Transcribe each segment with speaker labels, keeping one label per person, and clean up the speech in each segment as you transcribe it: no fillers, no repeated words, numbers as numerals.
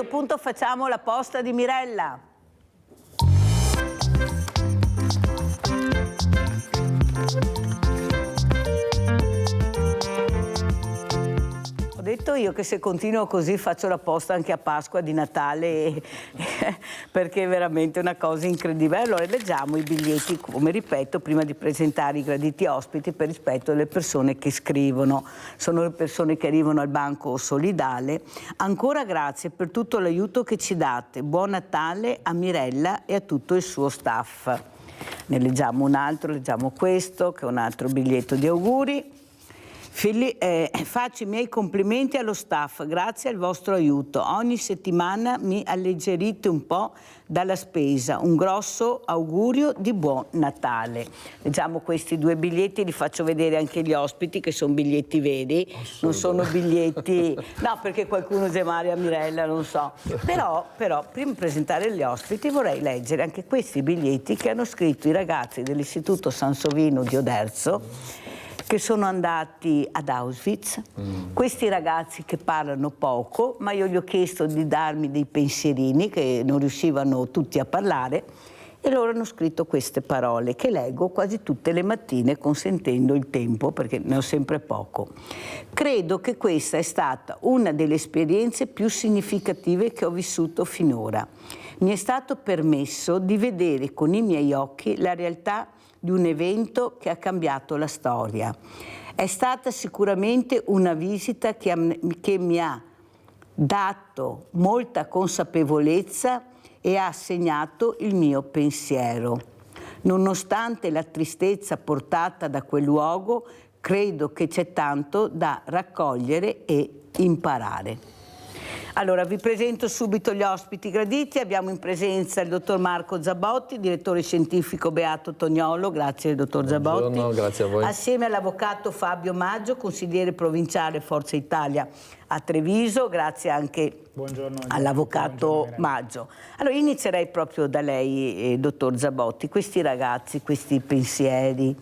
Speaker 1: questo punto facciamo la posta di Mirella. Ho detto io che se continuo così faccio la posta anche a Pasqua di Natale perché è veramente una cosa incredibile. Allora leggiamo i biglietti, come ripeto, prima di presentare i graditi ospiti, per rispetto delle persone che scrivono. Sono le persone che arrivano al Banco Solidale. Ancora grazie per tutto l'aiuto che ci date. Buon Natale a Mirella e a tutto il suo staff. Ne leggiamo un altro, leggiamo questo, che è un altro biglietto di auguri. Faccio i miei complimenti allo staff, grazie al vostro aiuto. Ogni settimana mi alleggerite un po' dalla spesa. Un grosso augurio di buon Natale. Leggiamo questi due biglietti, li faccio vedere anche agli ospiti, che sono biglietti veri, non sono biglietti... No, perché qualcuno dice Maria Mirella, non so. Però, prima di presentare gli ospiti, vorrei leggere anche questi biglietti che hanno scritto i ragazzi dell'Istituto Sansovino di Oderzo, che sono andati ad Auschwitz, questi ragazzi che parlano poco, ma io gli ho chiesto di darmi dei pensierini che non riuscivano tutti a parlare, e loro hanno scritto queste parole che leggo quasi tutte le mattine consentendo il tempo, perché ne ho sempre poco. Credo che questa è stata una delle esperienze più significative che ho vissuto finora. Mi è stato permesso di vedere con i miei occhi la realtà di un evento che ha cambiato la storia. È stata sicuramente una visita che mi ha dato molta consapevolezza e ha segnato il mio pensiero. Nonostante la tristezza portata da quel luogo, credo che c'è tanto da raccogliere e imparare. Allora, vi presento subito gli ospiti graditi. Abbiamo in presenza il dottor Marco Zabotti, direttore scientifico Beato Tognolo. Grazie, dottor Zabotti.
Speaker 2: Buongiorno, grazie a voi.
Speaker 1: Assieme all'avvocato Fabio Maggio, consigliere provinciale Forza Italia a Treviso. Grazie anche all'avvocato Maggio. Allora, inizierei proprio da lei, dottor Zabotti. Questi ragazzi, questi pensieri,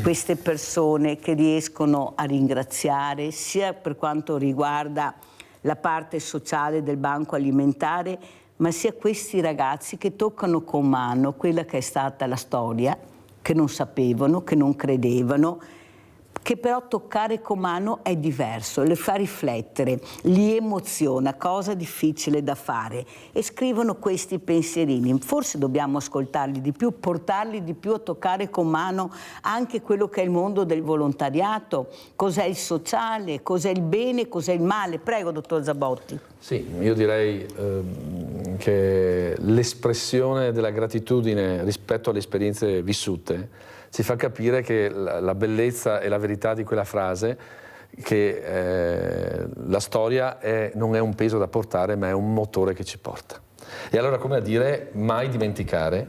Speaker 1: queste persone che riescono a ringraziare, sia per quanto riguarda la parte sociale del banco alimentare, ma sia questi ragazzi che toccano con mano quella che è stata la storia, che non sapevano, che non credevano, che però toccare con mano è diverso, le fa riflettere, li emoziona, cosa difficile da fare, e scrivono questi pensierini. Forse dobbiamo ascoltarli di più, portarli di più a toccare con mano anche quello che è il mondo del volontariato, cos'è il sociale, cos'è il bene, cos'è il male. Prego, dottor Zabotti.
Speaker 2: Sì, io direi che l'espressione della gratitudine rispetto alle esperienze vissute ci fa capire che la bellezza e la verità di quella frase, che la storia non è un peso da portare, ma è un motore che ci porta. E allora, come a dire, mai dimenticare,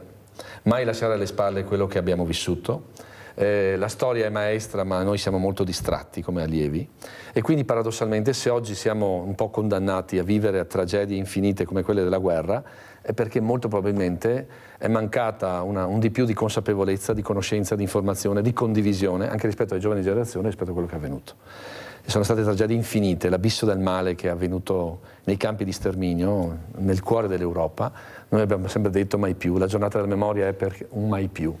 Speaker 2: mai lasciare alle spalle quello che abbiamo vissuto. La storia è maestra, ma noi siamo molto distratti come allievi, e quindi paradossalmente, se oggi siamo un po' condannati a vivere a tragedie infinite come quelle della guerra, è perché molto probabilmente è mancata un di più di consapevolezza, di conoscenza, di informazione, di condivisione anche rispetto alle giovani generazioni, rispetto a quello che è avvenuto. E sono state tragedie infinite, l'abisso del male che è avvenuto nei campi di sterminio, nel cuore dell'Europa. Noi abbiamo sempre detto mai più, la giornata della memoria è per un mai più.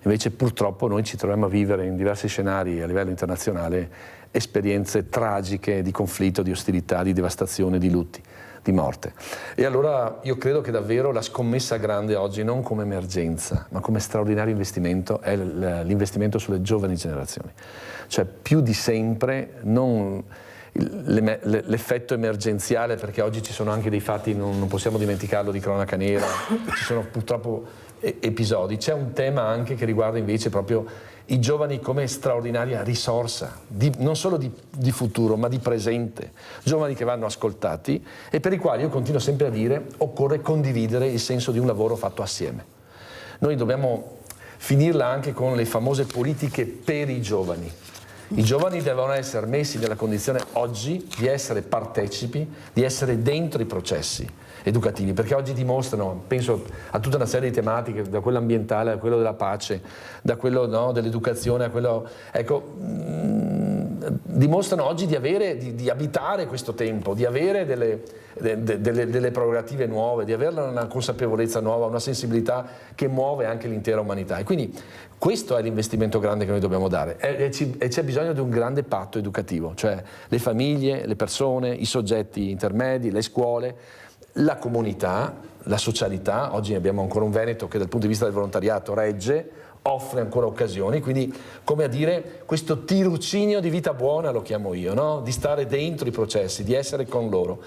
Speaker 2: Invece purtroppo noi ci troviamo a vivere in diversi scenari a livello internazionale esperienze tragiche di conflitto, di ostilità, di devastazione, di lutti, di morte. E allora io credo che davvero la scommessa grande oggi, non come emergenza, ma come straordinario investimento, è l'investimento sulle giovani generazioni. Cioè più di sempre, non l'effetto emergenziale, perché oggi ci sono anche dei fatti, non possiamo dimenticarlo, di cronaca nera, ci sono purtroppo episodi. C'è un tema anche che riguarda invece proprio i giovani come straordinaria risorsa, non solo di futuro, ma di presente. Giovani che vanno ascoltati e per i quali, io continuo sempre a dire, occorre condividere il senso di un lavoro fatto assieme. Noi dobbiamo finirla anche con le famose politiche per i giovani. I giovani devono essere messi nella condizione oggi di essere partecipi, di essere dentro i processi educativi, perché oggi dimostrano, penso a tutta una serie di tematiche, da quello ambientale a quello della pace, da quello dell'educazione a quello, ecco, dimostrano oggi di abitare questo tempo, di avere delle prerogative nuove, di avere una consapevolezza nuova, una sensibilità che muove anche l'intera umanità. E quindi questo è l'investimento grande che noi dobbiamo dare, e c'è bisogno di un grande patto educativo, cioè le famiglie, le persone, i soggetti intermedi, le scuole, la comunità, la socialità. Oggi abbiamo ancora un Veneto che dal punto di vista del volontariato regge, offre ancora occasioni, quindi come a dire questo tirocinio di vita buona lo chiamo io, no? Di stare dentro i processi, di essere con loro.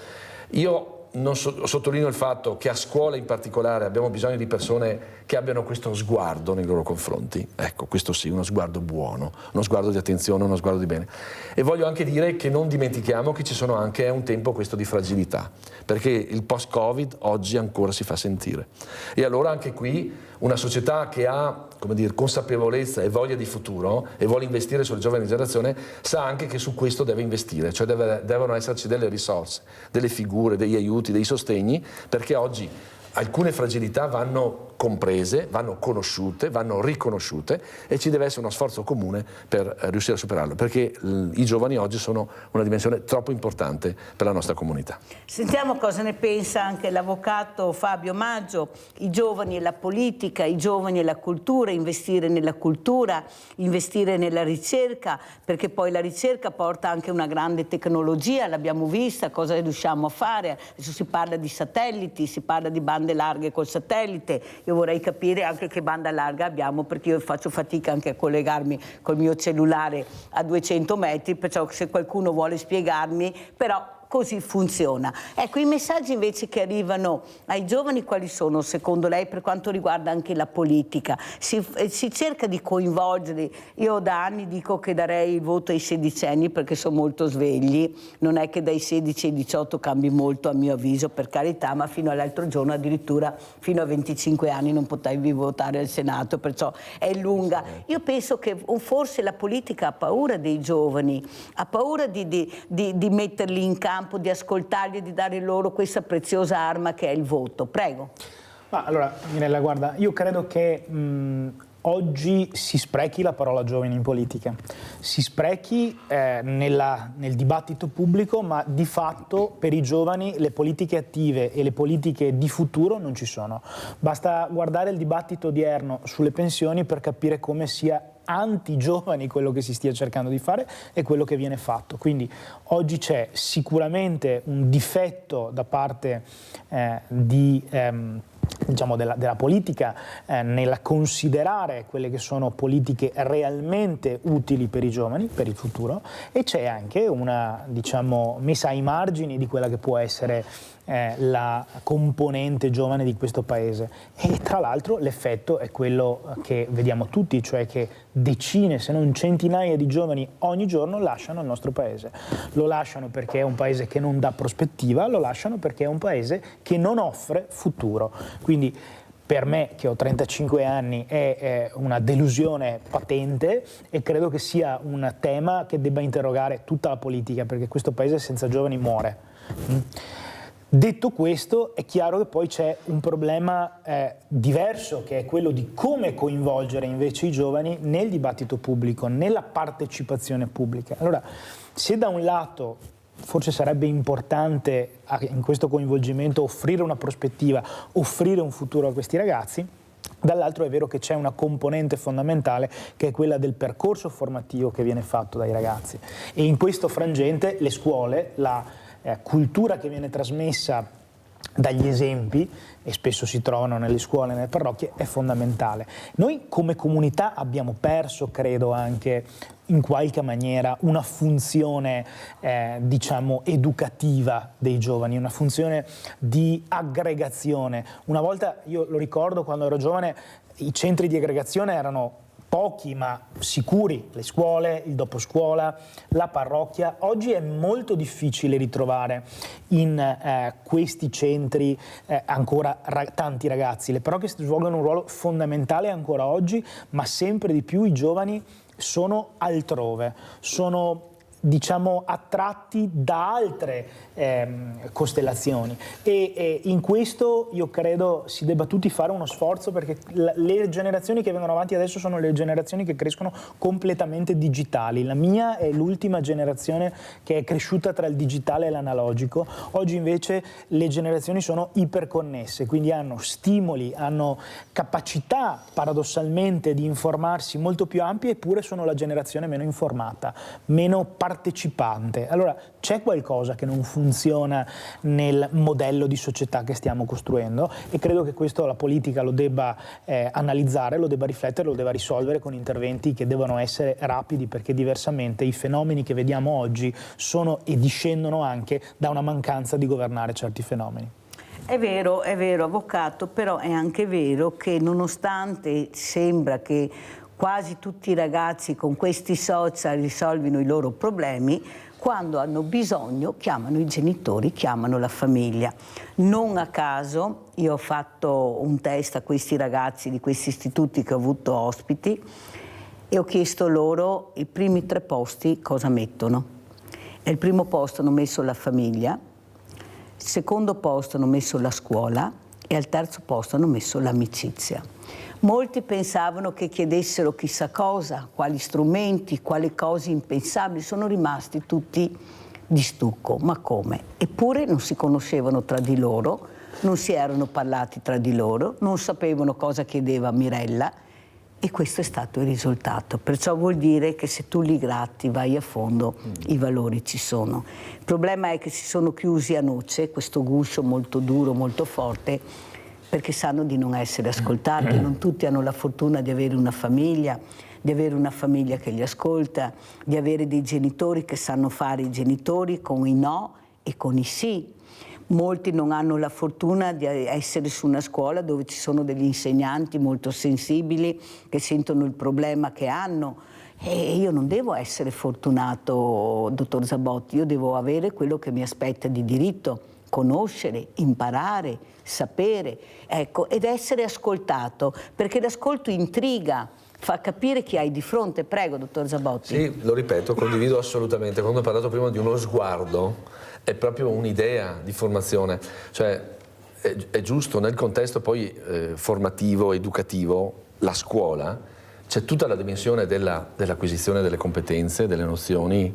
Speaker 2: Io non sottolineo il fatto che a scuola in particolare abbiamo bisogno di persone che abbiano questo sguardo nei loro confronti, ecco, questo sì, uno sguardo buono, uno sguardo di attenzione, uno sguardo di bene. E voglio anche dire che non dimentichiamo che ci sono anche, è un tempo questo di fragilità, perché il post-Covid oggi ancora si fa sentire. E allora anche qui una società che ha, come dire, consapevolezza e voglia di futuro e vuole investire sulle giovani generazioni sa anche che su questo deve investire, cioè devono esserci delle risorse, delle figure, degli aiuti, dei sostegni, perché oggi alcune fragilità vanno comprese, vanno conosciute, vanno riconosciute, e ci deve essere uno sforzo comune per riuscire a superarlo, perché i giovani oggi sono una dimensione troppo importante per la nostra comunità.
Speaker 1: Sentiamo cosa ne pensa anche l'avvocato Fabio Maggio. I giovani e la politica, i giovani e la cultura, investire nella cultura, investire nella ricerca, perché poi la ricerca porta anche una grande tecnologia, l'abbiamo vista, cosa riusciamo a fare. Adesso si parla di satelliti, si parla di bande larghe col satellite. Io vorrei capire anche che banda larga abbiamo, perché io faccio fatica anche a collegarmi col mio cellulare a 200 metri, perciò se qualcuno vuole spiegarmi, però così funziona. Ecco, i messaggi invece che arrivano ai giovani quali sono secondo lei per quanto riguarda anche la politica? Si cerca di coinvolgerli. Io da anni dico che darei il voto ai sedicenni perché sono molto svegli, non è che dai 16 ai 18 cambi molto a mio avviso, per carità, ma fino all'altro giorno addirittura fino a 25 anni non potevi votare al Senato, perciò è lunga. Io penso che forse la politica ha paura dei giovani, ha paura di metterli in campo, di ascoltarli, di dare loro questa preziosa arma che è il voto. Prego.
Speaker 3: Ma allora, Mirella, guarda, io credo che oggi si sprechi la parola giovani in politica, si sprechi nel dibattito pubblico, ma di fatto per i giovani le politiche attive e le politiche di futuro non ci sono. Basta guardare il dibattito odierno sulle pensioni per capire come sia anti-giovani quello che si stia cercando di fare e quello che viene fatto. Quindi oggi c'è sicuramente un difetto da parte diciamo della politica nel considerare quelle che sono politiche realmente utili per i giovani, per il futuro, e c'è anche una, diciamo, messa ai margini di quella che può essere la componente giovane di questo paese. E tra l'altro l'effetto è quello che vediamo tutti, cioè che decine se non centinaia di giovani ogni giorno lasciano il nostro paese. Lo lasciano perché è un paese che non dà prospettiva, lo lasciano perché è un paese che non offre futuro. Quindi per me, che ho 35 anni, è una delusione patente, e credo che sia un tema che debba interrogare tutta la politica, perché questo paese senza giovani muore. Detto questo, è chiaro che poi c'è un problema diverso, che è quello di come coinvolgere invece i giovani nel dibattito pubblico, nella partecipazione pubblica. Allora, se da un lato forse sarebbe importante in questo coinvolgimento offrire una prospettiva, offrire un futuro a questi ragazzi, dall'altro è vero che c'è una componente fondamentale che è quella del percorso formativo che viene fatto dai ragazzi, e in questo frangente le scuole, la cultura che viene trasmessa dagli esempi, e spesso si trovano nelle scuole, nelle parrocchie, è fondamentale. Noi come comunità abbiamo perso, credo, anche in qualche maniera una funzione diciamo educativa dei giovani, una funzione di aggregazione. Una volta, io lo ricordo quando ero giovane, i centri di aggregazione erano pochi ma sicuri, le scuole, il doposcuola, la parrocchia. Oggi è molto difficile ritrovare in questi centri ancora tanti ragazzi. Le parrocchie svolgono un ruolo fondamentale ancora oggi, ma sempre di più i giovani sono altrove, sono diciamo attratti da altre costellazioni e in questo io credo si debba tutti fare uno sforzo, perché le generazioni che vengono avanti adesso sono le generazioni che crescono completamente digitali. La mia è l'ultima generazione che è cresciuta tra il digitale e l'analogico. Oggi invece le generazioni sono iperconnesse, quindi hanno stimoli, hanno capacità paradossalmente di informarsi molto più ampie, eppure sono la generazione meno informata, meno partecipante. Allora c'è qualcosa che non funziona nel modello di società che stiamo costruendo, e credo che questo la politica lo debba analizzare, lo debba riflettere, lo debba risolvere con interventi che devono essere rapidi, perché diversamente i fenomeni che vediamo oggi sono e discendono anche da una mancanza di governare certi fenomeni.
Speaker 1: È vero, avvocato, però è anche vero che nonostante sembra che quasi tutti i ragazzi con questi social risolvino i loro problemi, quando hanno bisogno chiamano i genitori, chiamano la famiglia. Non a caso io ho fatto un test a questi ragazzi di questi istituti che ho avuto ospiti e ho chiesto loro i primi 3 posti cosa mettono. E il primo posto hanno messo la famiglia, il secondo posto hanno messo la scuola e al terzo posto hanno messo l'amicizia. Molti pensavano che chiedessero chissà cosa, quali strumenti, quali cose impensabili, sono rimasti tutti di stucco, ma come? Eppure non si conoscevano tra di loro, non si erano parlati tra di loro, non sapevano cosa chiedeva Mirella, e questo è stato il risultato. Perciò vuol dire che se tu li gratti, vai a fondo, i valori ci sono. Il problema è che si sono chiusi a noce, questo guscio molto duro, molto forte, perché sanno di non essere ascoltati. Non tutti hanno la fortuna di avere una famiglia che li ascolta, di avere dei genitori che sanno fare i genitori con i no e con i sì. Molti non hanno la fortuna di essere su una scuola dove ci sono degli insegnanti molto sensibili che sentono il problema che hanno. E io non devo essere fortunato, dottor Zabotti, io devo avere quello che mi aspetta di diritto, conoscere, imparare, sapere, ecco, ed essere ascoltato, perché l'ascolto intriga, fa capire chi hai di fronte. Prego, dottor Zabotti.
Speaker 2: Sì, lo ripeto, condivido assolutamente. Quando ho parlato prima di uno sguardo, è proprio un'idea di formazione, cioè è giusto nel contesto poi formativo, educativo, la scuola, c'è tutta la dimensione dell'acquisizione delle competenze, delle nozioni,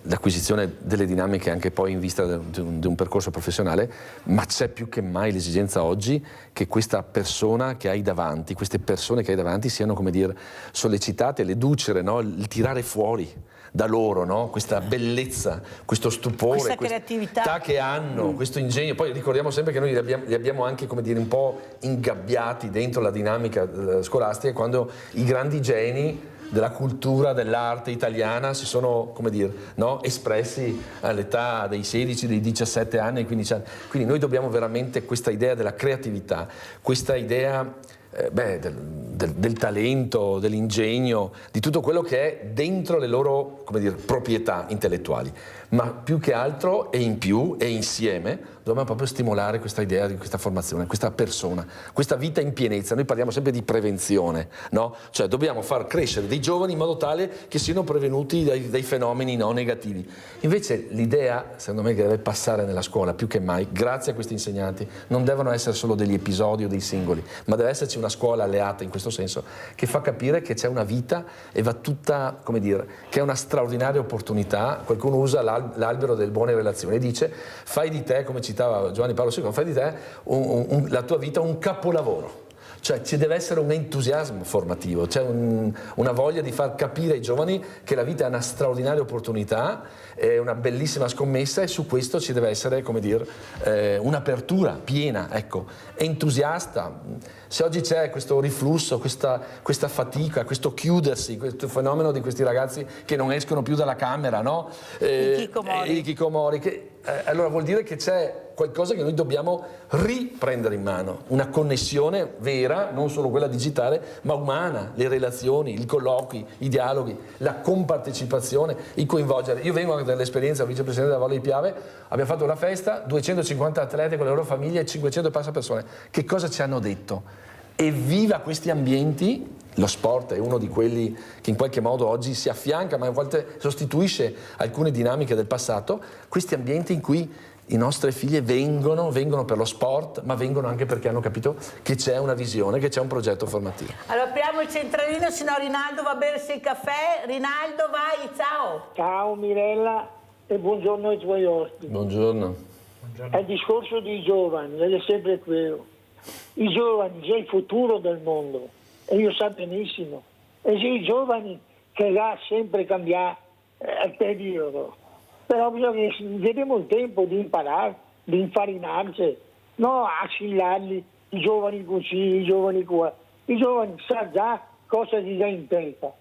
Speaker 2: l'acquisizione delle dinamiche anche poi in vista di un percorso professionale, ma c'è più che mai l'esigenza oggi che questa persona che hai davanti, queste persone che hai davanti siano, come dire, sollecitate, l'educere, no? Il tirare fuori da loro, no? Questa bellezza, questo stupore,
Speaker 1: questa creatività
Speaker 2: che hanno, questo ingegno. Poi ricordiamo sempre che noi li abbiamo anche, come dire, un po' ingabbiati dentro la dinamica scolastica, quando i grandi geni della cultura, dell'arte italiana si sono, come dire, no? Espressi all'età dei 16, dei 17 anni, dei 15 anni. Quindi noi dobbiamo veramente questa idea della creatività, questa idea del talento, dell'ingegno, di tutto quello che è dentro le loro, come dire, proprietà intellettuali. Ma più che altro e in più e insieme dobbiamo proprio stimolare questa idea di questa formazione, questa persona, questa vita in pienezza. Noi parliamo sempre di prevenzione, no? Cioè dobbiamo far crescere dei giovani in modo tale che siano prevenuti dai fenomeni no negativi. Invece l'idea, secondo me, che deve passare nella scuola più che mai, grazie a questi insegnanti, non devono essere solo degli episodi o dei singoli, ma deve esserci una scuola alleata in questo senso, che fa capire che c'è una vita e va tutta, come dire, che è una straordinaria opportunità. Qualcuno usa l'albero delle buone relazioni e dice: fai di te, come citava Giovanni Paolo II, fai di te la tua vita un capolavoro. Cioè ci deve essere un entusiasmo formativo, c'è una voglia di far capire ai giovani che la vita è una straordinaria opportunità, è una bellissima scommessa, e su questo ci deve essere, come dire, un'apertura piena, ecco, entusiasta. Se oggi c'è questo riflusso, questa fatica, questo chiudersi, questo fenomeno di questi ragazzi che non escono più dalla camera, no? I chicomori, allora vuol dire che c'è qualcosa che noi dobbiamo riprendere in mano, una connessione vera, non solo quella digitale, ma umana, le relazioni, i colloqui, i dialoghi, la compartecipazione, il coinvolgere. Io vengo anche dall'esperienza vicepresidente della Valle di Piave, abbiamo fatto una festa, 250 atleti con le loro famiglie e 500 e passa persone. Che cosa ci hanno detto? Evviva questi ambienti lo sport è uno di quelli che in qualche modo oggi si affianca, ma a volte sostituisce alcune dinamiche del passato, questi ambienti in cui i nostri figli vengono per lo sport, ma vengono anche perché hanno capito che c'è una visione, che c'è un progetto formativo.
Speaker 1: Allora apriamo il centralino, se no Rinaldo va a bersi il caffè. Rinaldo, vai, ciao!
Speaker 4: Ciao Mirella e buongiorno ai tuoi ospiti.
Speaker 2: Buongiorno.
Speaker 4: È il discorso dei giovani, ed è sempre quello. I giovani sono il futuro del mondo, e io so benissimo. E sono i giovani che là sempre cambiare il periodo. Però bisogna che vediamo il tempo di imparare, di infarinarsi, non assillarli, i giovani così, i giovani qua. I giovani sanno già cosa gli ha in testa.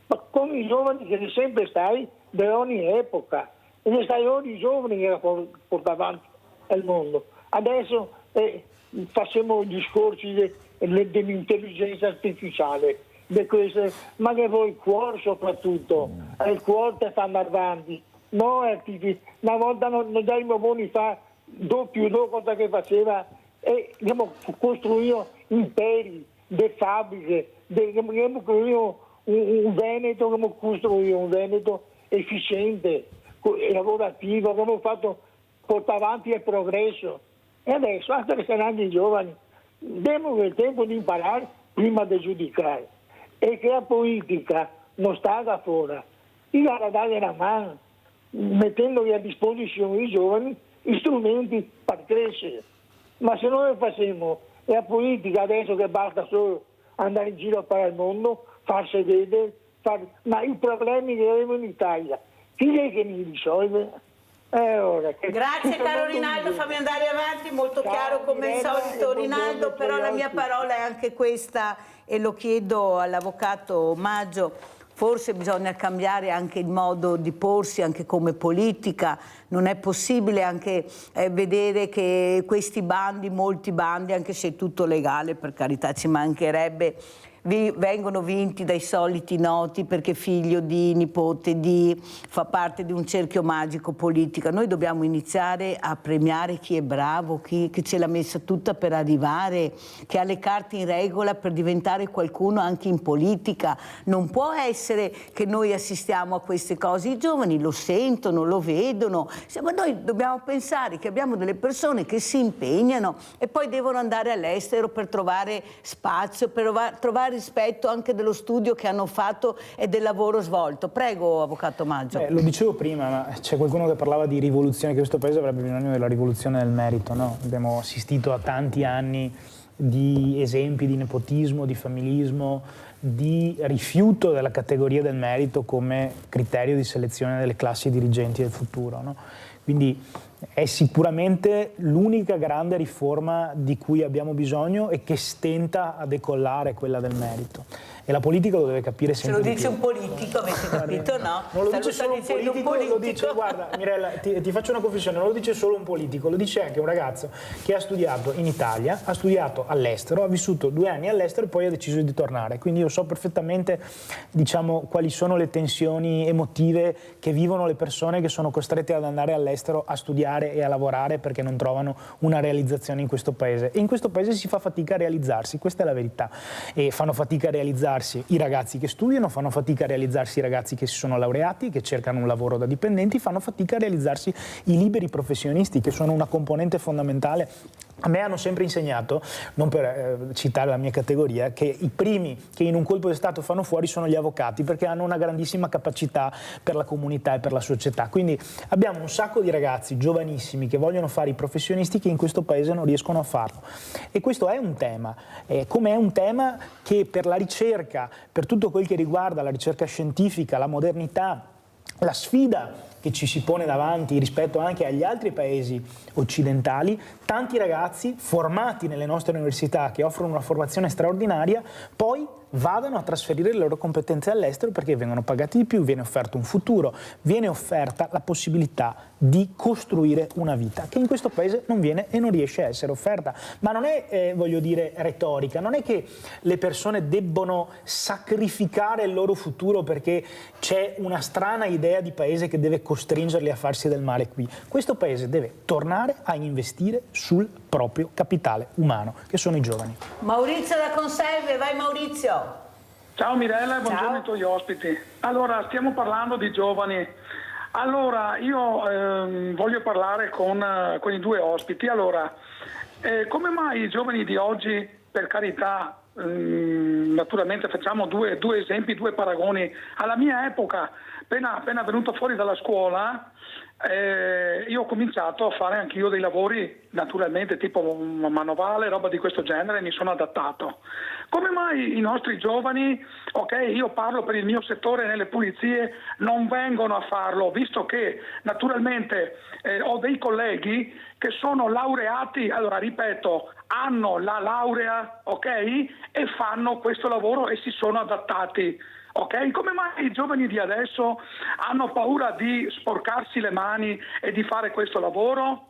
Speaker 4: Ma come i giovani che sono sempre stati da ogni epoca, e ne stai ogni giovane che porta avanti il mondo. Adesso facciamo discorsi dell'intelligenza artificiale, di queste, ma che poi il cuore soprattutto, il cuore ti fa andare avanti. No, una volta non abbiamo buoni fa doppio cosa che faceva, e abbiamo costruito imperi, le fabbriche, abbiamo costruito un Veneto, abbiamo costruito un Veneto efficiente, lavorativo, abbiamo fatto portare avanti il progresso. E adesso, anche che saranno i giovani, abbiamo il tempo di imparare prima di giudicare, e che la politica non sta da fuori, io la dare una mano, mettendogli a disposizione i giovani strumenti per crescere. Ma se noi facciamo la politica adesso che basta solo andare in giro per il mondo, farsi vedere, ma i problemi che abbiamo in Italia, chi è che mi risolve?
Speaker 1: Grazie caro Rinaldo, fammi andare avanti, molto chiaro come al solito Rinaldo, però la mia parola è anche questa e lo chiedo all'avvocato Maggio. Forse bisogna cambiare anche il modo di porsi, anche come politica. Non è possibile anche vedere che questi bandi, molti bandi, anche se è tutto legale, per carità ci mancherebbe, vengono vinti dai soliti noti perché figlio di, nipote di, fa parte di un cerchio magico politica. Noi dobbiamo iniziare a premiare chi è bravo, chi ce l'ha messa tutta per arrivare, che ha le carte in regola per diventare qualcuno anche in politica. Non può essere che noi assistiamo a queste cose, i giovani lo sentono, lo vedono, ma noi dobbiamo pensare che abbiamo delle persone che si impegnano e poi devono andare all'estero per trovare spazio, per trovare rispetto anche dello studio che hanno fatto e del lavoro svolto. Prego, avvocato Maggio.
Speaker 3: Lo dicevo prima, ma c'è qualcuno che parlava di rivoluzione, che questo paese avrebbe bisogno della rivoluzione del merito, no? Abbiamo assistito a tanti anni di esempi di nepotismo, di familismo, di rifiuto della categoria del merito come criterio di selezione delle classi dirigenti del futuro, no? Quindi è sicuramente l'unica grande riforma di cui abbiamo bisogno e che stenta a decollare quella del merito. E la politica lo deve capire sempre di più.
Speaker 1: Se lo dice un politico, avete capito, no?
Speaker 3: Non lo dice solo un politico, lo dice, guarda Mirella, ti faccio una confessione, non lo dice solo un politico, lo dice anche un ragazzo che ha studiato in Italia, ha studiato all'estero, ha vissuto 2 anni all'estero e poi ha deciso di tornare. Quindi io so perfettamente, diciamo, quali sono le tensioni emotive che vivono le persone che sono costrette ad andare all'estero a studiare e a lavorare perché non trovano una realizzazione in questo paese. E in questo paese si fa fatica a realizzarsi, questa è la verità. E fanno fatica a realizzarsi i ragazzi che studiano, fanno fatica a realizzarsi i ragazzi che si sono laureati, che cercano un lavoro da dipendenti, fanno fatica a realizzarsi i liberi professionisti, che sono una componente fondamentale. A me hanno sempre insegnato, non per citare la mia categoria, che i primi che in un colpo di Stato fanno fuori sono gli avvocati, perché hanno una grandissima capacità per la comunità e per la società. Quindi abbiamo un sacco di ragazzi giovanissimi che vogliono fare i professionisti che in questo paese non riescono a farlo. E questo è un tema, come è un tema che per la ricerca, per tutto quel che riguarda la ricerca scientifica, la modernità, la sfida che ci si pone davanti rispetto anche agli altri paesi occidentali, tanti ragazzi formati nelle nostre università che offrono una formazione straordinaria poi vadano a trasferire le loro competenze all'estero perché vengono pagati di più, viene offerto un futuro, viene offerta la possibilità di costruire una vita che in questo paese non viene e non riesce a essere offerta. Ma non è, voglio dire, retorica, non è che le persone debbono sacrificare il loro futuro perché c'è una strana idea di paese che deve costringerli a farsi del male qui. Questo paese deve tornare a investire sul proprio capitale umano, che sono i giovani.
Speaker 1: Maurizio da Conserve, vai Maurizio.
Speaker 5: Ciao Mirella e buongiorno
Speaker 1: Ciao.
Speaker 5: ai tuoi ospiti. Allora, stiamo parlando di giovani. Allora, io voglio parlare con i due ospiti. Allora, come mai i giovani di oggi, per carità, naturalmente facciamo due esempi, due paragoni. Alla mia epoca, appena venuto fuori dalla scuola, io ho cominciato a fare anch'io dei lavori, naturalmente tipo manovale, roba di questo genere, mi sono adattato. Come mai i nostri giovani, ok, io parlo per il mio settore nelle pulizie, non vengono a farlo, visto che naturalmente ho dei colleghi che sono laureati, allora ripeto, hanno la laurea, ok, e fanno questo lavoro e si sono adattati. Ok, come mai i giovani di adesso hanno paura di sporcarsi le mani e di fare questo lavoro?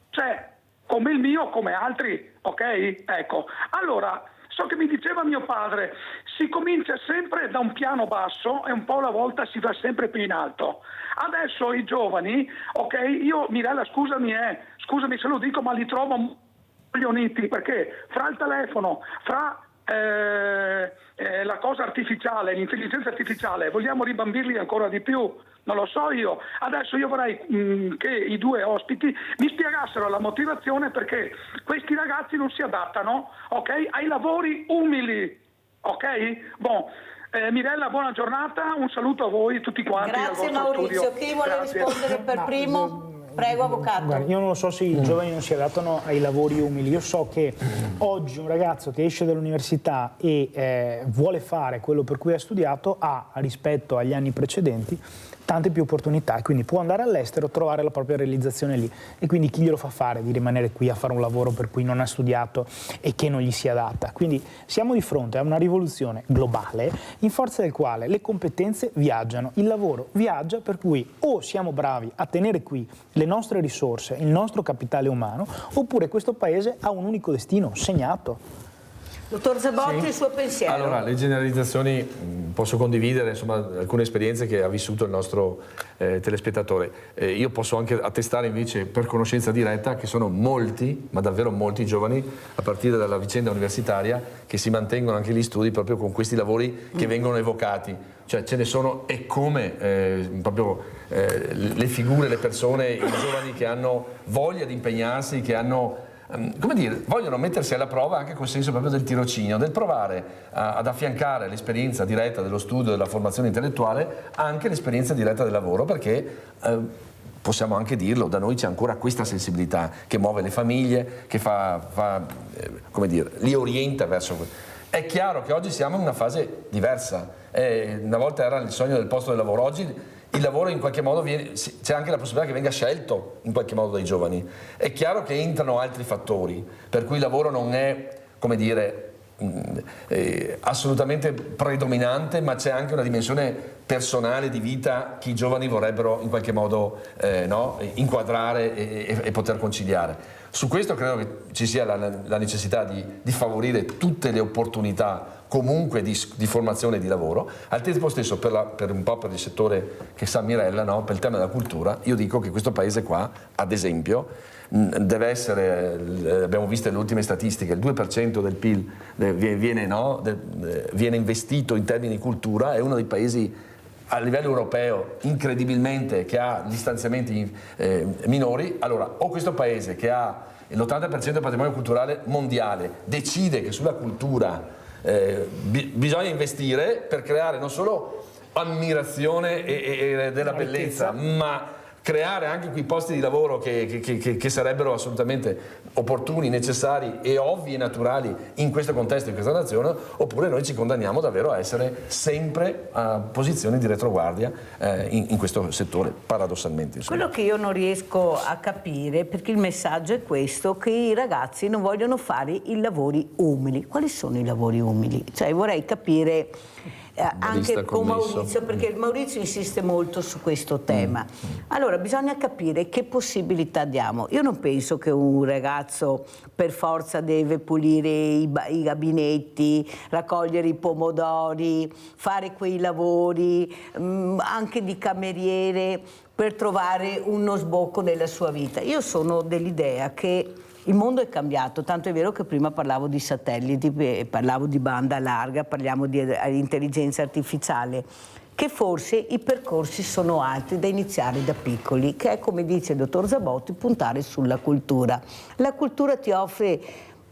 Speaker 5: Cioè, come il mio, come altri, ok? Ecco, allora, so che mi diceva mio padre, si comincia sempre da un piano basso e un po' alla volta si va sempre più in alto. Adesso i giovani, ok, io Mirella scusami se lo dico, ma li trovo coglioniti, perché fra il telefono, fra la cosa artificiale, l'intelligenza artificiale, vogliamo ribambirli ancora di più? Non lo so io. Adesso io vorrei che i due ospiti mi spiegassero la motivazione perché questi ragazzi non si adattano, ok, ai lavori umili, ok? Mirella, buona giornata, un saluto a voi tutti quanti.
Speaker 1: Grazie Maurizio, chi vuole rispondere per primo? Prego, avvocato.
Speaker 3: Guarda, io non lo so se i giovani non si adattano ai lavori umili. Io so che oggi un ragazzo che esce dall'università e vuole fare quello per cui ha studiato ha, rispetto agli anni precedenti, tante più opportunità, quindi può andare all'estero, trovare la propria realizzazione lì, e quindi chi glielo fa fare di rimanere qui a fare un lavoro per cui non ha studiato e che non gli si adatta? Quindi siamo di fronte a una rivoluzione globale in forza del quale le competenze viaggiano, il lavoro viaggia, per cui o siamo bravi a tenere qui le nostre risorse, il nostro capitale umano, oppure questo paese ha un unico destino segnato.
Speaker 1: Dottor Zabotti, il suo pensiero.
Speaker 2: Allora, le generalizzazioni posso condividere, insomma, alcune esperienze che ha vissuto il nostro telespettatore. Io posso anche attestare invece per conoscenza diretta che sono molti, ma davvero molti giovani, a partire dalla vicenda universitaria, che si mantengono anche gli studi proprio con questi lavori che vengono evocati. Cioè ce ne sono, e come proprio le figure, le persone, i giovani che hanno voglia di impegnarsi, che hanno, come dire, vogliono mettersi alla prova anche col senso proprio del tirocinio, del provare ad affiancare l'esperienza diretta dello studio, della formazione intellettuale, anche l'esperienza diretta del lavoro, perché possiamo anche dirlo, da noi c'è ancora questa sensibilità che muove le famiglie, che come dire, li orienta verso questo. È chiaro che oggi siamo in una fase diversa, una volta era il sogno del posto del lavoro, oggi il lavoro in qualche modo c'è anche la possibilità che venga scelto in qualche modo dai giovani. È chiaro che entrano altri fattori, per cui il lavoro non è, come dire, assolutamente predominante, ma c'è anche una dimensione personale di vita che i giovani vorrebbero in qualche modo inquadrare e poter conciliare. Su questo credo che ci sia la necessità di favorire tutte le opportunità comunque di formazione e di lavoro. Al tempo stesso, per un po' per il settore che sa Mirella, no? Per il tema della cultura, io dico che questo paese qua, ad esempio, deve essere, abbiamo visto le ultime statistiche, il 2% del PIL viene investito in termini di cultura, è uno dei paesi a livello europeo incredibilmente che ha gli stanziamenti minori. Allora, o questo paese che ha l'80% del patrimonio culturale mondiale decide che sulla cultura bisogna investire per creare non solo ammirazione della bellezza, ma creare anche quei posti di lavoro che sarebbero assolutamente opportuni, necessari e ovvi e naturali in questo contesto, in questa nazione, oppure noi ci condanniamo davvero a essere sempre a posizioni di retroguardia in questo settore, paradossalmente. Insomma.
Speaker 1: Quello che io non riesco a capire, perché il messaggio è questo, che i ragazzi non vogliono fare i lavori umili. Quali sono i lavori umili? Cioè vorrei capire anche con Maurizio, perché Maurizio insiste molto su questo tema. Allora bisogna capire che possibilità diamo. Io non penso che un ragazzo per forza deve pulire i gabinetti, raccogliere i pomodori, fare quei lavori anche di cameriere per trovare uno sbocco nella sua vita. Io sono dell'idea che Il mondo è cambiato, tanto è vero che prima parlavo di satelliti, parlavo di banda larga, parliamo di intelligenza artificiale, che forse i percorsi sono altri da iniziare da piccoli, che è, come dice il dottor Zabotti, puntare sulla cultura. La cultura ti offre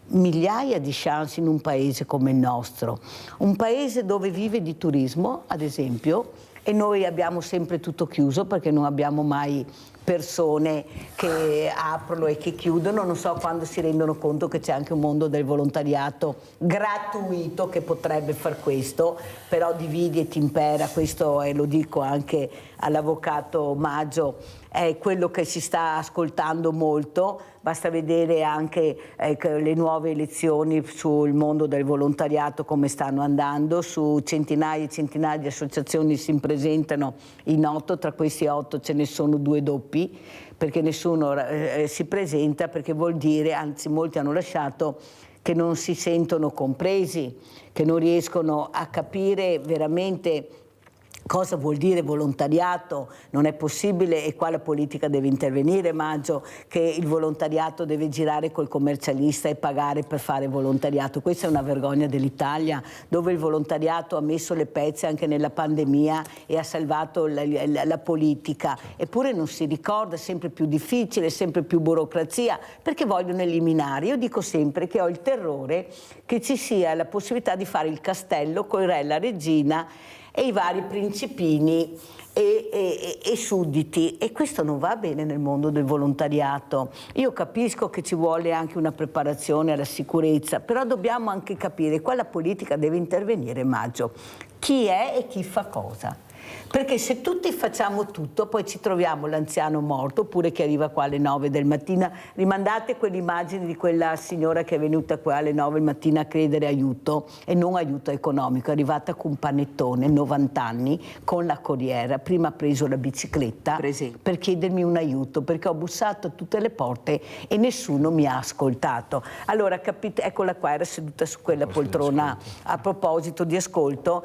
Speaker 1: migliaia di chance in un paese come il nostro, un paese dove vive di turismo, ad esempio, e noi abbiamo sempre tutto chiuso perché non abbiamo mai persone che aprono e che chiudono. Non so quando si rendono conto che c'è anche un mondo del volontariato gratuito che potrebbe far questo, però dividi e ti impera, questo lo dico anche all'avvocato Maggio, è quello che si sta ascoltando molto. Basta vedere anche le nuove elezioni sul mondo del volontariato come stanno andando, su centinaia e centinaia di associazioni si presentano in 8, tra questi 8 ce ne sono 2 doppi, perché nessuno si presenta, perché vuol dire, anzi molti hanno lasciato, che non si sentono compresi, che non riescono a capire veramente cosa vuol dire volontariato. Non è possibile, e qua la politica deve intervenire, Maggio, che il volontariato deve girare col commercialista e pagare per fare volontariato. Questa è una vergogna dell'Italia, dove il volontariato ha messo le pezze anche nella pandemia e ha salvato la politica, eppure non si ricorda, è sempre più difficile, sempre più burocrazia, perché vogliono eliminare. Io dico sempre che ho il terrore che ci sia la possibilità di fare il castello con il re e la regina e i vari principini e sudditi, e questo non va bene nel mondo del volontariato. Io capisco che ci vuole anche una preparazione alla sicurezza, però dobbiamo anche capire, qua la politica deve intervenire, Maggio, chi è e chi fa cosa. Perché se tutti facciamo tutto, poi ci troviamo l'anziano morto, oppure che arriva qua alle 9 del mattino. Rimandate quell'immagine di quella signora che è venuta qua alle 9 del mattino a chiedere aiuto, e non aiuto economico, è arrivata con un panettone, 90 anni, con la corriera. Prima ha preso la bicicletta per chiedermi un aiuto, perché ho bussato a tutte le porte e nessuno mi ha ascoltato. Allora, capite, eccola qua, era seduta su quella poltrona. A proposito di ascolto,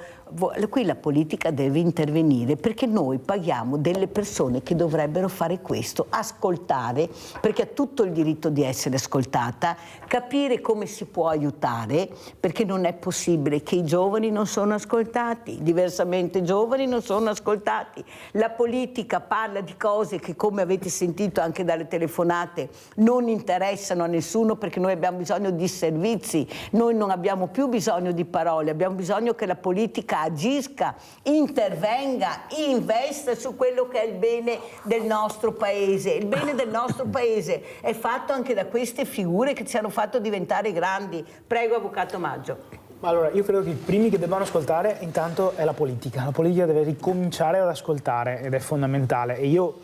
Speaker 1: qui la politica deve intervenire, perché noi paghiamo delle persone che dovrebbero fare questo, ascoltare, perché ha tutto il diritto di essere ascoltata, capire come si può aiutare, perché non è possibile che i giovani non sono ascoltati, diversamente i giovani non sono ascoltati. La politica parla di cose che, come avete sentito anche dalle telefonate, non interessano a nessuno, perché noi abbiamo bisogno di servizi, noi non abbiamo più bisogno di parole, abbiamo bisogno che la politica agisca, intervenga, investa su quello che è il bene del nostro paese. Il bene del nostro paese è fatto anche da queste figure che ci hanno fatto diventare grandi. Prego, avvocato Maggio.
Speaker 3: Allora, io credo che i primi che debbano ascoltare intanto è la politica. La politica deve ricominciare ad ascoltare, ed è fondamentale. E io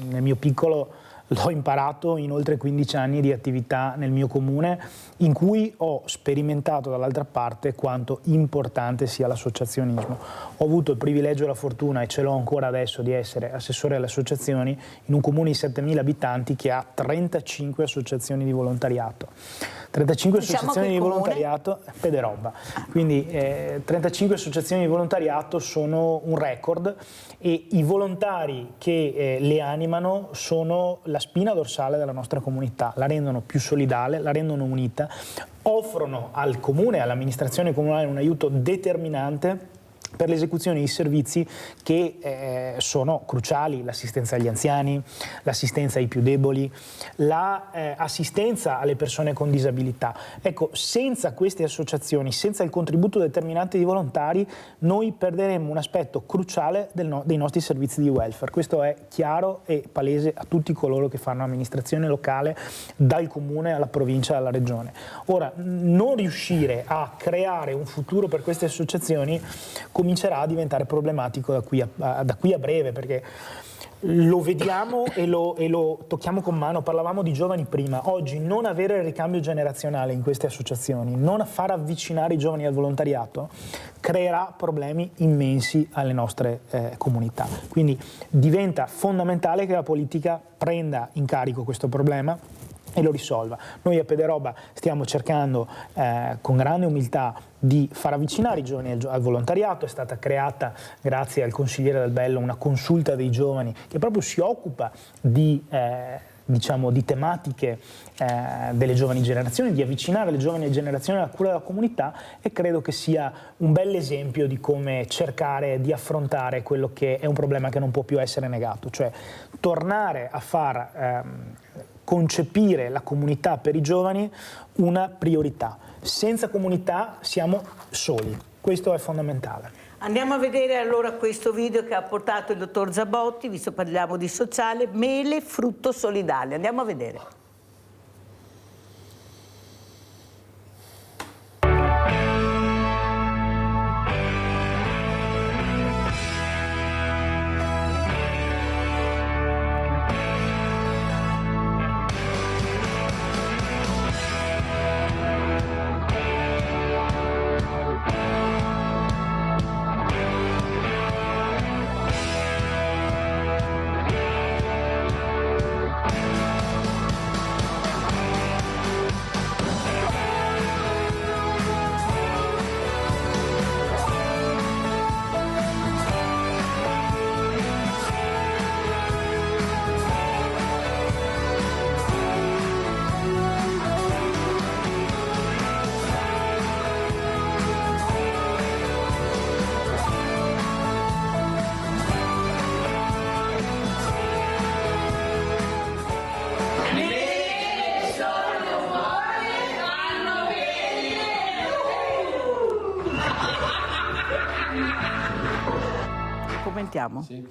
Speaker 3: nel mio piccolo l'ho imparato in oltre 15 anni di attività nel mio comune, in cui ho sperimentato dall'altra parte quanto importante sia l'associazionismo. Ho avuto il privilegio e la fortuna, e ce l'ho ancora adesso, di essere assessore alle associazioni in un comune di 7.000 abitanti che ha 35 associazioni di volontariato. 35 associazioni di volontariato, Pederobba. Quindi 35 associazioni di volontariato sono un record, e i volontari che le animano sono la spina dorsale della nostra comunità, la rendono più solidale, la rendono unita, offrono al comune, all'amministrazione comunale un aiuto determinante per l'esecuzione di servizi che sono cruciali: l'assistenza agli anziani, l'assistenza ai più deboli, l'assistenza alle persone con disabilità. Ecco, senza queste associazioni, senza il contributo determinante di volontari, noi perderemo un aspetto cruciale dei nostri servizi di welfare. Questo è chiaro e palese a tutti coloro che fanno amministrazione locale, dal comune alla provincia alla regione. Ora, non riuscire a creare un futuro per queste associazioni comincerà a diventare problematico da qui a breve, perché lo vediamo e lo tocchiamo con mano. Parlavamo di giovani prima. Oggi non avere il ricambio generazionale in queste associazioni, non far avvicinare i giovani al volontariato, creerà problemi immensi alle nostre comunità. Quindi diventa fondamentale che la politica prenda in carico questo problema e lo risolva. Noi a Pederobba stiamo cercando con grande umiltà di far avvicinare i giovani al volontariato. È stata creata, grazie al consigliere Del Bello, una consulta dei giovani che proprio si occupa di diciamo, di tematiche delle giovani generazioni, di avvicinare le giovani generazioni alla cura della comunità, e credo che sia un bel esempio di come cercare di affrontare quello che è un problema che non può più essere negato, cioè tornare a far concepire la comunità per i giovani una priorità. Senza comunità siamo soli, questo è fondamentale.
Speaker 1: Andiamo a vedere allora questo video che ha portato il dottor Zabotti, visto che parliamo di sociale, mele, frutto solidale. Andiamo a vedere. Commentiamo?
Speaker 2: Sì.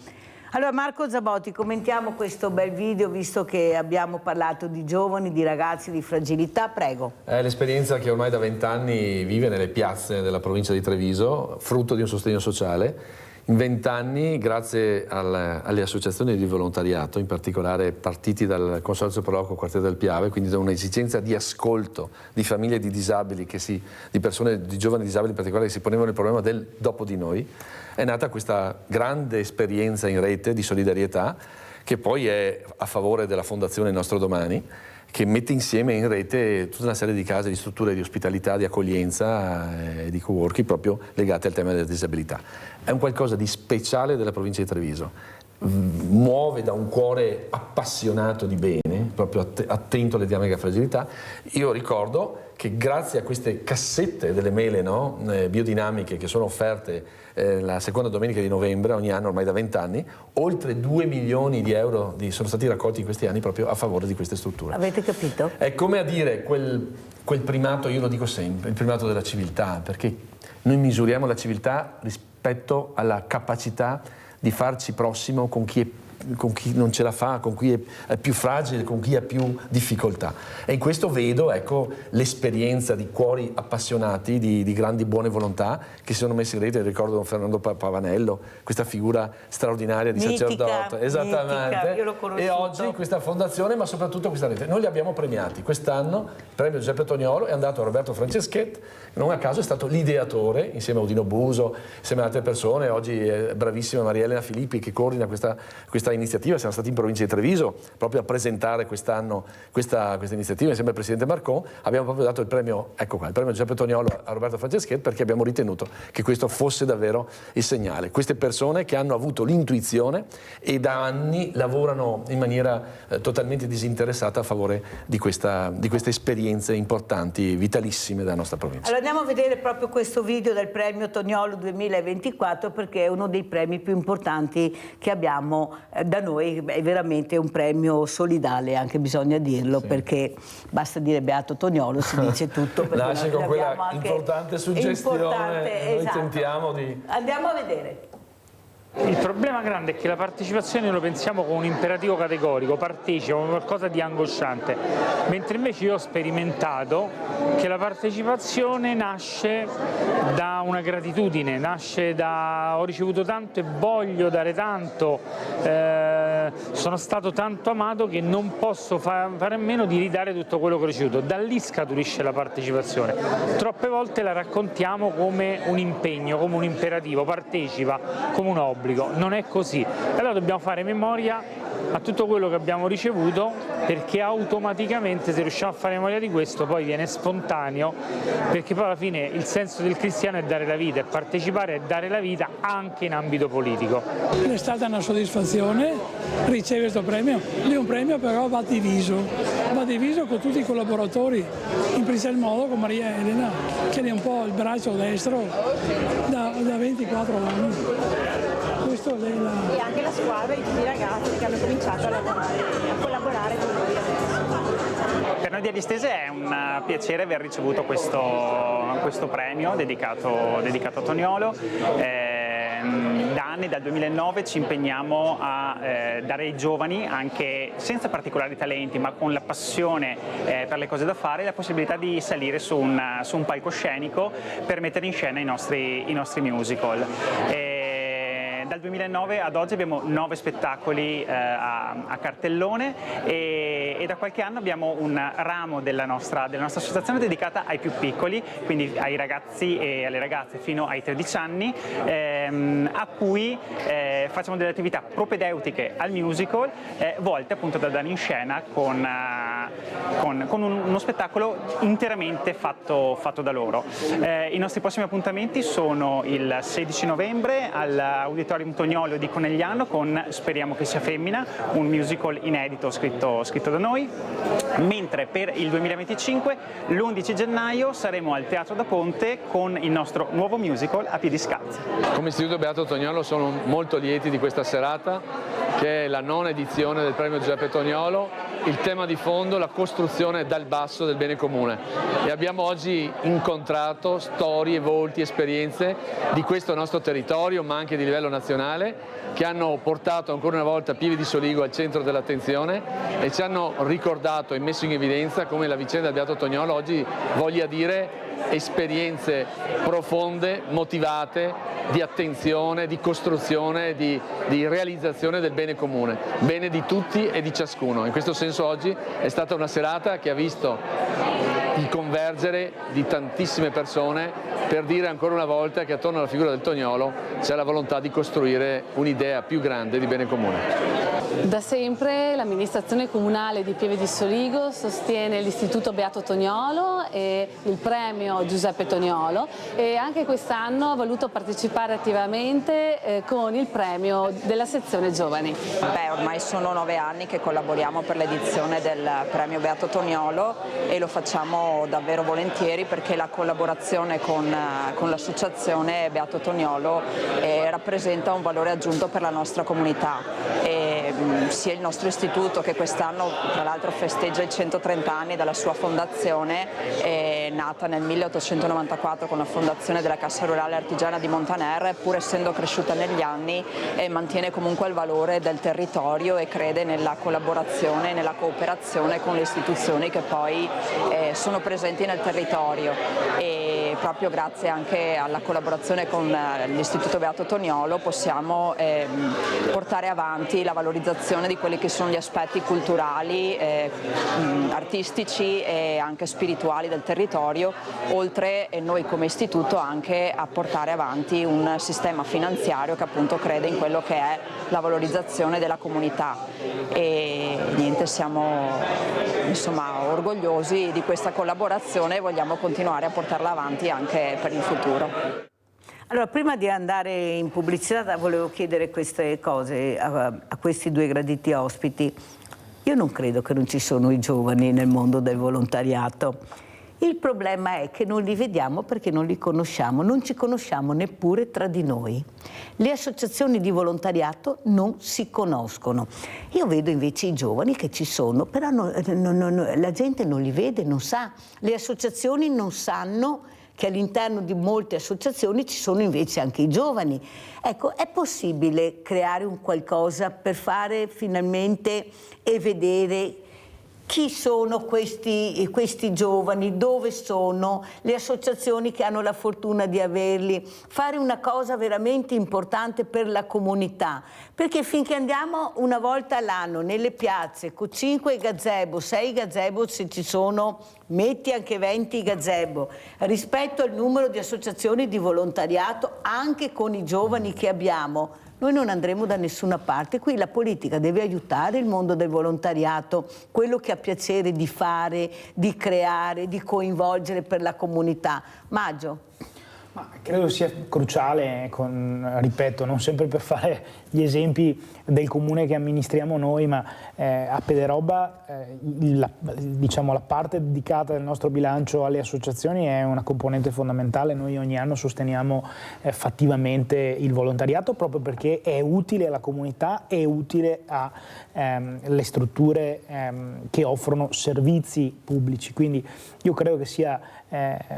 Speaker 1: Allora Marco Zabotti, commentiamo questo bel video, visto che abbiamo parlato di giovani, di ragazzi, di fragilità, prego.
Speaker 2: È l'esperienza che ormai da 20 anni vive nelle piazze della provincia di Treviso, frutto di un sostegno sociale. In 20 anni, grazie alle associazioni di volontariato, in particolare partiti dal Consorzio Proloco Quartiere del Piave, quindi da un'esigenza di ascolto di famiglie di disabili, di persone, di giovani disabili in particolare, che si ponevano il problema del dopo di noi, è nata questa grande esperienza in rete di solidarietà, che poi è a favore della Fondazione Nostro Domani, che mette insieme in rete tutta una serie di case, di strutture di ospitalità, di accoglienza e di co-working proprio legate al tema della disabilità. È un qualcosa di speciale della provincia di Treviso, muove da un cuore appassionato di bene, proprio attento alle dinamiche della fragilità. Io ricordo che grazie a queste cassette delle mele, no? Biodinamiche, che sono offerte la seconda domenica di novembre ogni anno ormai da 20 anni, oltre 2 milioni di euro sono stati raccolti in questi anni proprio a favore di queste strutture.
Speaker 1: Avete capito?
Speaker 2: È come a dire quel primato, io lo dico sempre, il primato della civiltà, perché noi misuriamo la civiltà rispetto alla capacità di farci prossimo con chi non ce la fa, con chi è più fragile, con chi ha più difficoltà. E in questo vedo, ecco, l'esperienza di cuori appassionati, di grandi buone volontà che si sono messi in rete. Ricordo Don Fernando Pavanello, questa figura straordinaria di sacerdote, esattamente,
Speaker 1: io l'ho conosciuto.
Speaker 2: E oggi questa fondazione, ma soprattutto questa rete. Noi li abbiamo premiati. Quest'anno il premio Giuseppe Toniolo è andato a Roberto Franceschetti, che non a caso è stato l'ideatore, insieme a Udino Buso, insieme ad altre persone. Oggi è bravissima Maria Elena Filippi, che coordina questa iniziativa. Siamo stati in provincia di Treviso proprio a presentare quest'anno questa iniziativa insieme al presidente Marcon. Abbiamo proprio dato il premio, ecco qua, il premio Giuseppe Toniolo a Roberto Franceschetti, perché abbiamo ritenuto che questo fosse davvero il segnale. Queste persone che hanno avuto l'intuizione e da anni lavorano in maniera totalmente disinteressata a favore di queste esperienze importanti, vitalissime della nostra provincia.
Speaker 1: Allora andiamo a vedere proprio questo video del premio Toniolo 2024, perché è uno dei premi più importanti che abbiamo da noi. È veramente un premio solidale, anche bisogna dirlo, sì, perché basta dire Beato Toniolo, si dice tutto.
Speaker 2: Nasce con quella importante suggestione, noi
Speaker 1: esatto,
Speaker 2: tentiamo di...
Speaker 1: Andiamo a vedere.
Speaker 6: Il problema grande è che la partecipazione lo pensiamo come un imperativo categorico, partecipa come qualcosa di angosciante, mentre invece io ho sperimentato che la partecipazione nasce da una gratitudine, nasce da ho ricevuto tanto e voglio dare tanto, sono stato tanto amato che non posso fare a meno di ridare tutto quello che ho ricevuto. Da lì scaturisce la partecipazione. Troppe volte la raccontiamo come un impegno, come un imperativo, partecipa come un obbligo. Non è così. Allora dobbiamo fare memoria a tutto quello che abbiamo ricevuto, perché automaticamente, se riusciamo a fare memoria di questo, poi viene spontaneo, perché poi alla fine il senso del cristiano è dare la vita, e partecipare è dare la vita anche in ambito politico.
Speaker 7: È stata una soddisfazione riceve questo premio. Lì un premio però va diviso con tutti i collaboratori, in principal modo con Maria Elena, che è un po' il braccio destro da 24 anni. Questo è
Speaker 8: E anche la squadra di tutti i ragazzi che hanno cominciato a collaborare con noi adesso.
Speaker 9: Per noi di Adistese è un piacere aver ricevuto questo premio dedicato a Toniolo. Da anni, dal 2009, ci impegniamo a dare ai giovani, anche senza particolari talenti ma con la passione per le cose da fare, la possibilità di salire su un palcoscenico per mettere in scena i nostri musical. Dal 2009 ad oggi abbiamo 9 spettacoli a cartellone e da qualche anno abbiamo un ramo della nostra associazione dedicata ai più piccoli, quindi ai ragazzi e alle ragazze fino ai 13 anni, a cui facciamo delle attività propedeutiche al musical, volte appunto da dare in scena con uno spettacolo interamente fatto da loro. I nostri prossimi appuntamenti sono il 16 novembre all'Auditorium Toniolo di Conegliano con Speriamo che sia femmina, un musical inedito scritto da noi, mentre per il 2025 l'11 gennaio saremo al Teatro da Ponte con il nostro nuovo musical A piedi scalzi.
Speaker 2: Come Istituto Beato Toniolo sono molto lieti di questa serata, che è la 9ª edizione del premio Giuseppe Toniolo. Il tema di fondo, la costruzione dal basso del bene comune, e abbiamo oggi incontrato storie, volti, esperienze di questo nostro territorio ma anche di livello nazionale, che hanno portato ancora una volta Pieve di Soligo al centro dell'attenzione e ci hanno ricordato e messo in evidenza come la vicenda del Beato Toniolo oggi voglia dire esperienze profonde, motivate, di attenzione, di costruzione, di realizzazione del bene comune, bene di tutti e di ciascuno. In questo senso oggi è stata una serata che ha visto il convergere di tantissime persone per dire ancora una volta che attorno alla figura del Toniolo c'è la volontà di costruire un'idea più grande di bene comune.
Speaker 10: Da sempre l'amministrazione comunale di Pieve di Soligo sostiene l'Istituto Beato Toniolo e il premio Giuseppe Toniolo, e anche quest'anno ha voluto partecipare attivamente con il premio della sezione giovani.
Speaker 8: Ormai sono 9 anni che collaboriamo per l'edizione del premio Beato Toniolo e lo facciamo davvero volentieri, perché la collaborazione con l'associazione Beato Toniolo rappresenta un valore aggiunto per la nostra comunità. Sia il nostro istituto, che quest'anno tra l'altro festeggia i 130 anni dalla sua fondazione, nata nel 1894 con la fondazione della Cassa Rurale Artigiana di Montaner, pur essendo cresciuta negli anni, mantiene comunque il valore del territorio e crede nella collaborazione e nella cooperazione con le istituzioni che poi sono presenti nel territorio, e proprio grazie anche alla collaborazione con l'Istituto Beato Toniolo possiamo portare avanti la valorizzazione di quelli che sono gli aspetti culturali, artistici e anche spirituali del territorio, oltre noi come istituto anche a portare avanti un sistema finanziario che appunto crede in quello che è la valorizzazione della comunità, e niente, siamo orgogliosi di questa collaborazione e vogliamo continuare a portarla avanti anche per il futuro.
Speaker 1: Allora, prima di andare in pubblicità volevo chiedere queste cose a questi due graditi ospiti. Io non credo che non ci sono i giovani nel mondo del volontariato. Il problema è che non li vediamo perché non li conosciamo, non ci conosciamo neppure tra di noi. Le associazioni di volontariato non si conoscono. Io vedo invece i giovani che ci sono, però la gente non li vede, non sa. Le associazioni non sanno che all'interno di molte associazioni ci sono invece anche i giovani. Ecco, è possibile creare un qualcosa per fare finalmente e vedere chi sono questi giovani, dove sono, le associazioni che hanno la fortuna di averli, fare una cosa veramente importante per la comunità, perché finché andiamo una volta all'anno nelle piazze con 5 gazebo, 6 gazebo, se ci sono, metti anche 20 gazebo, rispetto al numero di associazioni di volontariato, anche con i giovani che abbiamo, noi non andremo da nessuna parte. Qui la politica deve aiutare il mondo del volontariato, quello che ha piacere di fare, di creare, di coinvolgere per la comunità. Maggio.
Speaker 3: Ma credo sia cruciale, ripeto, non sempre per fare gli esempi del comune che amministriamo noi, ma a Pederoba la parte dedicata del nostro bilancio alle associazioni è una componente fondamentale. Noi ogni anno sosteniamo fattivamente il volontariato proprio perché è utile alla comunità, è utile alle strutture che offrono servizi pubblici. Quindi io credo che sia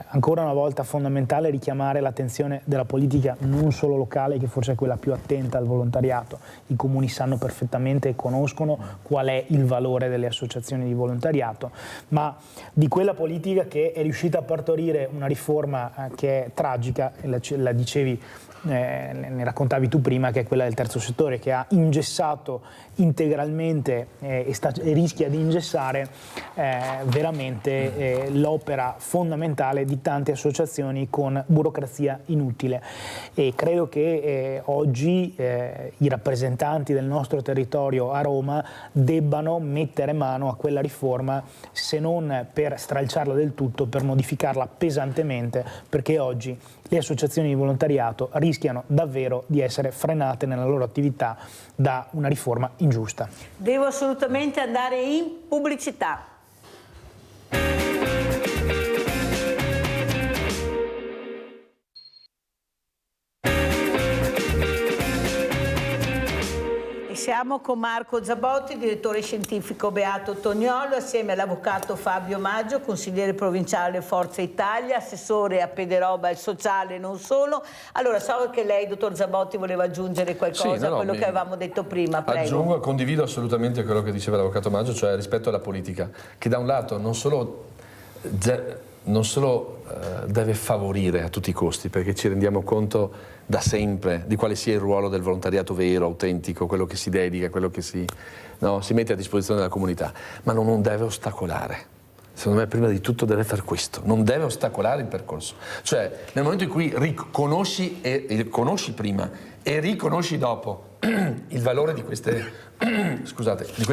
Speaker 3: ancora una volta fondamentale richiamare l'attenzione della politica non solo locale, che forse è quella più attenta al volontariato. I comuni sanno perfettamente e conoscono qual è il valore delle associazioni di volontariato, ma di quella politica che è riuscita a partorire una riforma che è tragica, la dicevi, ne raccontavi tu prima, che è quella del terzo settore, che ha ingessato integralmente e rischia di ingessare veramente l'opera fondamentale di tante associazioni con burocrazia inutile. E credo che oggi i rappresentanti del nostro territorio a Roma debbano mettere mano a quella riforma, se non per stralciarla del tutto, per modificarla pesantemente, perché oggi le associazioni di volontariato rischiano davvero di essere frenate nella loro attività da una riforma ingiusta.
Speaker 1: Devo assolutamente andare in pubblicità. Siamo con Marco Zabotti, direttore scientifico Beato Toniolo, assieme all'avvocato Fabio Maggio, consigliere provinciale Forza Italia, assessore a Pederoba e sociale, non solo. Allora, so che lei, dottor Zabotti, voleva aggiungere qualcosa a quello che avevamo detto prima. Prego.
Speaker 2: Aggiungo, condivido assolutamente quello che diceva l'avvocato Maggio, cioè rispetto alla politica, che da un lato non solo deve favorire a tutti i costi, perché ci rendiamo conto da sempre di quale sia il ruolo del volontariato vero, autentico, quello che si dedica, quello che si mette a disposizione della comunità, ma non deve ostacolare. Secondo me prima di tutto deve fare questo, non deve ostacolare il percorso. Cioè nel momento in cui riconosci conosci prima e riconosci dopo il valore di queste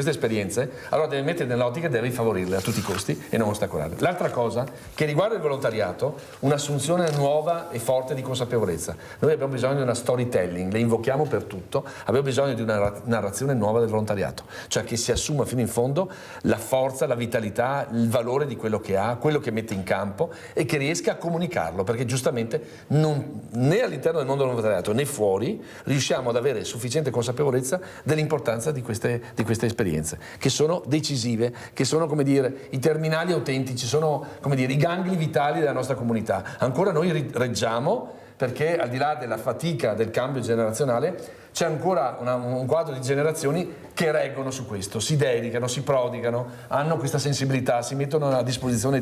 Speaker 2: esperienze, allora devi mettere nell'ottica e devi favorirle a tutti i costi e non ostacolarle. L'altra cosa che riguarda il volontariato, un'assunzione nuova e forte di consapevolezza. Noi abbiamo bisogno di una storytelling, le invochiamo per tutto, abbiamo bisogno di una narrazione nuova del volontariato, cioè che si assuma fino in fondo la forza, la vitalità, il valore di quello che ha, quello che mette in campo e che riesca a comunicarlo, perché giustamente né all'interno del mondo del volontariato né fuori riusciamo ad avere sufficiente consapevolezza dell'importanza di queste esperienze, che sono decisive, che sono, come dire, i terminali autentici, sono, come dire, i gangli vitali della nostra comunità. Ancora noi reggiamo, perché al di là della fatica del cambio generazionale c'è ancora un quadro di generazioni che reggono su questo, si dedicano, si prodigano, hanno questa sensibilità, si mettono a disposizione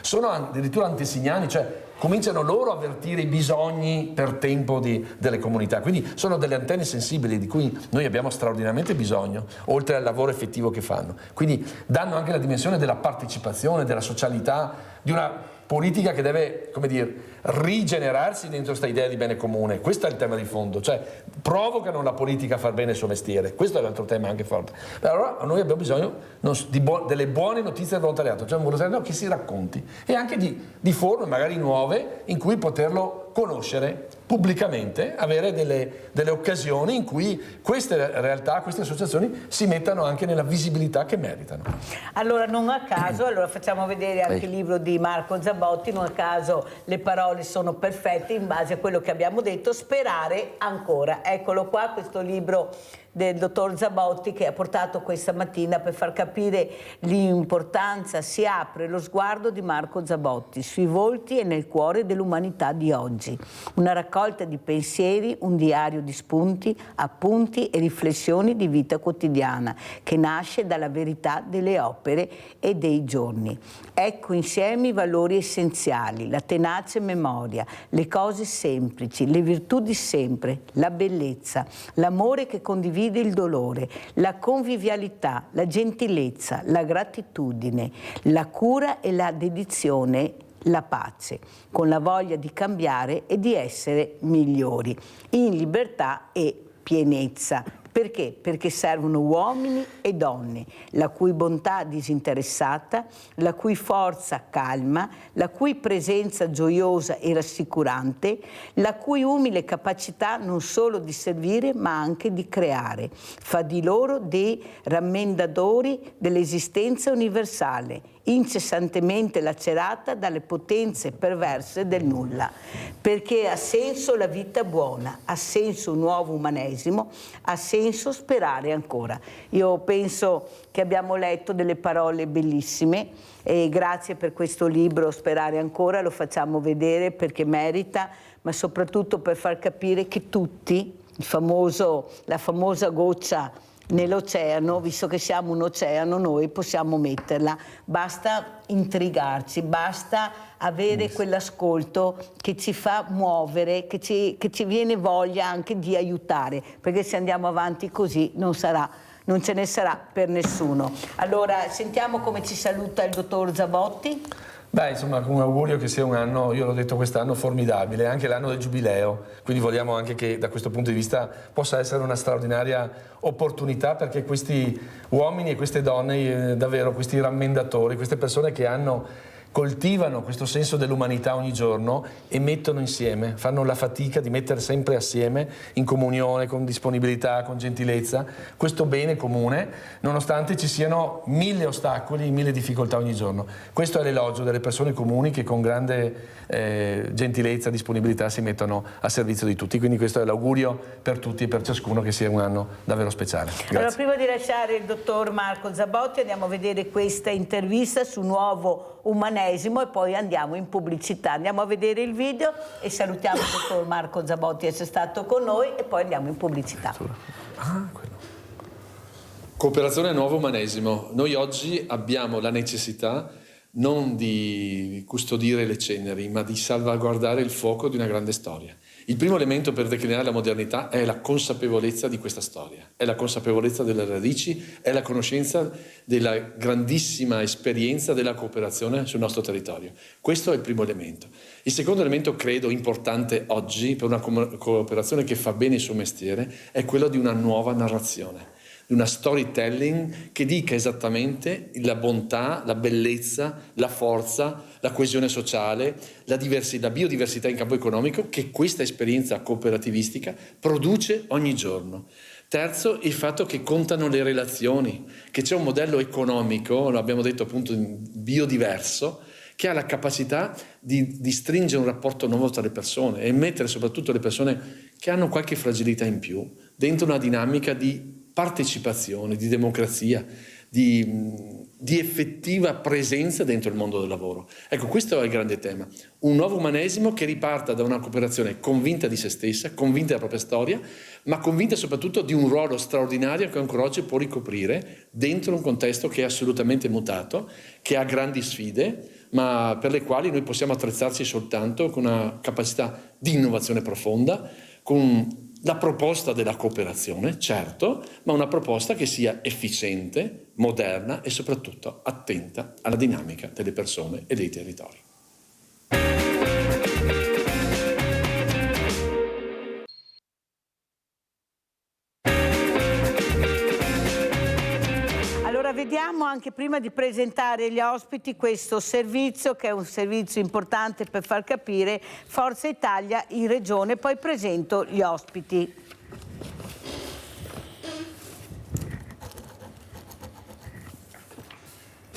Speaker 2: sono addirittura antesignani, cioè cominciano loro a avvertire i bisogni per tempo delle comunità, quindi sono delle antenne sensibili di cui noi abbiamo straordinariamente bisogno, oltre al lavoro effettivo che fanno. Quindi danno anche la dimensione della partecipazione, della socialità, di una politica che deve, come dire, rigenerarsi dentro questa idea di bene comune. Questo è il tema di fondo, cioè provocano la politica a far bene il suo mestiere. Questo è l'altro tema anche forte. Allora noi abbiamo bisogno delle buone notizie del volontariato, cioè un volontariato che si racconti e anche di forme magari nuove in cui poterlo conoscere pubblicamente, avere delle occasioni in cui queste realtà, queste associazioni si mettano anche nella visibilità che meritano.
Speaker 1: Allora non a caso, facciamo vedere anche il libro di Marco Zabotti, non a caso le parole sono perfette in base a quello che abbiamo detto, sperare ancora. Eccolo qua, questo libro del dottor Zabotti che ha portato questa mattina per far capire l'importanza, si apre lo sguardo di Marco Zabotti sui volti e nel cuore dell'umanità di oggi. Una raccolta di pensieri, un diario di spunti, appunti e riflessioni di vita quotidiana che nasce dalla verità delle opere e dei giorni. Ecco insieme i valori essenziali, la tenace memoria, le cose semplici, le virtù di sempre, la bellezza, l'amore che condivide il dolore, la convivialità, la gentilezza, la gratitudine, la cura e la dedizione, la pace, con la voglia di cambiare e di essere migliori, in libertà e pienezza. Perché? Perché servono uomini e donne, la cui bontà disinteressata, la cui forza calma, la cui presenza gioiosa e rassicurante, la cui umile capacità non solo di servire ma anche di creare, fa di loro dei rammendatori dell'esistenza universale, incessantemente lacerata dalle potenze perverse del nulla. Perché ha senso la vita buona, ha senso un nuovo umanesimo, ha senso sperare ancora. Io penso che abbiamo letto delle parole bellissime e grazie per questo libro Sperare ancora, lo facciamo vedere perché merita, ma soprattutto per far capire che tutti, la famosa goccia nell'oceano, visto che siamo un oceano, noi possiamo metterla, basta intrigarci, basta avere quell'ascolto che ci fa muovere, che ci viene voglia anche di aiutare, perché se andiamo avanti così non ce ne sarà per nessuno. Allora sentiamo come ci saluta il dottor Zabotti.
Speaker 2: Beh, insomma, un augurio che sia un anno, io l'ho detto quest'anno, formidabile, anche l'anno del giubileo, quindi vogliamo anche che da questo punto di vista possa essere una straordinaria opportunità, perché questi uomini e queste donne, davvero questi rammendatori, queste persone che coltivano questo senso dell'umanità ogni giorno e mettono insieme, fanno la fatica di mettere sempre assieme, in comunione, con disponibilità, con gentilezza, questo bene comune, nonostante ci siano 1000 ostacoli, 1000 difficoltà ogni giorno. Questo è l'elogio delle persone comuni che con grande gentilezza, disponibilità si mettono a servizio di tutti. Quindi questo è l'augurio per tutti e per ciascuno, che sia un anno davvero speciale. Grazie.
Speaker 1: Allora, prima di lasciare il dottor Marco Zabotti, andiamo a vedere questa intervista su Nuovo Umanesimo e poi andiamo in pubblicità. Andiamo a vedere il video e salutiamo il dottor Marco Zabotti di essere stato con noi e poi andiamo in pubblicità.
Speaker 2: Cooperazione Nuovo Umanesimo. Noi oggi abbiamo la necessità non di custodire le ceneri, ma di salvaguardare il fuoco di una grande storia. Il primo elemento per declinare la modernità è la consapevolezza di questa storia, è la consapevolezza delle radici, è la conoscenza della grandissima esperienza della cooperazione sul nostro territorio. Questo è il primo elemento. Il secondo elemento, credo importante oggi per una cooperazione che fa bene il suo mestiere, è quello di una nuova narrazione, di una storytelling che dica esattamente la bontà, la bellezza, la forza, la coesione sociale, la biodiversità in campo economico che questa esperienza cooperativistica produce ogni giorno. Terzo, il fatto che contano le relazioni, che c'è un modello economico, lo abbiamo detto appunto biodiverso, che ha la capacità di stringere un rapporto nuovo tra le persone e mettere soprattutto le persone che hanno qualche fragilità in più dentro una dinamica di partecipazione, di democrazia, di effettiva presenza dentro il mondo del lavoro. Ecco, questo è il grande tema. Un nuovo umanesimo che riparta da una cooperazione convinta di se stessa, convinta della propria storia, ma convinta soprattutto di un ruolo straordinario che ancora oggi può ricoprire dentro un contesto che è assolutamente mutato, che ha grandi sfide, ma per le quali noi possiamo attrezzarci soltanto con una capacità di innovazione profonda, con la proposta della cooperazione, certo, ma una proposta che sia efficiente, moderna e soprattutto attenta alla dinamica delle persone e dei territori.
Speaker 1: Allora vediamo anche prima di presentare gli ospiti questo servizio che è un servizio importante per far capire Forza Italia in regione, poi presento gli ospiti.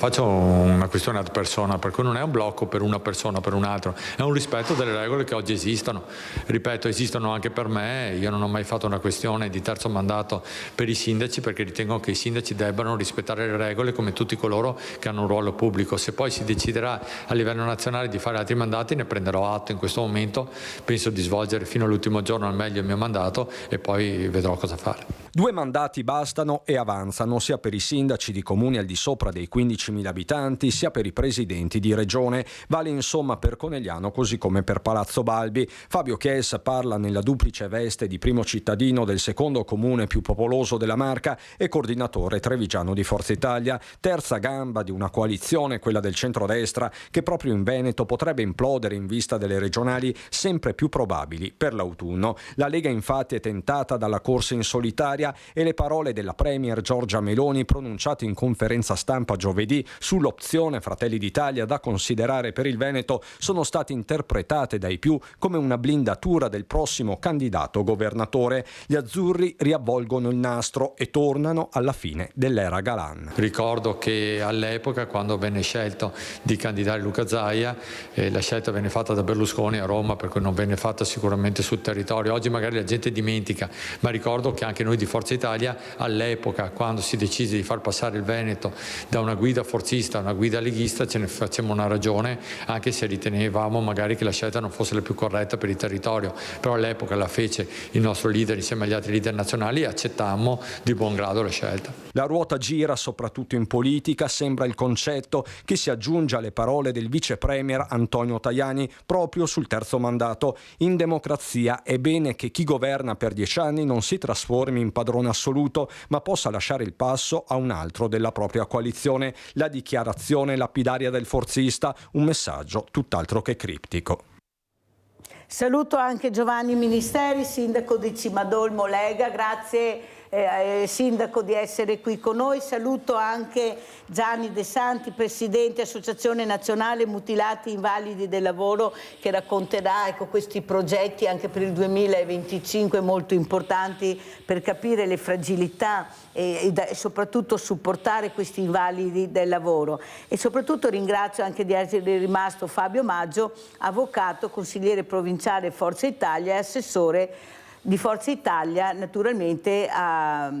Speaker 11: Faccio una questione ad persona, per cui non è un blocco per una persona o per un altro, è un rispetto delle regole che oggi esistono. Ripeto, esistono anche per me, io non ho mai fatto una questione di terzo mandato per i sindaci perché ritengo che i sindaci debbano rispettare le regole come tutti coloro che hanno un ruolo pubblico. Se poi si deciderà a livello nazionale di fare altri mandati ne prenderò atto. In questo momento penso di svolgere fino all'ultimo giorno al meglio il mio mandato e poi vedrò cosa fare.
Speaker 12: 2 mandati bastano e avanzano sia per i sindaci di comuni al di sopra dei 15.000 10.000 abitanti sia per i presidenti di regione. Vale insomma per Conegliano così come per Palazzo Balbi. Fabio Chies parla nella duplice veste di primo cittadino del secondo comune più popoloso della Marca e coordinatore trevigiano di Forza Italia, terza gamba di una coalizione, quella del centrodestra, che proprio in Veneto potrebbe implodere in vista delle regionali sempre più probabili per l'autunno. La Lega infatti è tentata dalla corsa in solitaria e le parole della Premier Giorgia Meloni pronunciate in conferenza stampa giovedì sull'opzione Fratelli d'Italia da considerare per il Veneto sono state interpretate dai più come una blindatura del prossimo candidato governatore. Gli azzurri riavvolgono il nastro e tornano alla fine dell'era Galan.
Speaker 11: Ricordo che all'epoca, quando venne scelto di candidare Luca Zaia, la scelta venne fatta da Berlusconi a Roma, per cui non venne fatta sicuramente sul territorio. Oggi magari la gente dimentica, ma ricordo che anche noi di Forza Italia all'epoca, quando si decise di far passare il Veneto da una guida forzista a una guida leghista, ce ne facemmo una ragione, anche se ritenevamo magari che la scelta non fosse la più corretta per il territorio, però all'epoca la fece il nostro leader insieme agli altri leader nazionali e accettammo di buon grado la scelta.
Speaker 12: La ruota gira soprattutto in politica, sembra il concetto che si aggiunge alle parole del vice premier Antonio Tajani proprio sul terzo mandato. In democrazia è bene che chi governa per 10 anni non si trasformi in padrone assoluto, ma possa lasciare il passo a un altro della propria coalizione. La dichiarazione lapidaria del forzista, un messaggio tutt'altro che criptico.
Speaker 1: Saluto anche Giovanni Ministeri, sindaco di Cimadolmo Lega, grazie sindaco di essere qui con noi. Saluto anche Gianni De Santi, presidente Associazione Nazionale Mutilati Invalidi del Lavoro, che racconterà questi progetti anche per il 2025 molto importanti per capire le fragilità e soprattutto supportare questi invalidi del lavoro. E soprattutto ringrazio anche di essere rimasto Fabio Maggio, avvocato, consigliere provinciale Forza Italia e assessore di Forza Italia naturalmente a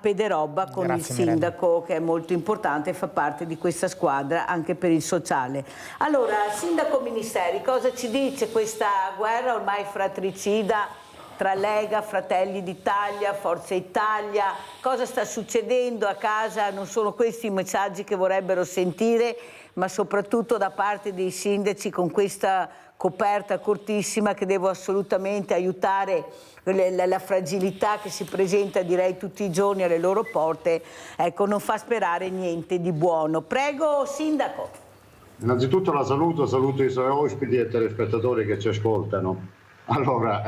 Speaker 1: Pederobba con Grazie, il sindaco Mirella, che è molto importante e fa parte di questa squadra anche per il sociale. Allora, sindaco Ministeri, cosa ci dice questa guerra ormai fratricida tra Lega, Fratelli d'Italia, Forza Italia? Cosa sta succedendo a casa? Non sono questi i messaggi che vorrebbero sentire, ma soprattutto da parte dei sindaci con questa coperta cortissima che devo assolutamente aiutare la fragilità che si presenta direi tutti i giorni alle loro porte, ecco, non fa sperare niente di buono. Prego sindaco.
Speaker 13: Innanzitutto la saluto i suoi ospiti e telespettatori che ci ascoltano. Allora,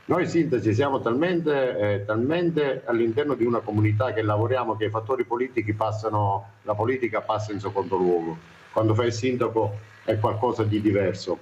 Speaker 13: noi sindaci siamo talmente all'interno di una comunità che lavoriamo che i fattori politici la politica passa in secondo luogo. Quando fai il sindaco è qualcosa di diverso.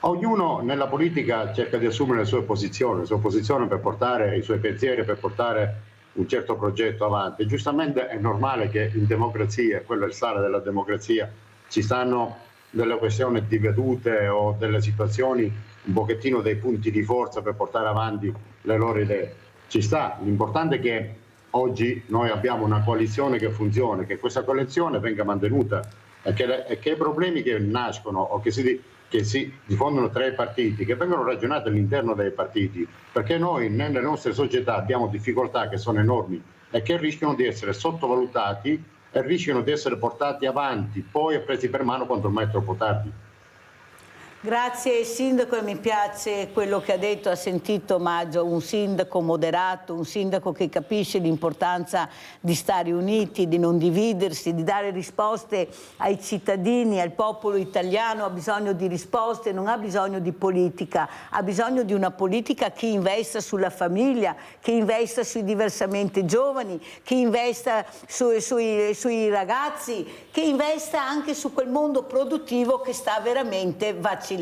Speaker 13: Ognuno nella politica cerca di assumere le sue posizioni per portare i suoi pensieri, per portare un certo progetto avanti. Giustamente è normale che in democrazia, quello è il sale della democrazia, ci stanno delle questioni di vedute o delle situazioni, un pochettino dei punti di forza per portare avanti le loro idee. Ci sta, l'importante è che oggi noi abbiamo una coalizione che funzioni, che questa coalizione venga mantenuta e che i problemi che nascono o che si diffondono tra i partiti, che vengono ragionati all'interno dei partiti, perché noi nelle nostre società abbiamo difficoltà che sono enormi e che rischiano di essere sottovalutati e rischiano di essere portati avanti, poi presi per mano quando ormai è troppo tardi.
Speaker 1: Grazie sindaco, e mi piace quello che ha detto, ha sentito Maggio, un sindaco moderato, un sindaco che capisce l'importanza di stare uniti, di non dividersi, di dare risposte ai cittadini, al popolo italiano. Ha bisogno di risposte, non ha bisogno di politica, ha bisogno di una politica che investa sulla famiglia, che investa sui diversamente giovani, che investa sui ragazzi, che investa anche su quel mondo produttivo che sta veramente vacillando.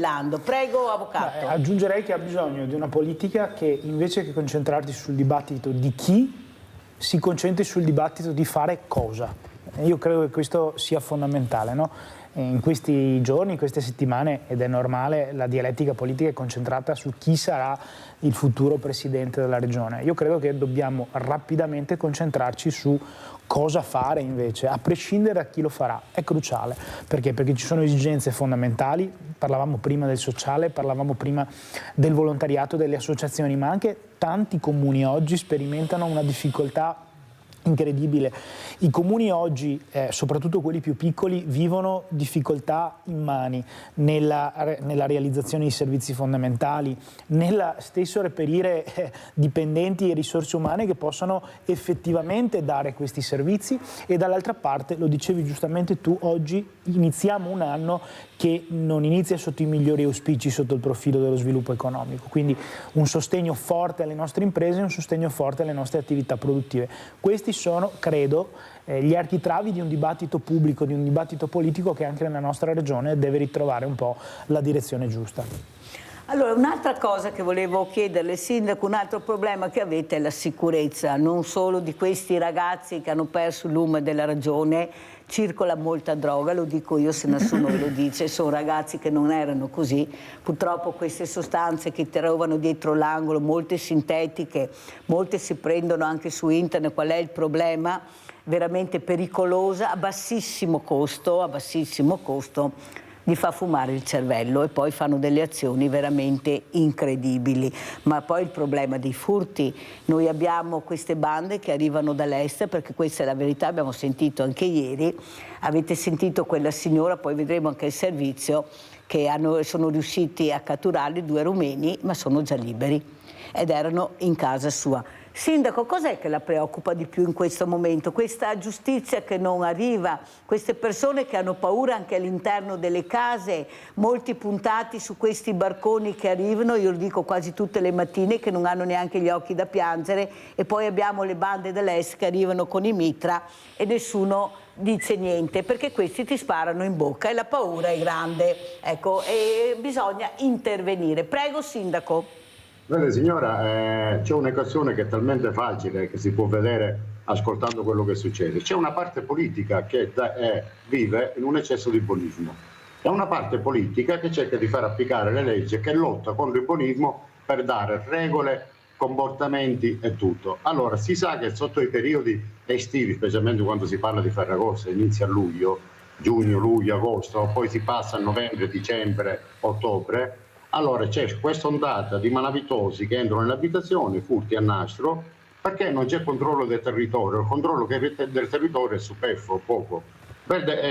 Speaker 1: Prego avvocato.
Speaker 3: Aggiungerei che ha bisogno di una politica che invece che concentrarsi sul dibattito di chi, si concentri sul dibattito di fare cosa. Io credo che questo sia fondamentale, no? In questi giorni, in queste settimane, ed è normale, la dialettica politica è concentrata su chi sarà il futuro presidente della regione. Io credo che dobbiamo rapidamente concentrarci su cosa fare invece, a prescindere da chi lo farà. È cruciale. Perché? Perché ci sono esigenze fondamentali, parlavamo prima del sociale, parlavamo prima del volontariato, delle associazioni, ma anche tanti comuni oggi sperimentano una difficoltà incredibile. I comuni oggi, soprattutto quelli più piccoli, vivono difficoltà immani nella realizzazione di servizi fondamentali, nella stesso reperire dipendenti e risorse umane che possano effettivamente dare questi servizi, e dall'altra parte, lo dicevi giustamente tu, oggi iniziamo un anno che non inizia sotto i migliori auspici sotto il profilo dello sviluppo economico, quindi un sostegno forte alle nostre imprese e un sostegno forte alle nostre attività produttive. Questi sono, credo, gli architravi di un dibattito pubblico, di un dibattito politico che anche nella nostra regione deve ritrovare un po' la direzione giusta.
Speaker 1: Allora, un'altra cosa che volevo chiederle, Sindaco, un altro problema che avete è la sicurezza, non solo di questi ragazzi che hanno perso il lume della ragione, circola molta droga, lo dico io se nessuno ve lo dice, sono ragazzi che non erano così, purtroppo queste sostanze che trovano dietro l'angolo, molte sintetiche, molte si prendono anche su internet, qual è il problema? Veramente pericolosa, a bassissimo costo, gli fa fumare il cervello e poi fanno delle azioni veramente incredibili. Ma poi il problema dei furti, noi abbiamo queste bande che arrivano dall'est, perché questa è la verità, abbiamo sentito anche ieri, avete sentito quella signora, poi vedremo anche il servizio, che sono riusciti a catturarli 2 rumeni, ma sono già liberi ed erano in casa sua. Sindaco, cos'è che la preoccupa di più in questo momento? Questa giustizia che non arriva, queste persone che hanno paura anche all'interno delle case, molti puntati su questi barconi che arrivano, io lo dico quasi tutte le mattine, che non hanno neanche gli occhi da piangere, e poi abbiamo le bande dell'est che arrivano con i mitra e nessuno dice niente, perché questi ti sparano in bocca e la paura è grande, ecco, e bisogna intervenire. Prego, Sindaco.
Speaker 13: Vede signora, c'è un'equazione che è talmente facile che si può vedere ascoltando quello che succede. C'è una parte politica che vive in un eccesso di buonismo e una parte politica che cerca di far applicare le leggi, che lotta contro il buonismo per dare regole, comportamenti e tutto. Allora si sa che sotto i periodi estivi, specialmente quando si parla di Ferragosto, inizia a luglio, giugno, luglio, agosto, poi si passa a novembre, dicembre, ottobre. Allora c'è questa ondata di malavitosi che entrano nelle abitazioni, furti a nastro, perché non c'è controllo del territorio. Il controllo del territorio è superfluo, poco.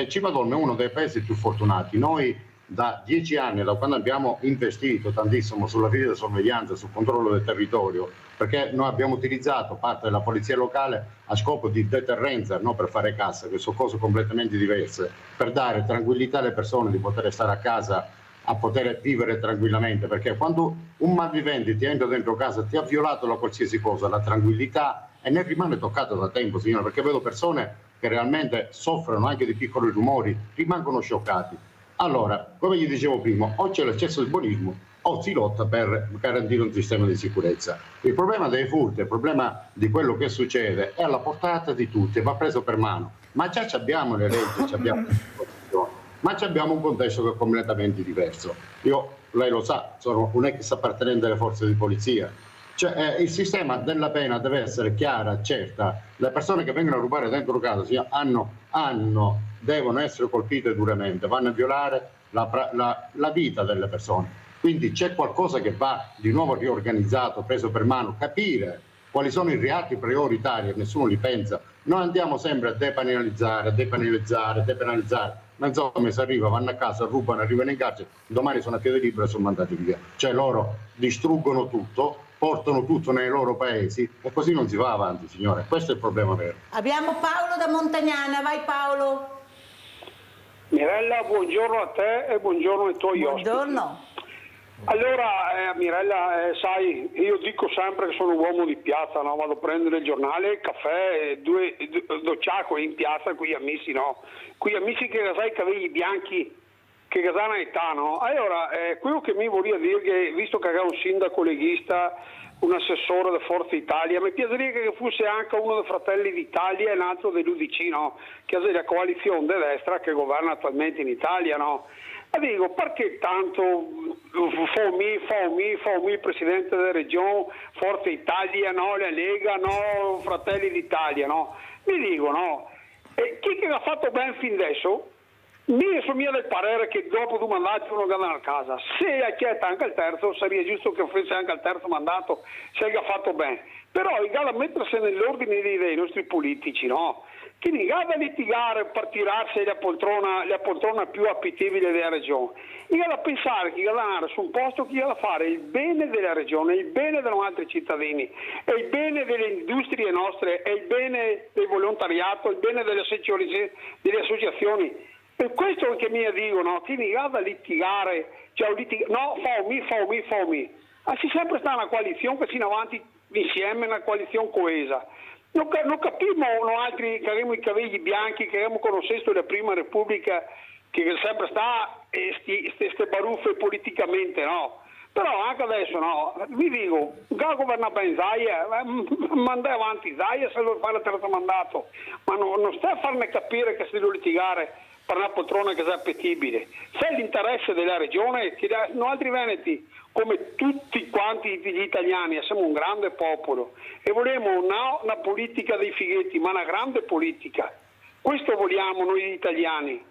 Speaker 13: Cipadolme è uno dei paesi più fortunati. Noi da 10 anni, da quando abbiamo investito tantissimo sulla videosorveglianza, sul controllo del territorio, perché noi abbiamo utilizzato parte della polizia locale a scopo di deterrenza, non per fare cassa, che sono cose completamente diverse, per dare tranquillità alle persone di poter stare a casa, a poter vivere tranquillamente, perché quando un malvivente ti entra dentro casa, ti ha violato la qualsiasi cosa, la tranquillità, e ne rimane toccato da tempo, signora, perché vedo persone che realmente soffrono anche di piccoli rumori, rimangono scioccati. Allora, come gli dicevo prima, o c'è l'eccesso di buonismo o si lotta per garantire un sistema di sicurezza. Il problema dei furti, il problema di quello che succede è alla portata di tutti, va preso per mano, ma già abbiamo le leggi, abbiamo ma abbiamo un contesto che è completamente diverso. Lei lo sa, sono un ex appartenente alle forze di polizia. Cioè, il sistema della pena deve essere chiara, certa. Le persone che vengono a rubare dentro casa devono essere colpite duramente, vanno a violare la vita delle persone. Quindi c'è qualcosa che va di nuovo riorganizzato, preso per mano, capire quali sono i reati prioritari, nessuno li pensa. Noi andiamo sempre a depenalizzare. Ma insomma, se arriva, vanno a casa, rubano, arrivano in carcere, domani sono a piede libero e sono mandati via. Cioè loro distruggono tutto, portano tutto nei loro paesi e così non si va avanti, signore. Questo è il problema vero.
Speaker 1: Abbiamo Paolo da Montagnana, vai Paolo.
Speaker 14: Mirella, buongiorno a te e buongiorno ai tuoi ospiti.
Speaker 1: Buongiorno.
Speaker 14: Allora, Mirella, sai, io dico sempre che sono un uomo di piazza, no? Vado a prendere il giornale, il caffè, due ciacque in piazza, qui amici, no? Qui amici che sai capelli bianchi, che casana età, no? Allora, quello che mi voglio dire che, visto che ha un sindaco leghista, un assessore da Forza Italia, mi piacerebbe che fosse anche uno dei Fratelli d'Italia e un altro dell'UDC, no? Che è la coalizione di destra che governa attualmente in Italia, no? E dico, perché tanto Fomi, il Presidente della Regione, Forza Italia, no? La Lega, no? Fratelli d'Italia, no? Mi dico, no? E chi che l'ha fatto bene fin adesso? Io sono mia del parere che dopo 2 mandati uno gana a casa. Se accetta anche il terzo, sarebbe giusto che fosse anche il terzo mandato, se ha fatto bene. Però il gala mettersi nell'ordine dei nostri politici, no? Che non gala litigare per tirarsi la poltrona più appetibile della regione. Il gala pensare che gala andare su un posto che gala fare il bene della regione, il bene dei altri cittadini, e il bene delle industrie nostre, e il bene del volontariato, il bene delle associazioni. E questo che mi dicono, che mi vada a litigare, no, fammi. C'è sempre sta una coalizione che si in avanti insieme, una coalizione coesa. Non capiamo altri che abbiamo i capelli bianchi, che abbiamo conosciuto la prima Repubblica, che sempre sta queste baruffe politicamente, no? Però anche adesso, no, vi dico, già governa ben Zaia, manda avanti Zaia se vuole fare il terzo mandato, ma non sta a farne capire che si deve litigare per una poltrona che sia appetibile. Se è l'interesse della regione, che noi altri veneti, come tutti quanti gli italiani, siamo un grande popolo e vogliamo una politica dei fighetti, ma una grande politica. Questo vogliamo noi italiani.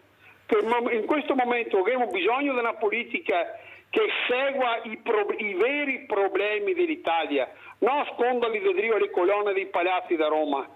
Speaker 14: In questo momento abbiamo bisogno di una politica che segua i veri problemi dell'Italia, non sconda le colonne dei palazzi da Roma.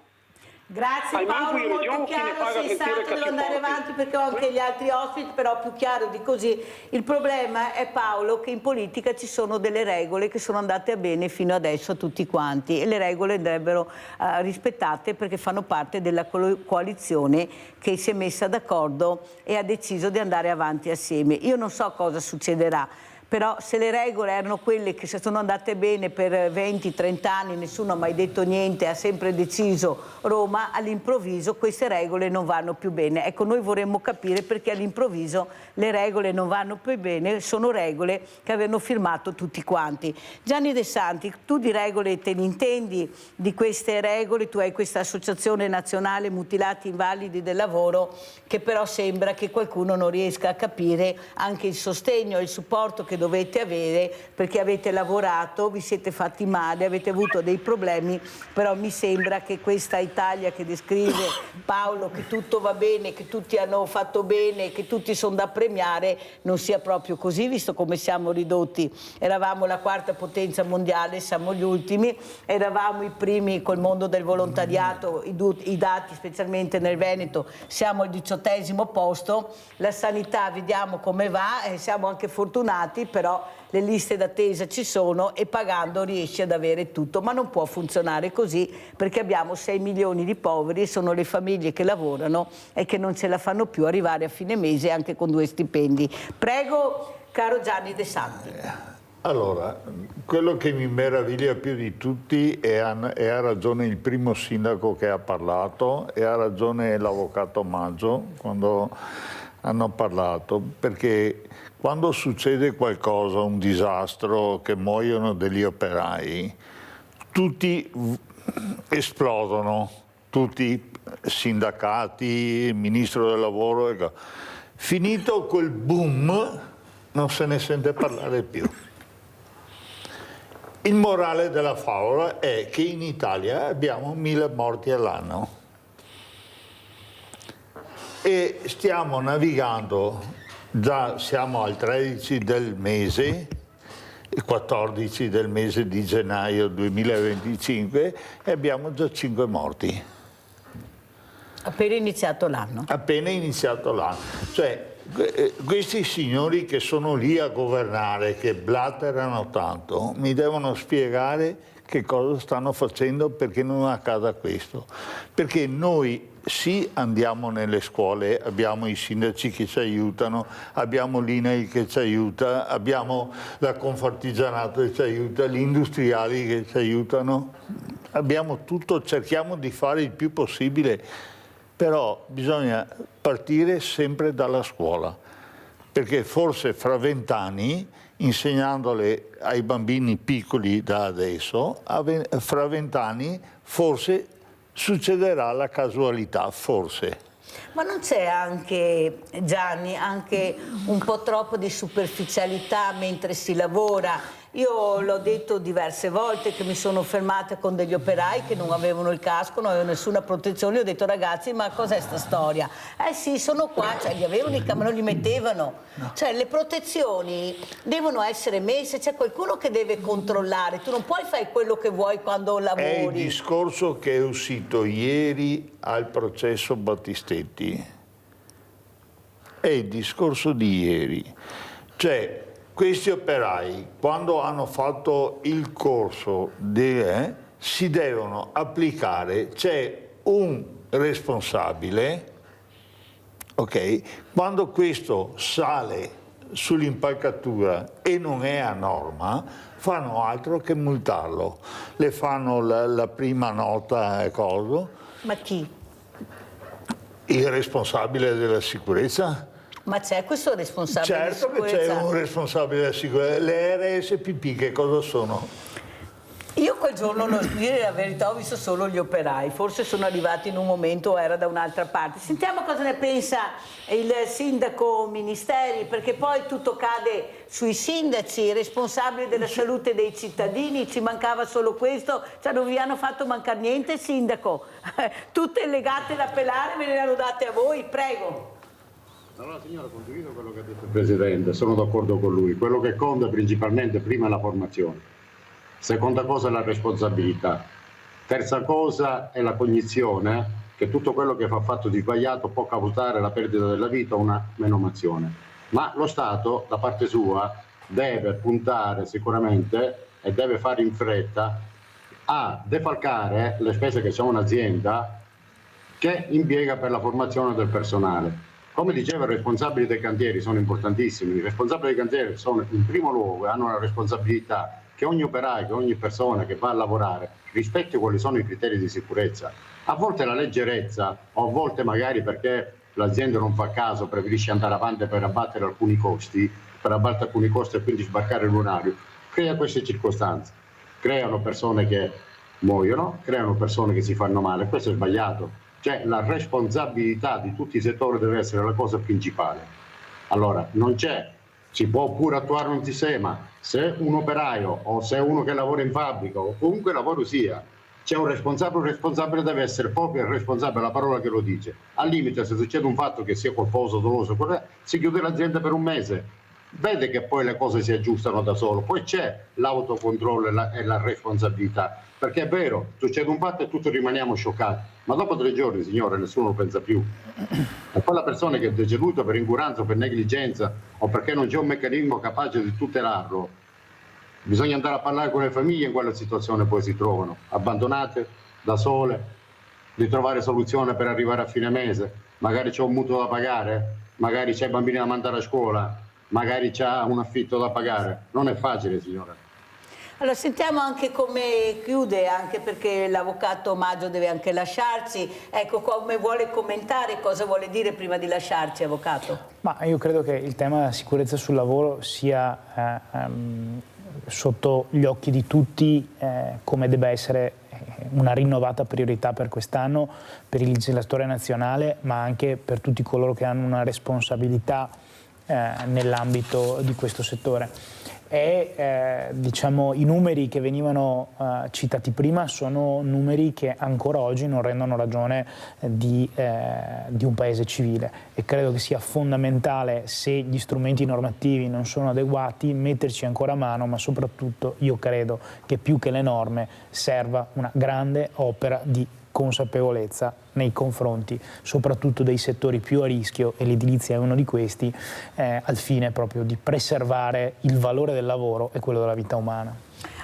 Speaker 1: Grazie Paolo, molto chiaro, sì, santo, devo andare avanti perché ho anche gli altri ospiti, però più chiaro di così. Il problema è, Paolo, che in politica ci sono delle regole che sono andate a bene fino adesso a tutti quanti e le regole andrebbero rispettate perché fanno parte della coalizione che si è messa d'accordo e ha deciso di andare avanti assieme. Io non so cosa succederà, però se le regole erano quelle che sono andate bene per 20-30 anni, nessuno ha mai detto niente, ha sempre deciso Roma, all'improvviso queste regole non vanno più bene. Ecco, noi vorremmo capire perché all'improvviso le regole non vanno più bene, sono regole che avevano firmato tutti quanti. Gianni De Santi, tu di regole te ne intendi, di queste regole, tu hai questa associazione nazionale mutilati invalidi del lavoro, che però sembra che qualcuno non riesca a capire anche il sostegno e il supporto che dovete avere perché avete lavorato, vi siete fatti male, avete avuto dei problemi, però mi sembra che questa Italia che descrive Paolo, che tutto va bene, che tutti hanno fatto bene, che tutti sono da premiare, non sia proprio così, visto come siamo ridotti. Eravamo la 4ª potenza mondiale, siamo gli ultimi, eravamo i primi col mondo del volontariato, i dati specialmente nel Veneto, siamo al 18° posto, la sanità vediamo come va, siamo anche fortunati, però le liste d'attesa ci sono e pagando riesci ad avere tutto, ma non può funzionare così perché abbiamo 6 milioni di poveri e sono le famiglie che lavorano e che non ce la fanno più arrivare a fine mese anche con 2 stipendi. Prego, caro Gianni De Santi.
Speaker 15: Allora, quello che mi meraviglia più di tutti e ha ragione il primo sindaco che ha parlato e ha ragione l'avvocato Maggio quando hanno parlato, perché quando succede qualcosa, un disastro, che muoiono degli operai, tutti esplodono, tutti sindacati, ministro del lavoro, finito quel boom non se ne sente parlare più. Il morale della favola è che in Italia abbiamo 1000 morti all'anno e stiamo navigando. Già siamo al 13 del mese, il 14 del mese di gennaio 2025 e abbiamo già 5 morti.
Speaker 1: Appena iniziato l'anno.
Speaker 15: Appena iniziato l'anno. Cioè, questi signori che sono lì a governare, che blatterano tanto, mi devono spiegare che cosa stanno facendo perché non accada questo. Perché noi sì, andiamo nelle scuole, abbiamo i sindaci che ci aiutano, abbiamo l'INAIL che ci aiuta, abbiamo la Confartigianato che ci aiuta, gli industriali che ci aiutano, abbiamo tutto, cerchiamo di fare il più possibile, però bisogna partire sempre dalla scuola, perché forse fra 20 anni, insegnandole ai bambini piccoli da adesso, fra 20 anni forse succederà la casualità, forse.
Speaker 1: Ma non c'è anche, Gianni, anche un po' troppo di superficialità mentre si lavora Io l'ho detto diverse volte che mi sono fermata con degli operai che non avevano il casco, non avevano nessuna protezione, ho detto ragazzi ma cos'è sta storia? Sì, sono qua, cioè gli avevano ma non li mettevano. Cioè le protezioni devono essere messe, c'è qualcuno che deve controllare, tu non puoi fare quello che vuoi quando lavori.
Speaker 15: È il discorso che è uscito ieri al processo Battistetti. È il discorso di ieri. Cioè, questi operai, quando hanno fatto il corso, si devono applicare, c'è un responsabile, ok? Quando questo sale sull'impalcatura e non è a norma, fanno altro che multarlo. Le fanno la prima nota e cosa.
Speaker 1: Ma chi?
Speaker 15: Il responsabile della sicurezza.
Speaker 1: Ma c'è questo responsabile
Speaker 15: certo
Speaker 1: di sicurezza?
Speaker 15: Certo che c'è un responsabile della sicurezza. Le RSPP che cosa sono?
Speaker 1: Io quel giorno, non dire la verità, ho visto solo gli operai, forse sono arrivati in un momento o era da un'altra parte. Sentiamo cosa ne pensa il sindaco Ministeri, perché poi tutto cade sui sindaci, responsabili della salute dei cittadini, ci mancava solo questo, cioè non vi hanno fatto mancare niente, sindaco. Tutte legate da pelare ve le hanno date a voi, prego.
Speaker 13: Allora signora, condivido quello che ha detto il Presidente, sono d'accordo con lui. Quello che conta principalmente prima è la formazione, seconda cosa è la responsabilità, terza cosa è la cognizione che tutto quello che fa fatto di sbagliato può causare la perdita della vita o una menomazione. Ma lo Stato, da parte sua, deve puntare sicuramente e deve fare in fretta a defalcare le spese che c'è un'azienda che impiega per la formazione del personale. Come diceva, i responsabili dei cantieri sono importantissimi. I responsabili dei cantieri sono in primo luogo, hanno la responsabilità che ogni operaio, che ogni persona che va a lavorare rispetti quali sono i criteri di sicurezza. A volte la leggerezza, o a volte magari perché l'azienda non fa caso, preferisce andare avanti per abbattere alcuni costi, e quindi sbarcare l'orario, crea queste circostanze. Creano persone che muoiono, creano persone che si fanno male, questo è sbagliato. Cioè la responsabilità di tutti i settori deve essere la cosa principale. Allora, non c'è, si può pure attuare un sistema, se un operaio o se uno che lavora in fabbrica o comunque lavoro sia, c'è un responsabile deve essere proprio il responsabile, la parola che lo dice. Al limite, se succede un fatto che sia colposo, doloso, si chiude l'azienda per un mese, vede che poi le cose si aggiustano da solo, poi c'è l'autocontrollo e la responsabilità. Perché è vero, succede un fatto e tutti rimaniamo scioccati, ma dopo 3 giorni, signore, nessuno lo pensa più. E poi la persona che è deceduta per incuranza o per negligenza o perché non c'è un meccanismo capace di tutelarlo, bisogna andare a parlare con le famiglie in quella situazione poi si trovano, abbandonate, da sole, di trovare soluzione per arrivare a fine mese. Magari c'è un mutuo da pagare, magari c'è bambini da mandare a scuola, magari c'è un affitto da pagare. Non è facile, signora.
Speaker 1: Allora sentiamo anche come chiude, anche perché l'avvocato Maggio deve anche lasciarci. Ecco, come vuole commentare, cosa vuole dire prima di lasciarci, avvocato?
Speaker 3: Ma io credo che il tema della sicurezza sul lavoro sia sotto gli occhi di tutti come debba essere una rinnovata priorità per quest'anno, per il legislatore nazionale, ma anche per tutti coloro che hanno una responsabilità nell'ambito di questo settore. Diciamo, i numeri che venivano citati prima sono numeri che ancora oggi non rendono ragione di un paese civile, e credo che sia fondamentale, se gli strumenti normativi non sono adeguati, metterci ancora a mano, ma soprattutto io credo che più che le norme serva una grande opera di consapevolezza nei confronti soprattutto dei settori più a rischio, e l'edilizia è uno di questi, al fine proprio di preservare il valore del lavoro e quello della vita umana.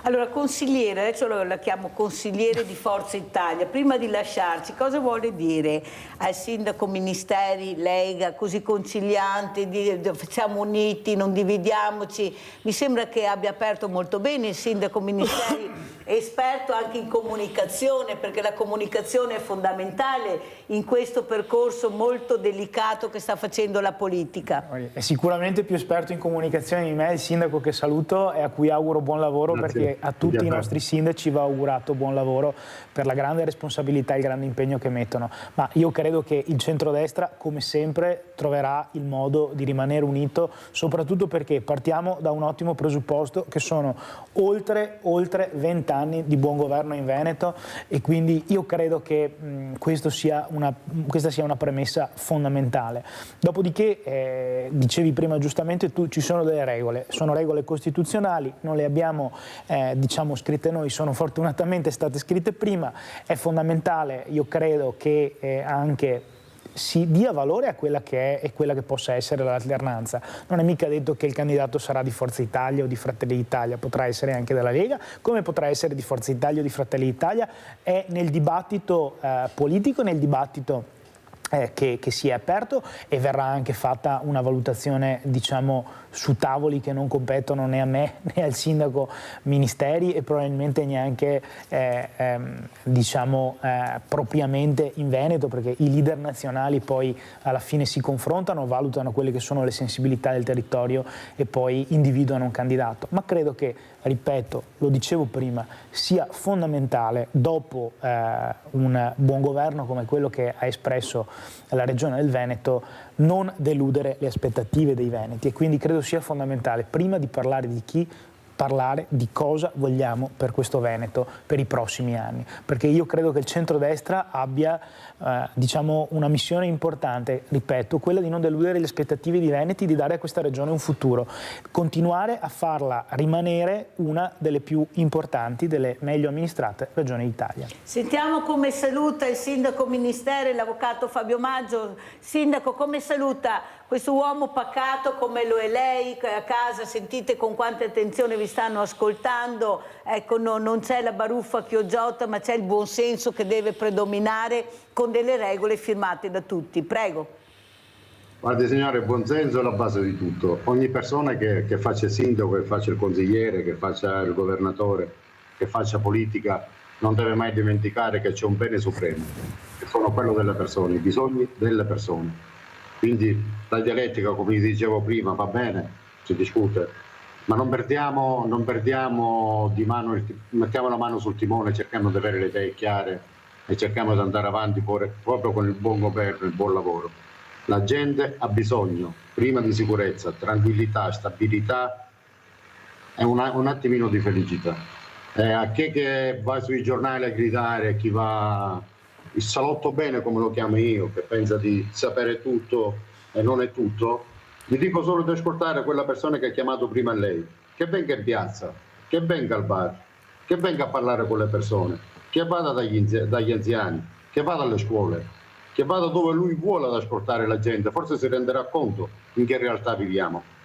Speaker 1: Allora, consigliere, adesso la chiamo consigliere di Forza Italia, prima di lasciarci, cosa vuole dire al sindaco Ministeri, Lega, così concilianti, facciamo uniti, non dividiamoci? Mi sembra che abbia aperto molto bene il sindaco Ministeri, esperto anche in comunicazione, perché la comunicazione è fondamentale fondamentale in questo percorso molto delicato che sta facendo la politica.
Speaker 3: È sicuramente più esperto in comunicazione di me il sindaco che saluto e a cui auguro buon lavoro. Grazie. Perché a tutti i nostri sindaci va augurato buon lavoro per la grande responsabilità e il grande impegno che mettono. Ma io credo che il centrodestra, come sempre, troverà il modo di rimanere unito, soprattutto perché partiamo da un ottimo presupposto che sono oltre 20 anni di buon governo in Veneto, e quindi io credo che questa sia una premessa fondamentale. Dopodiché, dicevi prima giustamente tu, ci sono delle regole, sono regole costituzionali, non le abbiamo scritte noi, sono fortunatamente state scritte prima. È fondamentale, io credo, che anche si dia valore a quella che è e quella che possa essere l'alternanza. Non è mica detto che il candidato sarà di Forza Italia o di Fratelli d'Italia, potrà essere anche della Lega, come potrà essere di Forza Italia o di Fratelli d'Italia. È nel dibattito politico, nel dibattito che si è aperto, e verrà anche fatta una valutazione su tavoli che non competono né a me né al sindaco, ministeri, e probabilmente neanche propriamente in Veneto, perché i leader nazionali poi alla fine si confrontano, valutano quelle che sono le sensibilità del territorio e poi individuano un candidato. Ma credo che, ripeto, lo dicevo prima, sia fondamentale, dopo un buon governo come quello che ha espresso la Regione del Veneto, non deludere le aspettative dei veneti, e quindi credo sia fondamentale, prima di parlare di chi, parlare di cosa vogliamo per questo Veneto per i prossimi anni, perché io credo che il centrodestra abbia una missione importante, ripeto, quella di non deludere le aspettative di Veneti, di dare a questa regione un futuro, continuare a farla rimanere una delle più importanti, delle meglio amministrate regioni d'Italia.
Speaker 1: Sentiamo come saluta il sindaco ministero, l'avvocato Fabio Maggio. Sindaco, come saluta questo uomo pacato come lo è lei? A casa sentite con quanta attenzione vi stanno ascoltando, ecco, non c'è la baruffa chioggiota, ma c'è il buonsenso che deve predominare, con delle regole firmate da tutti. Prego.
Speaker 13: Guardi signore, il buonsenso è la base di tutto. Ogni persona che faccia il sindaco, che faccia il consigliere, che faccia il governatore, che faccia politica, non deve mai dimenticare che c'è un bene supremo, che sono quello delle persone, i bisogni delle persone. Quindi la dialettica, come vi dicevo prima, va bene, si discute, ma non perdiamo di mano, mettiamo la mano sul timone, cerchiamo di avere le idee chiare e cerchiamo di andare avanti proprio con il buon governo, il buon lavoro. La gente ha bisogno prima di sicurezza, tranquillità, stabilità e un attimino di felicità. A chi che va sui giornali a gridare, chi va il salotto bene, come lo chiamo io, che pensa di sapere tutto e non è tutto, gli dico solo di ascoltare quella persona che ha chiamato prima lei, che venga in piazza, che venga al bar, che venga a parlare con le persone, che vada dagli anziani, che vada alle scuole, che vada dove lui vuole ad ascoltare la gente, forse si renderà conto in che realtà viviamo.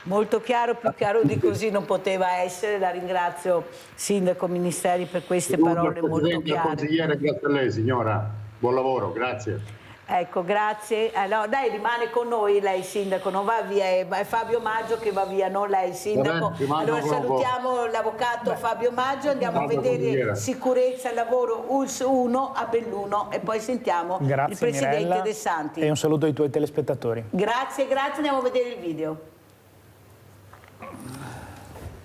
Speaker 1: Molto chiaro, più chiaro di così non poteva essere. La ringrazio, sindaco Ministeri, per queste parole molto chiare.
Speaker 13: Consigliere, grazie a lei signora, buon lavoro, grazie.
Speaker 1: Ecco, grazie. Allora, dai, rimane con noi lei, sindaco, non va via, è Fabio Maggio che va via, non lei, sindaco. Allora salutiamo l'avvocato Fabio Maggio, andiamo a vedere sicurezza e lavoro ULSS 1 a Belluno e poi sentiamo il presidente
Speaker 3: Mirella,
Speaker 1: De Santi.
Speaker 3: E un saluto ai tuoi telespettatori.
Speaker 1: Grazie, andiamo a vedere il video.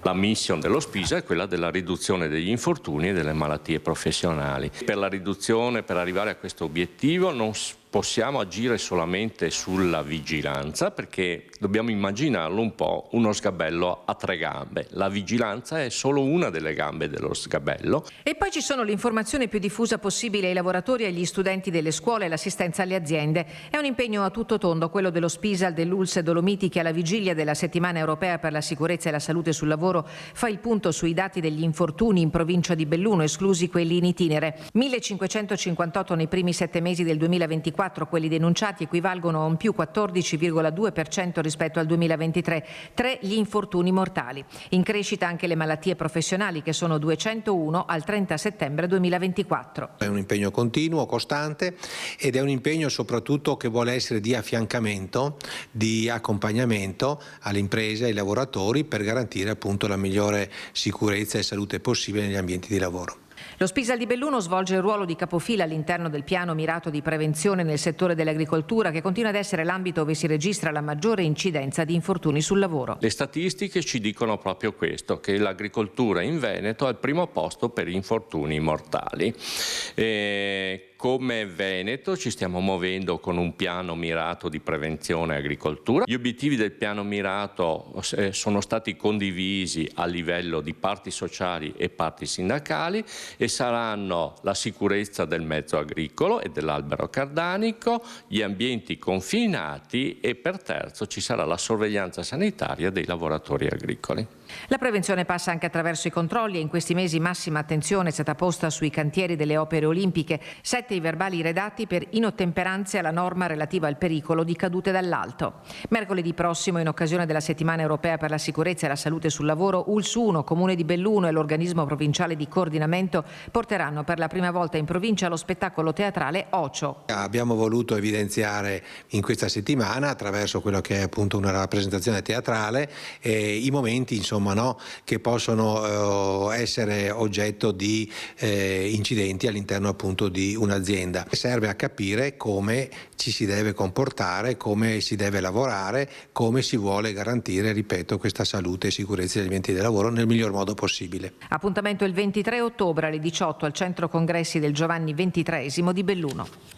Speaker 16: La mission dello SPISA è quella della riduzione degli infortuni e delle malattie professionali. Per la riduzione, per arrivare a questo obiettivo, non possiamo agire solamente sulla vigilanza, perché dobbiamo immaginarlo un po' uno sgabello a 3 gambe. La vigilanza è solo una delle gambe dello sgabello.
Speaker 17: E poi ci sono l'informazione più diffusa possibile ai lavoratori e agli studenti delle scuole e l'assistenza alle aziende. È un impegno a tutto tondo quello dello SPISAL, dell'ULSS Dolomiti, che alla vigilia della settimana europea per la sicurezza e la salute sul lavoro fa il punto sui dati degli infortuni in provincia di Belluno, esclusi quelli in itinere. 1558 nei primi 7 mesi del 2024, quelli denunciati equivalgono a un più 14,2% rispetto al 2023, 3 gli infortuni mortali. In crescita anche le malattie professionali, che sono 201 al 30 settembre 2024.
Speaker 18: È un impegno continuo, costante, ed è un impegno soprattutto che vuole essere di affiancamento, di accompagnamento alle imprese e ai lavoratori per garantire appunto la migliore sicurezza e salute possibile negli ambienti di lavoro.
Speaker 17: Lo Spisal di Belluno svolge il ruolo di capofila all'interno del piano mirato di prevenzione nel settore dell'agricoltura, che continua ad essere l'ambito dove si registra la maggiore incidenza di infortuni sul lavoro.
Speaker 16: Le statistiche ci dicono proprio questo, che l'agricoltura in Veneto è al primo posto per infortuni mortali. Come Veneto ci stiamo muovendo con un piano mirato di prevenzione agricoltura. Gli obiettivi del piano mirato sono stati condivisi a livello di parti sociali e parti sindacali e saranno la sicurezza del mezzo agricolo e dell'albero cardanico, gli ambienti confinati e per terzo ci sarà la sorveglianza sanitaria dei lavoratori agricoli.
Speaker 17: La prevenzione passa anche attraverso i controlli e in questi mesi massima attenzione è stata posta sui cantieri delle opere olimpiche. 7 i verbali redatti per inottemperanze alla norma relativa al pericolo di cadute dall'alto. Mercoledì prossimo, in occasione della Settimana Europea per la Sicurezza e la Salute sul Lavoro, ULS 1, Comune di Belluno e l'organismo provinciale di coordinamento porteranno per la prima volta in provincia lo spettacolo teatrale Ocio.
Speaker 18: Abbiamo voluto evidenziare in questa settimana, attraverso quello che è appunto una rappresentazione teatrale, i momenti che possono essere oggetto di incidenti all'interno appunto di un'azienda. Serve a capire come ci si deve comportare, come si deve lavorare, come si vuole garantire, ripeto, questa salute e sicurezza degli ambienti di lavoro nel miglior modo possibile.
Speaker 17: Appuntamento il 23 ottobre alle 18 al Centro Congressi del Giovanni XXIII di Belluno.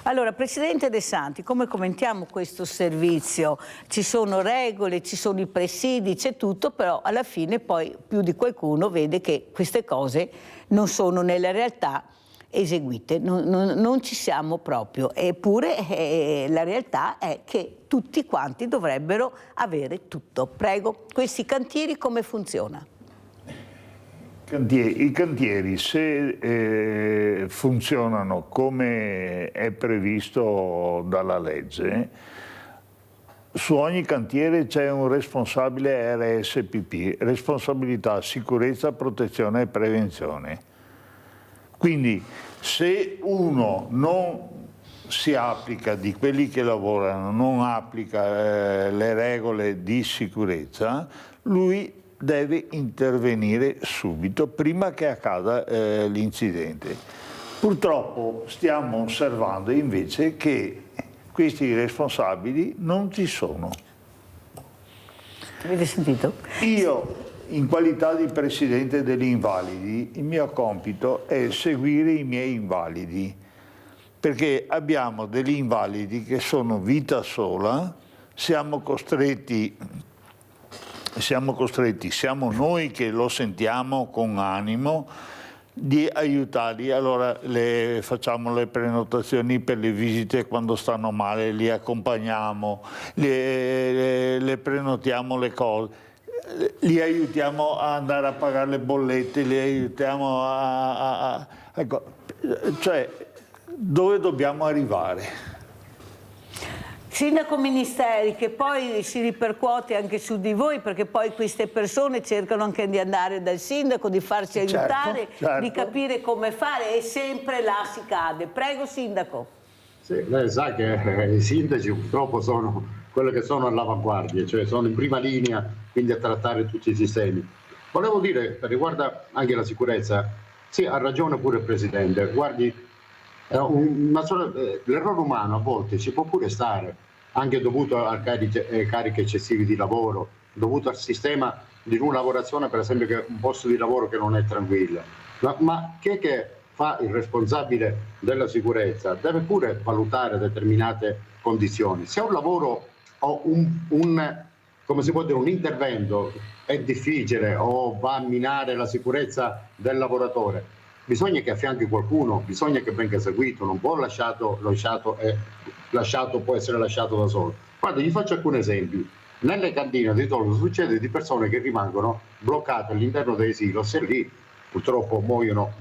Speaker 1: Allora, Presidente De Santi, come commentiamo questo servizio? Ci sono regole, ci sono i presidi, c'è tutto, però alla fine poi più di qualcuno vede che queste cose non sono nella realtà eseguite, non ci siamo proprio, eppure la realtà è che tutti quanti dovrebbero avere tutto. Prego, questi cantieri come funziona?
Speaker 15: I cantieri, se funzionano come è previsto dalla legge, su ogni cantiere c'è un responsabile RSPP, responsabilità, sicurezza, protezione e prevenzione. Quindi se uno non si applica, di quelli che lavorano, non applica le regole di sicurezza, lui deve intervenire subito, prima che accada l'incidente. Purtroppo stiamo osservando invece che questi responsabili non ci sono.
Speaker 1: Avete sentito?
Speaker 15: Io, in qualità di Presidente degli Invalidi, il mio compito è seguire i miei invalidi, perché abbiamo degli invalidi che sono vita sola, siamo noi che lo sentiamo con animo di aiutarli, allora facciamo le prenotazioni per le visite quando stanno male, li accompagniamo, le prenotiamo le cose, li aiutiamo a andare a pagare le bollette, li aiutiamo ecco, cioè dove dobbiamo arrivare?
Speaker 1: Sindaco Ministeri, che poi si ripercuote anche su di voi, perché poi queste persone cercano anche di andare dal sindaco, di farsi aiutare,
Speaker 13: certo.
Speaker 1: di capire come fare e sempre là si cade. Prego Sindaco.
Speaker 13: Sì, lei sa che i sindaci purtroppo sono quelli che sono all'avanguardia, cioè sono in prima linea, quindi a trattare tutti i sistemi. Volevo dire, per riguardo anche la sicurezza, sì, ha ragione pure il Presidente, guardi, l'errore umano a volte ci può pure stare, anche dovuto a carichi eccessivi di lavoro, dovuto al sistema di una lavorazione, per esempio, che è un posto di lavoro che non è tranquillo. Ma che fa il responsabile della sicurezza deve pure valutare determinate condizioni. Se un lavoro o come si può dire, un intervento è difficile o va a minare la sicurezza del lavoratore, bisogna che affianchi qualcuno, bisogna che venga seguito, non può può essere lasciato da solo. Guarda, gli faccio alcuni esempi. Nelle cantine di Tollo succede di persone che rimangono bloccate all'interno dei silos e lì purtroppo muoiono.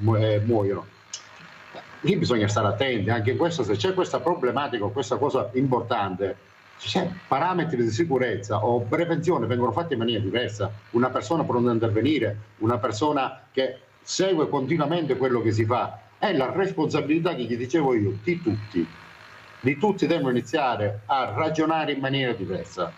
Speaker 13: Lì bisogna stare attenti, anche in questo, se c'è questa problematica o questa cosa importante, c'è parametri di sicurezza o prevenzione vengono fatti in maniera diversa. Una persona pronta a intervenire, una persona che segue continuamente quello che si fa, è la responsabilità che gli dicevo io, di tutti devono iniziare a ragionare in maniera diversa.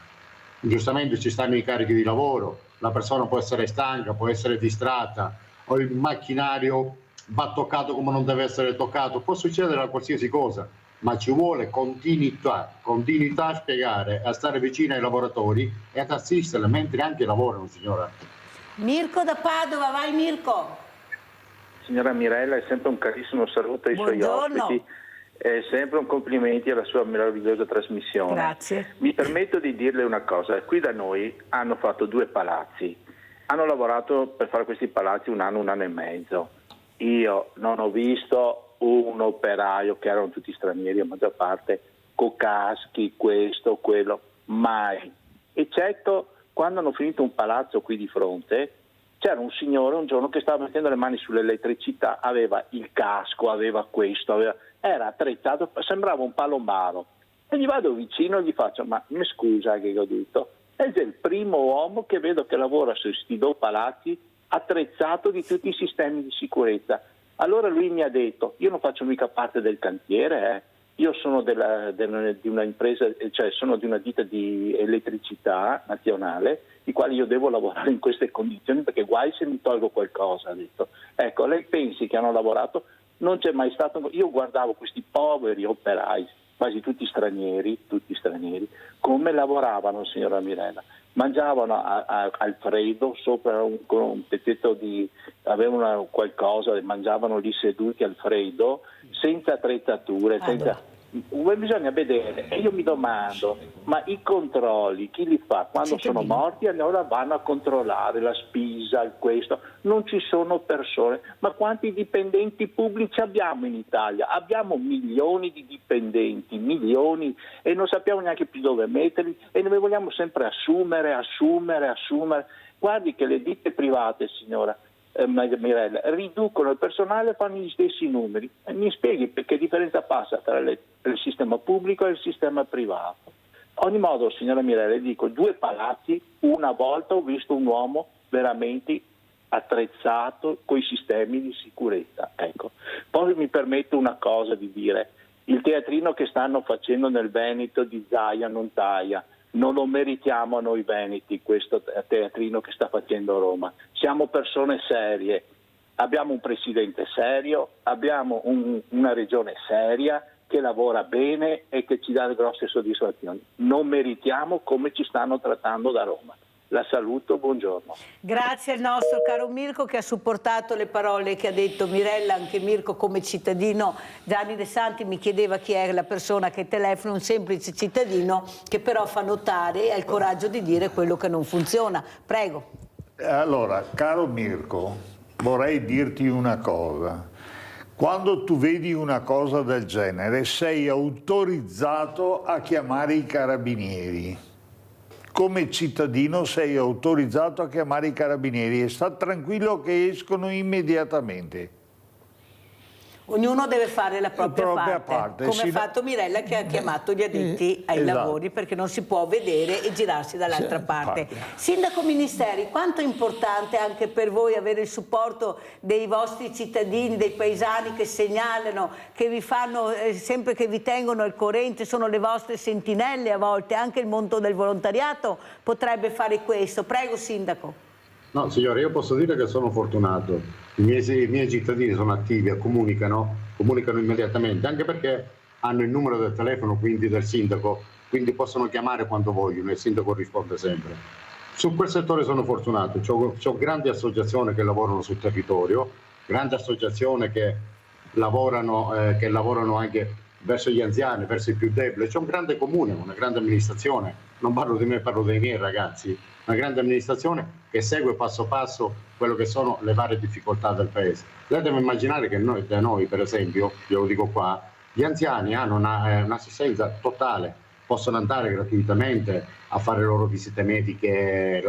Speaker 13: Giustamente ci stanno i carichi di lavoro, la persona può essere stanca, può essere distratta, o il macchinario va toccato come non deve essere toccato, può succedere a qualsiasi cosa, ma ci vuole continuità a spiegare, a stare vicino ai lavoratori e ad assistere mentre anche lavorano, signora.
Speaker 1: Mirko da Padova, vai Mirko.
Speaker 19: Signora Mirella, è sempre un carissimo saluto ai suoi ospiti. È sempre un complimenti alla sua meravigliosa trasmissione.
Speaker 1: Grazie.
Speaker 19: Mi permetto di dirle una cosa, qui da noi hanno fatto 2 palazzi, hanno lavorato per fare questi palazzi un anno e mezzo. Io non ho visto un operaio, che erano tutti stranieri a maggior parte, con caschi, questo, quello, mai. Eccetto quando hanno finito un palazzo qui di fronte, c'era un signore un giorno che stava mettendo le mani sull'elettricità, aveva il casco, aveva questo, era attrezzato, sembrava un palombaro. E gli vado vicino e gli faccio, ma mi scusa che ho detto, è il primo uomo che vedo che lavora su questi 2 palazzi attrezzato di tutti i sistemi di sicurezza. Allora lui mi ha detto, io non faccio mica parte del cantiere, io sono di una impresa, cioè sono di una ditta di elettricità nazionale, di quale io devo lavorare in queste condizioni perché guai se mi tolgo qualcosa, ha detto. Ecco, lei pensi che hanno lavorato? Non c'è mai stato, io guardavo questi poveri operai, quasi tutti stranieri, come lavoravano, signora Mirella. Mangiavano al freddo sopra con un pezzetto avevano qualcosa, mangiavano lì seduti al freddo, senza attrezzature, bisogna vedere. E io mi domando, ma i controlli chi li fa? Quando sono morti allora vanno a controllare la spesa, questo, non ci sono persone. Ma quanti dipendenti pubblici abbiamo in Italia? Abbiamo milioni di dipendenti, milioni, e non sappiamo neanche più dove metterli e noi vogliamo sempre assumere. Guardi che le ditte private, signora Mirella, riducono il personale e fanno gli stessi numeri. Mi spieghi che differenza passa tra il sistema pubblico e il sistema privato? Ogni modo, signora Mirella, dico 2 palazzi, una volta ho visto un uomo veramente attrezzato con i sistemi di sicurezza. Ecco. Poi mi permetto una cosa di dire, il teatrino che stanno facendo nel Veneto di Zaia non taia, non lo meritiamo noi veneti questo teatrino che sta facendo Roma. Siamo persone serie, abbiamo un presidente serio, abbiamo una regione seria che lavora bene e che ci dà grosse soddisfazioni. Non meritiamo come ci stanno trattando da Roma. La saluto, buongiorno.
Speaker 1: Grazie al nostro caro Mirko che ha supportato le parole che ha detto Mirella. Anche Mirko come cittadino, Gianni De Santi mi chiedeva chi è la persona che telefona, un semplice cittadino che però fa notare e ha il coraggio di dire quello che non funziona. Prego.
Speaker 15: Allora, caro Mirko, vorrei dirti una cosa. Quando tu vedi una cosa del genere sei autorizzato a chiamare i carabinieri. Come cittadino sei autorizzato a chiamare i carabinieri e sta tranquillo che escono immediatamente.
Speaker 1: Ognuno deve fare la propria parte, come ha fatto Mirella che ha chiamato gli addetti ai lavori, perché non si può vedere e girarsi dall'altra parte. Sindaco Ministeri, quanto è importante anche per voi avere il supporto dei vostri cittadini, dei paesani che segnalano, che vi fanno sempre, che vi tengono al corrente, sono le vostre sentinelle a volte, anche il mondo del volontariato potrebbe fare questo. Prego Sindaco.
Speaker 13: No, signore, io posso dire che sono fortunato. I miei cittadini sono attivi, comunicano immediatamente, anche perché hanno il numero del telefono quindi del sindaco, quindi possono chiamare quando vogliono e il sindaco risponde sempre. Su quel settore sono fortunato, c'ho grandi associazioni che lavorano sul territorio, grandi associazioni che lavorano anche verso gli anziani, verso i più deboli. C'è un grande comune, una grande amministrazione, non parlo di me, parlo dei miei ragazzi, una grande amministrazione che segue passo passo quello che sono le varie difficoltà del paese. Lei deve immaginare che da noi, per esempio, glielo dico qua, gli anziani hanno un'assistenza totale, possono andare gratuitamente a fare le loro visite mediche,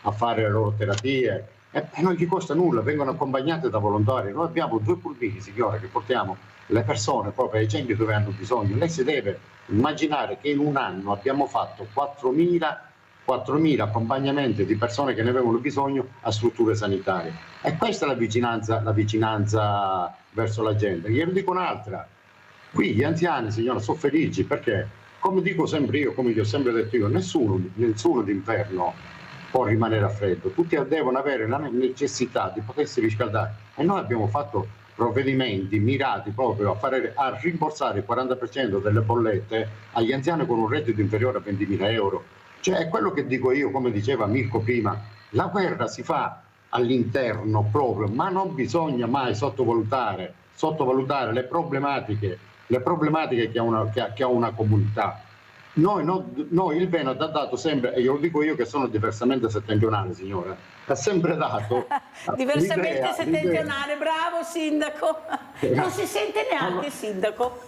Speaker 13: a fare le loro terapie, e non gli costa nulla, vengono accompagnate da volontari. Noi abbiamo 2 pulmini, signore, che portiamo le persone proprio ai centri dove hanno bisogno. Lei si deve immaginare che in un anno abbiamo fatto 4.000 accompagnamenti di persone che ne avevano bisogno a strutture sanitarie. E questa è la vicinanza verso la gente. Glielo dico un'altra. Qui gli anziani, signora, sono felici perché, come dico sempre io, come gli ho sempre detto io, nessuno d'inverno può rimanere a freddo, tutti devono avere la necessità di potersi riscaldare, e noi abbiamo fatto provvedimenti mirati proprio a rimborsare il 40% delle bollette agli anziani con un reddito inferiore a 20.000 euro. Cioè è quello che dico io, come diceva Mirko prima, la guerra si fa all'interno proprio, ma non bisogna mai sottovalutare le problematiche che ha una comunità. Noi il Veneto ha dato sempre, e glielo dico io che sono diversamente settentrionale, signora, ha sempre dato
Speaker 1: diversamente settentrionale, bravo sindaco, non si sente neanche sindaco.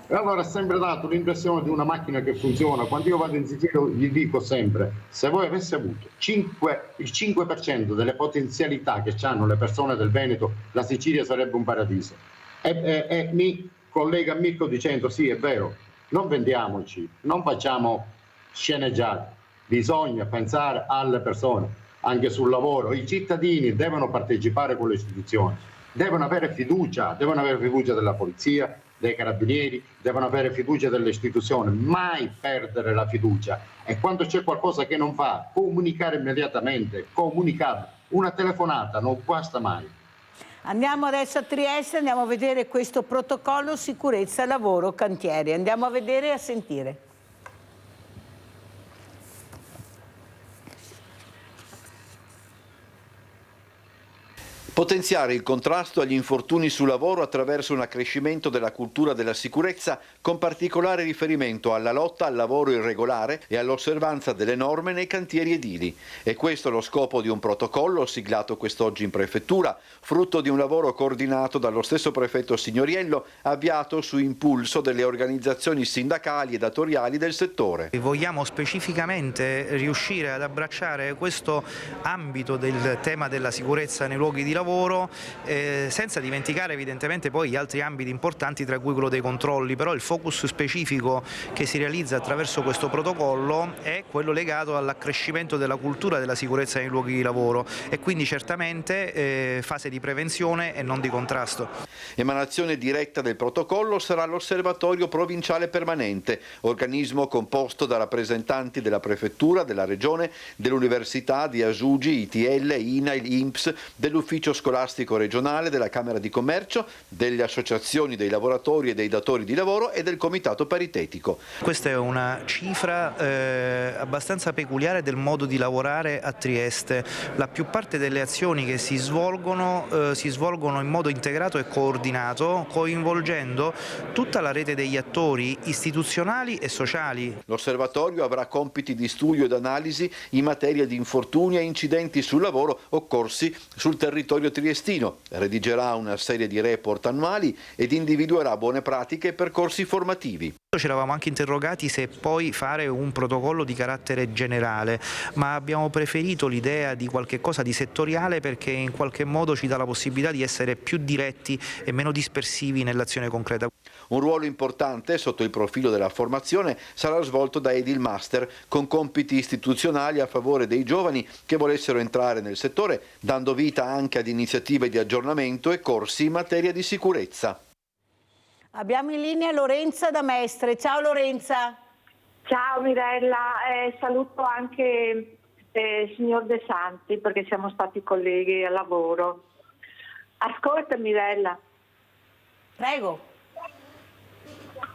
Speaker 13: Allora ha sempre dato l'impressione di una macchina che funziona. Quando io vado in Sicilia gli dico sempre: se voi aveste avuto il 5% delle potenzialità che hanno le persone del Veneto, la Sicilia sarebbe un paradiso. E mi collega Mirko dicendo: sì, è vero, non vendiamoci, non facciamo sceneggiate, bisogna pensare alle persone, anche sul lavoro. I cittadini devono partecipare con le istituzioni, devono avere fiducia della polizia, dei carabinieri, devono avere fiducia delle istituzioni, mai perdere la fiducia, e quando c'è qualcosa che non va, comunicare immediatamente, comunicare. Una telefonata non guasta mai.
Speaker 1: Andiamo adesso a Trieste, andiamo a vedere questo protocollo sicurezza lavoro cantieri, andiamo a vedere e a sentire.
Speaker 20: Potenziare il contrasto agli infortuni sul lavoro attraverso un accrescimento della cultura della sicurezza, con particolare riferimento alla lotta al lavoro irregolare e all'osservanza delle norme nei cantieri edili. E questo è lo scopo di un protocollo siglato quest'oggi in prefettura, frutto di un lavoro coordinato dallo stesso prefetto Signoriello, avviato su impulso delle organizzazioni sindacali e datoriali del settore.
Speaker 21: Vogliamo specificamente riuscire ad abbracciare questo ambito del tema della sicurezza nei luoghi di lavoro, senza dimenticare evidentemente poi gli altri ambiti importanti, tra cui quello dei controlli. Però il focus specifico che si realizza attraverso questo protocollo è quello legato all'accrescimento della cultura della sicurezza nei luoghi di lavoro, e quindi certamente fase di prevenzione e non di contrasto.
Speaker 20: Emanazione diretta del protocollo sarà l'Osservatorio Provinciale Permanente, organismo composto da rappresentanti della Prefettura, della Regione, dell'Università, di Asugi, ITL, INAIL, INPS, dell'Ufficio Scolastico Regionale, della Camera di Commercio, delle associazioni dei lavoratori e dei datori di lavoro e del Comitato Paritetico.
Speaker 21: Questa è una cifra abbastanza peculiare del modo di lavorare a Trieste. La più parte delle azioni che si svolgono in modo integrato e coordinato, coinvolgendo tutta la rete degli attori istituzionali e sociali.
Speaker 20: L'osservatorio avrà compiti di studio ed analisi in materia di infortuni e incidenti sul lavoro occorsi sul territorio triestino, redigerà una serie di report annuali ed individuerà buone pratiche e percorsi formativi.
Speaker 21: Ci eravamo anche interrogati se poi fare un protocollo di carattere generale, ma abbiamo preferito l'idea di qualche cosa di settoriale, perché in qualche modo ci dà la possibilità di essere più diretti e meno dispersivi nell'azione concreta.
Speaker 20: Un ruolo importante sotto il profilo della formazione sarà svolto da Edil Master, con compiti istituzionali a favore dei giovani che volessero entrare nel settore, dando vita anche ad iniziative di aggiornamento e corsi in materia di sicurezza.
Speaker 1: Abbiamo in linea Lorenza da Mestre. Ciao Lorenza.
Speaker 22: Ciao Mirella, saluto anche signor De Santi, perché siamo stati colleghi al lavoro. Ascolta Mirella.
Speaker 1: Prego.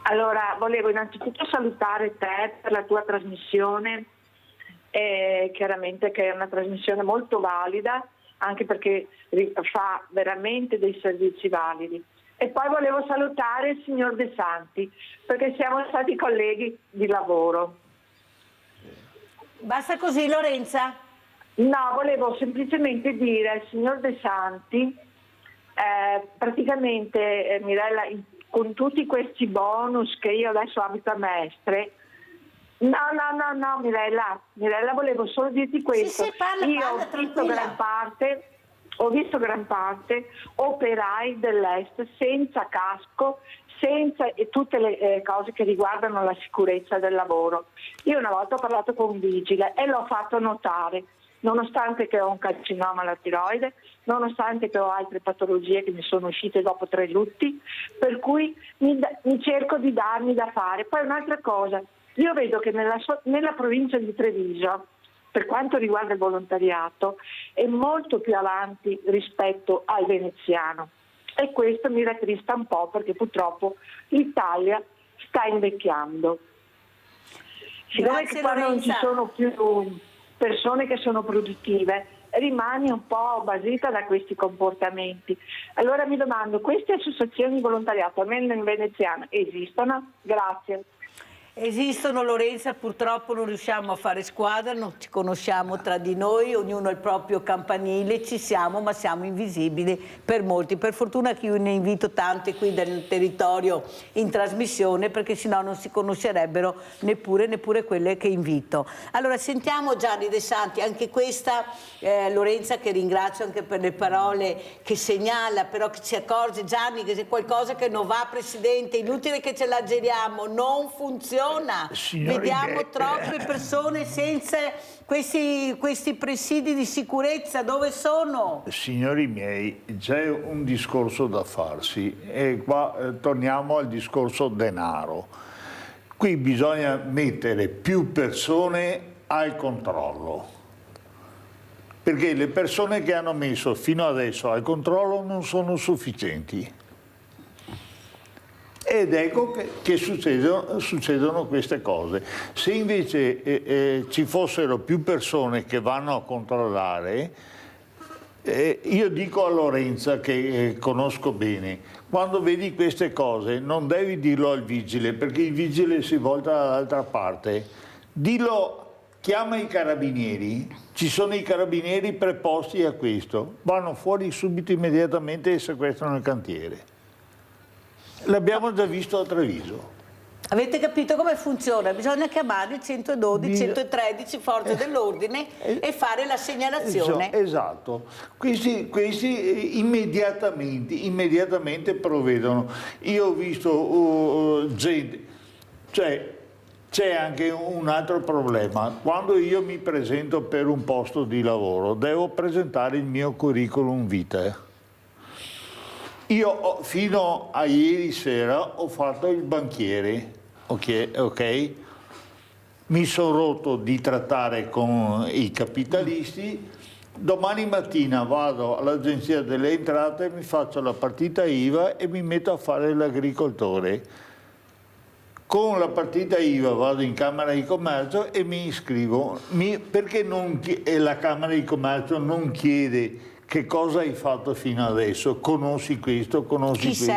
Speaker 22: Allora, volevo innanzitutto salutare te per la tua trasmissione, chiaramente che è una trasmissione molto valida, anche perché fa veramente dei servizi validi. E poi volevo salutare il signor De Santi, perché siamo stati colleghi di lavoro.
Speaker 1: Basta così, Lorenza?
Speaker 22: No, volevo semplicemente dire al signor De Santi, praticamente Mirella, con tutti questi bonus che io adesso abito a Mestre, no Mirella, volevo solo dirti questo.
Speaker 1: Sì, parla,
Speaker 22: io ho visto gran parte operai dell'Est senza casco, senza tutte le cose che riguardano la sicurezza del lavoro. Io una volta ho parlato con un vigile e l'ho fatto notare, nonostante che ho un carcinoma alla tiroide, nonostante che ho altre patologie che mi sono uscite dopo 3 lutti, per cui mi cerco di darmi da fare. Poi un'altra cosa, io vedo che nella provincia di Treviso, per quanto riguarda il volontariato è molto più avanti rispetto al veneziano, e questo mi rattrista un po' perché purtroppo l'Italia sta invecchiando. Siccome che qua non ci sono più persone che sono produttive, rimani un po' basita da questi comportamenti. Allora mi domando, queste associazioni di volontariato, almeno in veneziano, esistono? Grazie.
Speaker 1: Esistono, Lorenza, purtroppo non riusciamo a fare squadra, non ci conosciamo tra di noi, ognuno ha il proprio campanile, ci siamo ma siamo invisibili per molti. Per fortuna che io ne invito tanti qui del territorio in trasmissione, perché sennò non si conoscerebbero neppure quelle che invito. Allora sentiamo Gianni De Santi, anche questa Lorenza, che ringrazio anche per le parole che segnala, però che ci accorge Gianni che c'è qualcosa che non va, Presidente, inutile che ce la giriamo, non funziona. Vediamo troppe persone senza questi presidi di sicurezza. Dove sono?
Speaker 15: Signori miei, c'è un discorso da farsi e qua torniamo al discorso denaro. Qui bisogna mettere più persone al controllo, perché le persone che hanno messo fino adesso al controllo non sono sufficienti. Ed ecco che succedono queste cose. Se invece ci fossero più persone che vanno a controllare, io dico a Lorenza, che conosco bene, quando vedi queste cose non devi dirlo al vigile, perché il vigile si volta dall'altra parte. Dillo, chiama i carabinieri, ci sono i carabinieri preposti a questo, vanno fuori subito, immediatamente, e sequestrano il cantiere. L'abbiamo già visto a Treviso.
Speaker 1: Avete capito come funziona? Bisogna chiamare il 112, 113 forze dell'ordine e fare la segnalazione.
Speaker 15: Esatto. Questi immediatamente provvedono. Io ho visto gente, cioè c'è anche un altro problema. Quando io mi presento per un posto di lavoro devo presentare il mio curriculum vitae. Io fino a ieri sera ho fatto il banchiere, ok? Mi sono rotto di trattare con i capitalisti, domani mattina vado all'Agenzia delle Entrate, mi faccio la partita IVA e mi metto a fare l'agricoltore. Con la partita IVA vado in Camera di Commercio e mi iscrivo, perché la Camera di Commercio non chiede che cosa hai fatto fino adesso, conosci questo, conosci questo.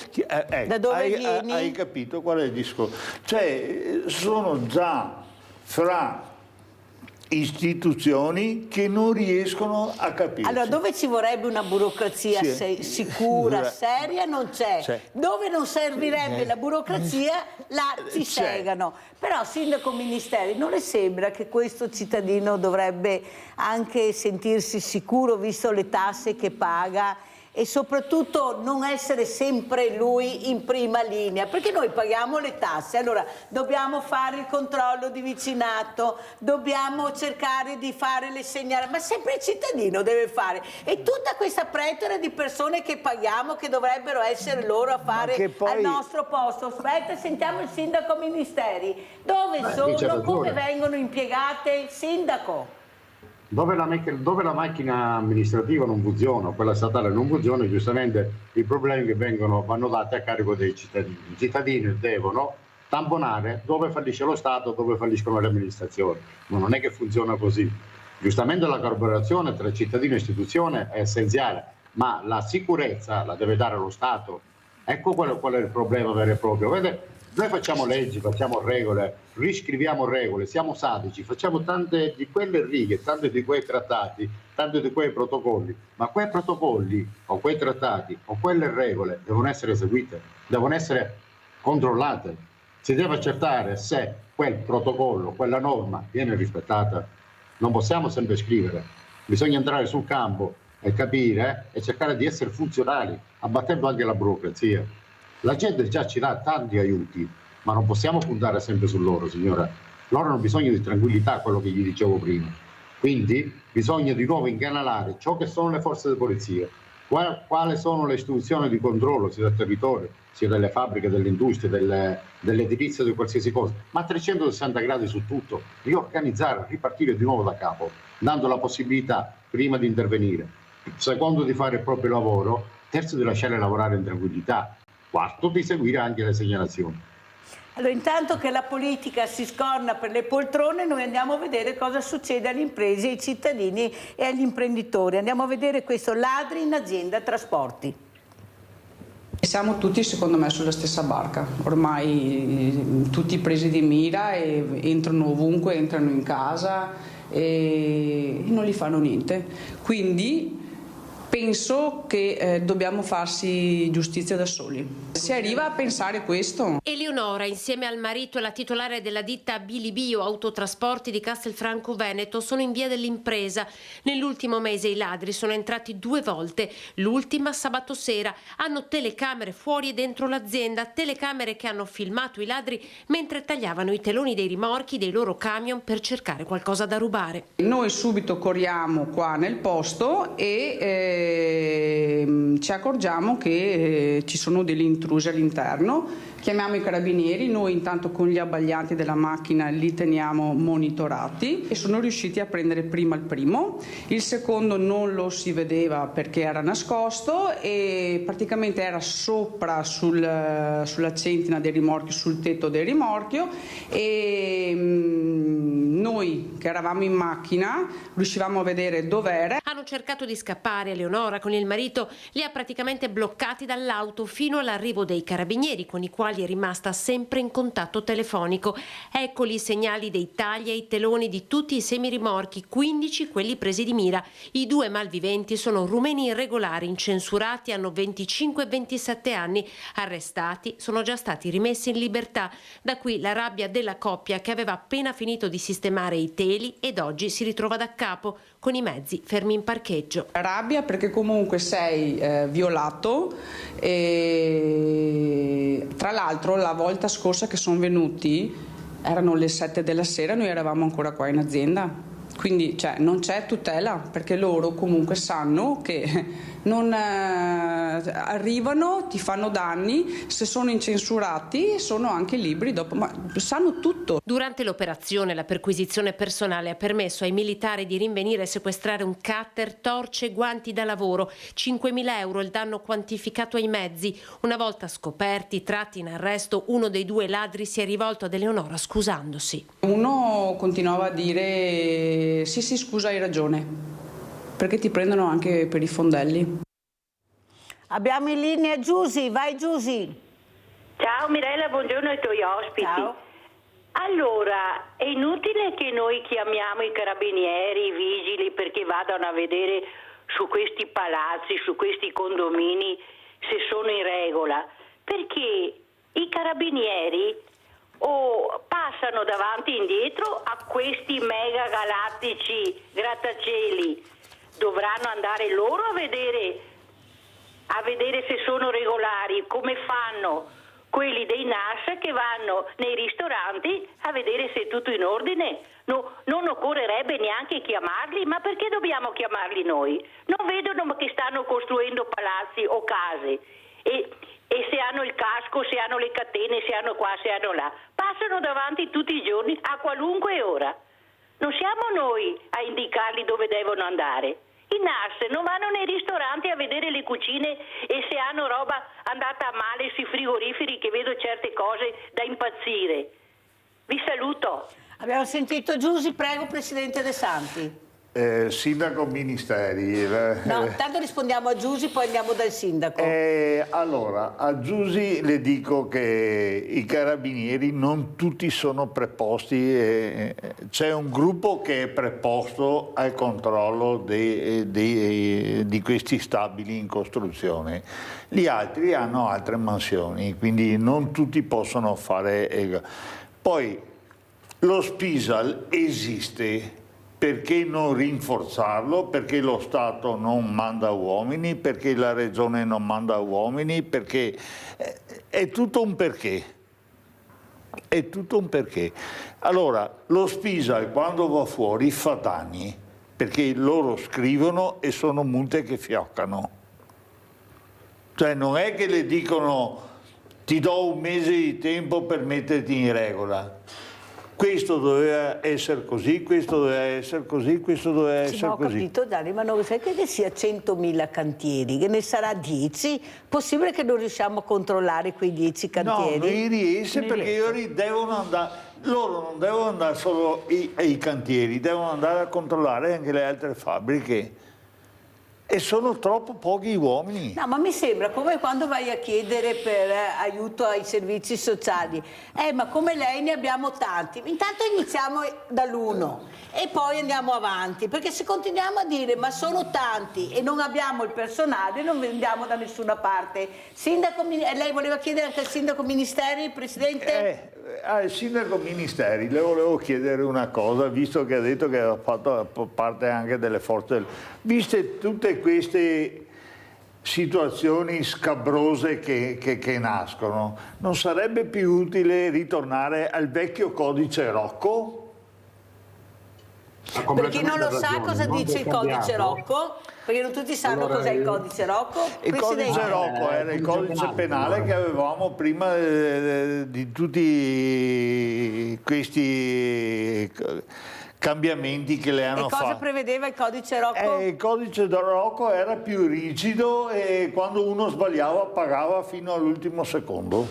Speaker 1: Chi sei? Da dove vieni?
Speaker 15: Hai capito qual è il discorso? Cioè, sono già fra istituzioni che non riescono a capire.
Speaker 1: Allora, dove ci vorrebbe una burocrazia sicura, seria, non c'è. Dove non servirebbe la burocrazia, là ci segano. Però, Sindaco, Ministeri, non le sembra che questo cittadino dovrebbe anche sentirsi sicuro, visto le tasse che paga, e soprattutto non essere sempre lui in prima linea, perché noi paghiamo le tasse, allora dobbiamo fare il controllo di vicinato, dobbiamo cercare di fare le segnalazioni, ma sempre il cittadino deve fare, e tutta questa pletora di persone che paghiamo, che dovrebbero essere loro a fare al nostro posto. Aspetta, sentiamo il Sindaco Ministeri, dove sono, come vengono impiegate? Sindaco?
Speaker 13: Dove la macchina amministrativa non funziona, quella statale non funziona, giustamente i problemi che vanno dati a carico dei cittadini. I cittadini devono tamponare dove fallisce lo Stato, dove falliscono le amministrazioni, ma non è che funziona così. Giustamente la collaborazione tra cittadino e istituzione è essenziale, ma la sicurezza la deve dare lo Stato. Ecco qual è il problema vero e proprio. Vedete? Noi facciamo leggi, facciamo regole, riscriviamo regole, siamo sadici, facciamo tante di quelle righe, tante di quei trattati, tante di quei protocolli, ma quei protocolli o quei trattati o quelle regole devono essere eseguite, devono essere controllate. Si deve accertare se quel protocollo, quella norma viene rispettata. Non possiamo sempre scrivere, bisogna entrare sul campo e capire e cercare di essere funzionali, abbattendo anche la burocrazia. La gente già ci dà tanti aiuti, ma non possiamo puntare sempre su loro, signora. Loro hanno bisogno di tranquillità, quello che gli dicevo prima. Quindi bisogna di nuovo incanalare ciò che sono le forze di polizia, quali sono le istituzioni di controllo sia del territorio, sia delle fabbriche, dell'industria, dell'edilizia, di qualsiasi cosa, ma a 360 gradi su tutto, riorganizzare, ripartire di nuovo da capo, dando la possibilità, prima di intervenire, secondo di fare il proprio lavoro, terzo di lasciare lavorare in tranquillità, quarto di seguire anche le segnalazioni.
Speaker 1: Allora, intanto che la politica si scorna per le poltrone, noi andiamo a vedere cosa succede alle imprese, ai cittadini e agli imprenditori. Andiamo a vedere questo: ladri in azienda trasporti.
Speaker 4: Siamo tutti, secondo me, sulla stessa barca, ormai tutti presi di mira e entrano ovunque, entrano in casa e non gli fanno niente. Quindi penso che dobbiamo farsi giustizia da soli. Si arriva a pensare questo.
Speaker 5: Eleonora, insieme al marito e la titolare della ditta Bilibio Autotrasporti di Castelfranco Veneto, sono in via dell'Impresa. Nell'ultimo mese i ladri sono entrati 2 volte, l'ultima sabato sera. Hanno telecamere fuori e dentro l'azienda, telecamere che hanno filmato i ladri mentre tagliavano i teloni dei rimorchi dei loro camion per cercare qualcosa da rubare.
Speaker 4: Noi subito corriamo qua nel posto e ci accorgiamo che ci sono degli intrusi all'interno. Chiamiamo i carabinieri, noi intanto con gli abbaglianti della macchina li teniamo monitorati e sono riusciti a prendere prima il primo, il secondo non lo si vedeva perché era nascosto e praticamente era sopra sulla centina dei rimorchi, sul tetto del rimorchio, e noi che eravamo in macchina riuscivamo a vedere dov'era.
Speaker 5: Hanno cercato di scappare. Eleonora con il marito li ha praticamente bloccati dall'auto fino all'arrivo dei carabinieri, con i quali è rimasta sempre in contatto telefonico. Eccoli i segnali dei tagli ai teloni di tutti i semirimorchi, 15 quelli presi di mira. I 2 malviventi sono rumeni irregolari, incensurati, hanno 25 e 27 anni. Arrestati, sono già stati rimessi in libertà. Da qui la rabbia della coppia che aveva appena finito di sistemare i teli ed oggi si ritrova da capo con i mezzi fermi in parcheggio.
Speaker 4: Rabbia perché comunque sei violato e tra l'altro la volta scorsa che sono venuti erano le 7 della sera, noi eravamo ancora qua in azienda. Quindi non c'è tutela perché loro comunque sanno che non arrivano, ti fanno danni, se sono incensurati sono anche liberi dopo, ma sanno tutto.
Speaker 5: Durante l'operazione la perquisizione personale ha permesso ai militari di rinvenire e sequestrare un cutter, torce e guanti da lavoro, 5.000 euro il danno quantificato ai mezzi. Una volta scoperti, tratti in arresto, uno dei 2 ladri si è rivolto ad Eleonora scusandosi.
Speaker 4: Uno continuava a dire sì scusa hai ragione, perché ti prendono anche per i fondelli.
Speaker 1: Abbiamo in linea Giusy, vai Giusy.
Speaker 23: Ciao Mirella, buongiorno ai tuoi ospiti.
Speaker 1: Ciao.
Speaker 23: Allora, è inutile che noi chiamiamo i carabinieri, i vigili perché vadano a vedere su questi palazzi, su questi condomini se sono in regola, perché i carabinieri passano davanti e indietro a questi mega galattici grattacieli, dovranno andare loro a vedere se sono regolari, come fanno quelli dei NAS che vanno nei ristoranti a vedere se è tutto in ordine. No, non occorrerebbe neanche chiamarli, ma perché dobbiamo chiamarli noi? Non vedono che stanno costruendo palazzi o case e se hanno il casco, se hanno le catene, se hanno qua, se hanno là, passano davanti tutti i giorni a qualunque ora. Non siamo noi a indicarli dove devono andare. I NAS non vanno nei ristoranti a vedere le cucine e se hanno roba andata a male sui frigoriferi, che vedo certe cose da impazzire. Vi saluto.
Speaker 1: Abbiamo sentito Giusy, prego Presidente De Santi.
Speaker 15: Sindaco Ministeri.
Speaker 1: No, intanto rispondiamo a Giusy, poi andiamo dal sindaco.
Speaker 15: Allora, a Giusy le dico che i carabinieri non tutti sono preposti, c'è un gruppo che è preposto al controllo di questi stabili in costruzione. Gli altri hanno altre mansioni, quindi non tutti possono fare. Poi lo Spisal esiste. Perché non rinforzarlo? Perché lo Stato non manda uomini? Perché la Regione non manda uomini? Perché è tutto un perché. È tutto un perché. Allora, lo Spisal quando va fuori fa danni, perché loro scrivono e sono multe che fioccano. Cioè non è che le dicono ti do un mese di tempo per metterti in regola. Questo doveva essere così, questo doveva essere così, questo doveva essere
Speaker 1: ho
Speaker 15: così.
Speaker 1: capito, Gianni, ma non sai che sia 100.000 cantieri, che ne sarà 10? Possibile che non riusciamo a controllare quei 10 cantieri?
Speaker 15: No, non riesce perché loro non devono andare solo ai cantieri, devono andare a controllare anche le altre fabbriche. E sono troppo pochi uomini.
Speaker 1: No, ma mi sembra come quando vai a chiedere per aiuto ai servizi sociali. Ma come lei ne abbiamo tanti. Intanto iniziamo dall'1 e poi andiamo avanti, perché se continuiamo a dire ma sono tanti e non abbiamo il personale non andiamo da nessuna parte. Sindaco, lei voleva chiedere anche al sindaco Ministeri, Presidente?
Speaker 15: Al sindaco Ministeri le volevo chiedere una cosa, visto che ha detto che ha fatto parte anche delle forze viste tutte queste situazioni scabrose che nascono, non sarebbe più utile ritornare al vecchio codice Rocco?
Speaker 1: Per chi non lo sa cosa dice il codice Rocco, perché non tutti sanno cos'è il codice Rocco.
Speaker 15: Il codice Rocco era il codice penale che avevamo prima di tutti questi cambiamenti che le hanno fatto.
Speaker 1: E cosa prevedeva il codice Rocco?
Speaker 15: Il codice Rocco era più rigido e quando uno sbagliava pagava fino all'ultimo secondo.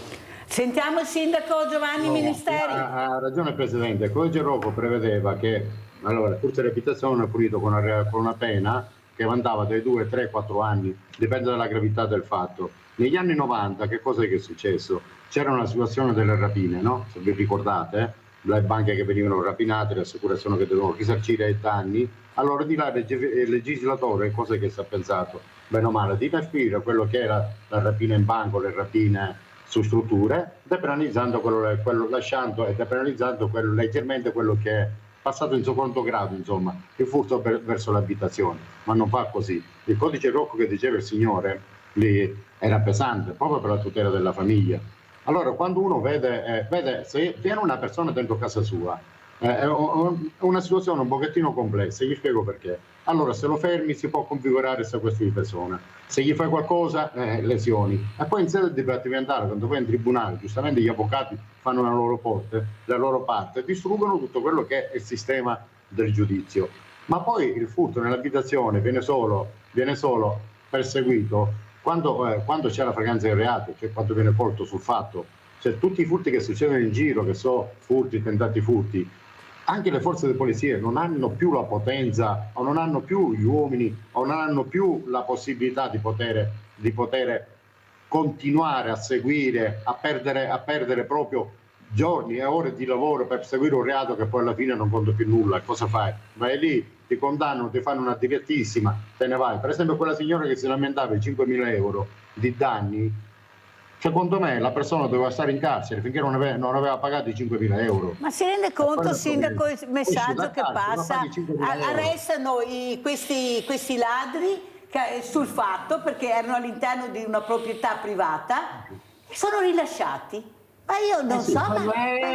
Speaker 1: Sentiamo il sindaco Giovanni Ministeri.
Speaker 13: Ha ragione il Presidente, il codice Rocco prevedeva che allora, furto di abitazione è punito con una pena che andava dai 2, 3, 4 anni, dipende dalla gravità del fatto. Negli anni 90 che cosa è successo? C'era una situazione delle rapine, no? Se vi ricordate, le banche che venivano rapinate, le assicurazioni che dovevano risarcire i danni. Allora di là il legislatore cosa che si è pensato? Bene o male, di inasprire quello che era la rapina in banco, le rapine su strutture, depenalizzando quello lasciando e depenalizzando leggermente quello che è passato in secondo grado, insomma, il furto verso l'abitazione, ma non fa così. Il codice Rocco che diceva il signore lì era pesante, proprio per la tutela della famiglia. Allora, quando uno vede se viene una persona dentro casa sua, è una situazione un pochettino complessa, gli spiego perché. Allora, se lo fermi si può configurare sequestro di persona, se gli fai qualcosa, lesioni. E poi in sede dibattimentale, quando vai in tribunale, giustamente gli avvocati fanno la loro parte, distruggono tutto quello che è il sistema del giudizio. Ma poi il furto nell'abitazione viene solo perseguito quando c'è la fragranza del reato, cioè quando viene colto sul fatto. Cioè tutti i furti che succedono in giro, che sono furti, tentati furti, anche le forze di polizia non hanno più la potenza o non hanno più gli uomini o non hanno più la possibilità di poter continuare a seguire, a perdere proprio giorni e ore di lavoro per seguire un reato che poi alla fine non conta più nulla. Cosa fai? Vai lì, ti condannano, ti fanno una direttissima, te ne vai. Per esempio quella signora che si lamentava di 5.000 euro di danni, secondo me la persona doveva stare in carcere finché non aveva pagato i 5.000 euro.
Speaker 1: Ma si rende conto, sindaco, il messaggio che passa? Arrestano questi ladri sul fatto perché erano all'interno di una proprietà privata e sono rilasciati. Ma io non so.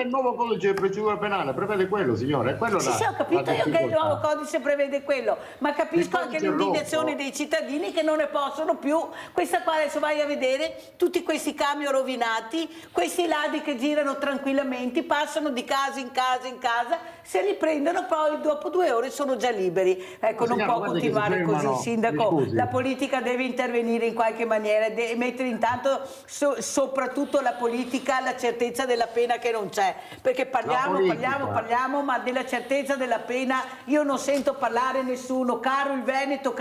Speaker 13: Il nuovo codice di procedura penale prevede quello, signore. Quello
Speaker 1: sì, ho capito io che il nuovo codice prevede quello, ma capisco anche l'indignazione dei cittadini che non ne possono più. Questa qua adesso vai a vedere tutti questi camion rovinati, questi ladri che girano tranquillamente, passano di casa in casa in casa, se li prendono poi dopo 2 ore sono già liberi. Ecco, non può continuare così, sindaco. La politica deve intervenire in qualche maniera e mettere intanto soprattutto la politica la certezza della pena che non c'è, perché parliamo, ma della certezza della pena io non sento parlare nessuno. Caro il Veneto,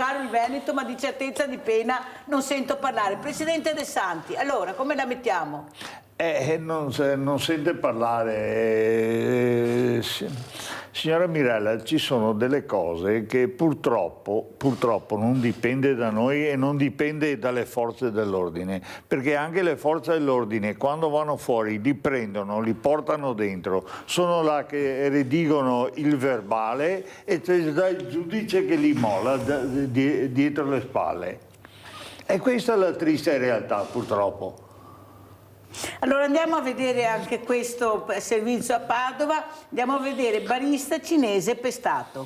Speaker 1: ma di certezza di pena non sento parlare. Presidente De Santi, allora come la mettiamo?
Speaker 15: Non sente parlare. Signora Mirella, ci sono delle cose che purtroppo non dipende da noi e non dipende dalle forze dell'ordine, perché anche le forze dell'ordine quando vanno fuori li prendono, li portano dentro, sono là che redigono il verbale e c'è il giudice che li molla dietro le spalle. E questa è la triste realtà, purtroppo.
Speaker 1: Allora andiamo a vedere anche questo servizio a Padova, andiamo a vedere barista cinese pestato.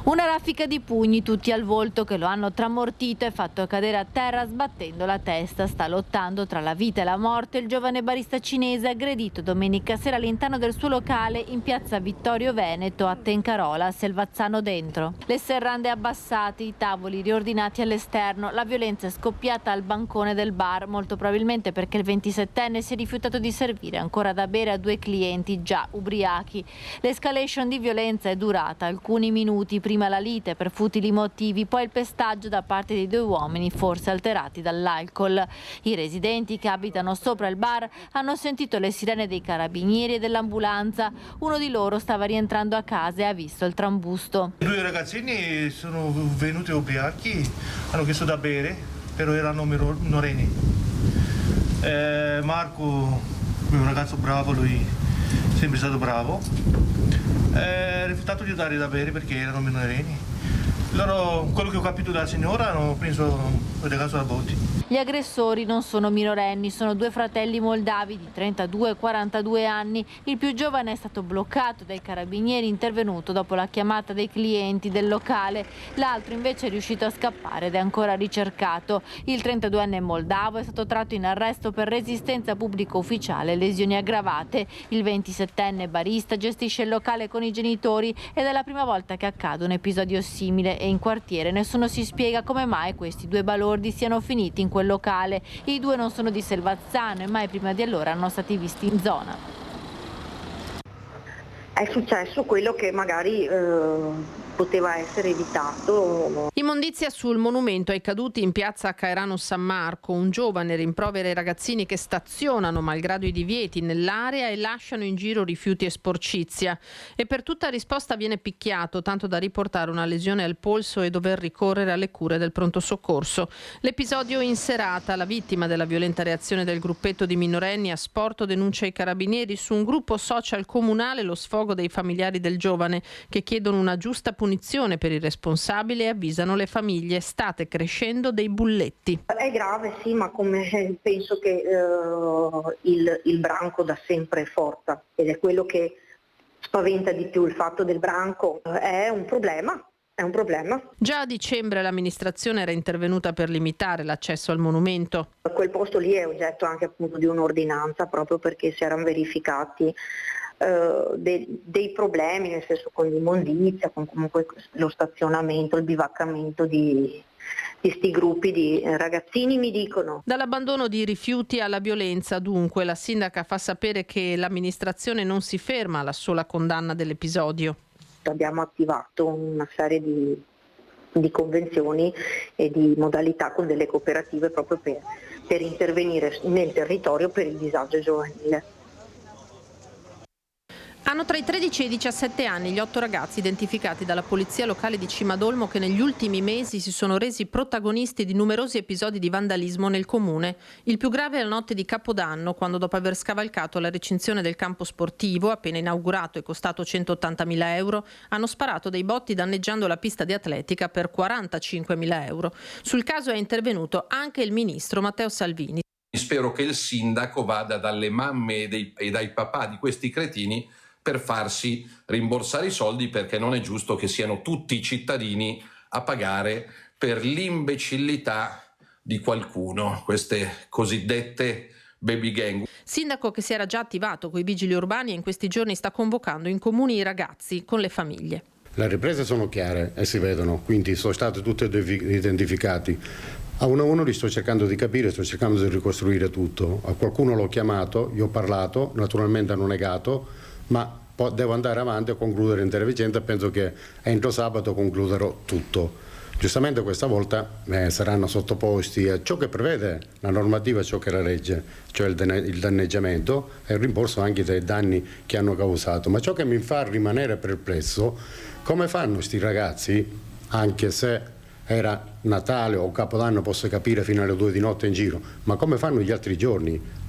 Speaker 6: Una raffica di pugni tutti al volto che lo hanno tramortito e fatto cadere a terra sbattendo la testa. Sta lottando tra la vita e la morte il giovane barista cinese aggredito domenica sera all'interno del suo locale in piazza Vittorio Veneto a Tencarola, Selvazzano Dentro. Le serrande abbassate, i tavoli riordinati all'esterno, la violenza è scoppiata al bancone del bar, molto probabilmente perché il 27enne si è rifiutato di servire ancora da bere a 2 clienti già ubriachi. L'escalation di violenza è durata alcuni minuti, prima la lite per futili motivi, poi il pestaggio da parte dei 2 uomini, forse alterati dall'alcol. I residenti che abitano sopra il bar hanno sentito le sirene dei carabinieri e dell'ambulanza. Uno di loro stava rientrando a casa e ha visto il trambusto.
Speaker 7: 2 ragazzini sono venuti ubriachi, hanno chiesto da bere, però erano minorenni. Marco è un ragazzo bravo, lui è sempre stato bravo, ha rifiutato di dare da bere perché erano minorenni. Loro, quello che ho capito dalla signora, hanno preso il ragazzo da botti.
Speaker 6: Gli aggressori non sono minorenni, sono 2 fratelli moldavi di 32 e 42 anni. Il più giovane è stato bloccato dai carabinieri intervenuto dopo la chiamata dei clienti del locale. L'altro invece è riuscito a scappare ed è ancora ricercato. Il 32enne moldavo è stato tratto in arresto per resistenza pubblica ufficiale e lesioni aggravate. Il 27enne barista gestisce il locale con i genitori ed è la prima volta che accade un episodio simile e in quartiere nessuno si spiega come mai questi 2 balordi siano finiti in quel locale. I 2 non sono di Selvazzano e mai prima di allora erano stati visti in zona.
Speaker 9: È successo quello che magari poteva essere evitato.
Speaker 24: Immondizia sul monumento ai caduti in piazza Caerano San Marco. Un giovane rimprovera i ragazzini che stazionano malgrado i divieti nell'area e lasciano in giro rifiuti e sporcizia. E per tutta risposta viene picchiato, tanto da riportare una lesione al polso e dover ricorrere alle cure del pronto soccorso. L'episodio in serata, la vittima della violenta reazione del gruppetto di minorenni a Sporto denuncia i carabinieri su un gruppo social comunale lo sfogo dei familiari del giovane che chiedono una giusta punizione per il responsabile e avvisano le famiglie: state crescendo dei bulletti.
Speaker 9: È grave, sì, ma come penso che il branco da sempre è forte ed è quello che spaventa di più. Il fatto del branco è un problema. È un problema.
Speaker 24: Già a dicembre l'amministrazione era intervenuta per limitare l'accesso al monumento.
Speaker 9: Quel posto lì è oggetto anche appunto di un'ordinanza proprio perché si erano verificati dei problemi, nel senso con l'immondizia, con comunque lo stazionamento, il bivaccamento di questi gruppi di ragazzini, mi dicono.
Speaker 24: Dall'abbandono di rifiuti alla violenza, dunque, la sindaca fa sapere che l'amministrazione non si ferma alla sola condanna dell'episodio.
Speaker 9: Abbiamo attivato una serie di convenzioni e di modalità con delle cooperative proprio per intervenire nel territorio per il disagio giovanile.
Speaker 24: Hanno tra i 13 e i 17 anni gli 8 ragazzi identificati dalla polizia locale di Cimadolmo che negli ultimi mesi si sono resi protagonisti di numerosi episodi di vandalismo nel comune. Il più grave è la notte di Capodanno, quando dopo aver scavalcato la recinzione del campo sportivo, appena inaugurato e costato 180.000 euro, hanno sparato dei botti danneggiando la pista di atletica per 45.000 euro. Sul caso è intervenuto anche il ministro Matteo Salvini.
Speaker 25: Spero che il sindaco vada dalle mamme e dai papà di questi cretini per farsi rimborsare i soldi, perché non è giusto che siano tutti i cittadini a pagare per l'imbecillità di qualcuno, queste cosiddette baby gang.
Speaker 24: Sindaco che si era già attivato con i vigili urbani e in questi giorni sta convocando in comuni i ragazzi con le famiglie.
Speaker 26: Le riprese sono chiare e si vedono, quindi sono stati tutti identificati. A uno a uno li sto cercando di capire, sto cercando di ricostruire tutto. A qualcuno l'ho chiamato, gli ho parlato, naturalmente hanno negato, ma devo andare avanti a concludere l'intera vicenda. Penso che entro sabato concluderò tutto. Giustamente questa volta saranno sottoposti a ciò che prevede la normativa, ciò che la legge, cioè il danneggiamento e il rimborso anche dei danni che hanno causato. Ma ciò che mi fa rimanere perplesso, come fanno sti ragazzi, anche se era Natale o Capodanno, posso capire fino alle 2 di notte in giro, ma come fanno gli altri giorni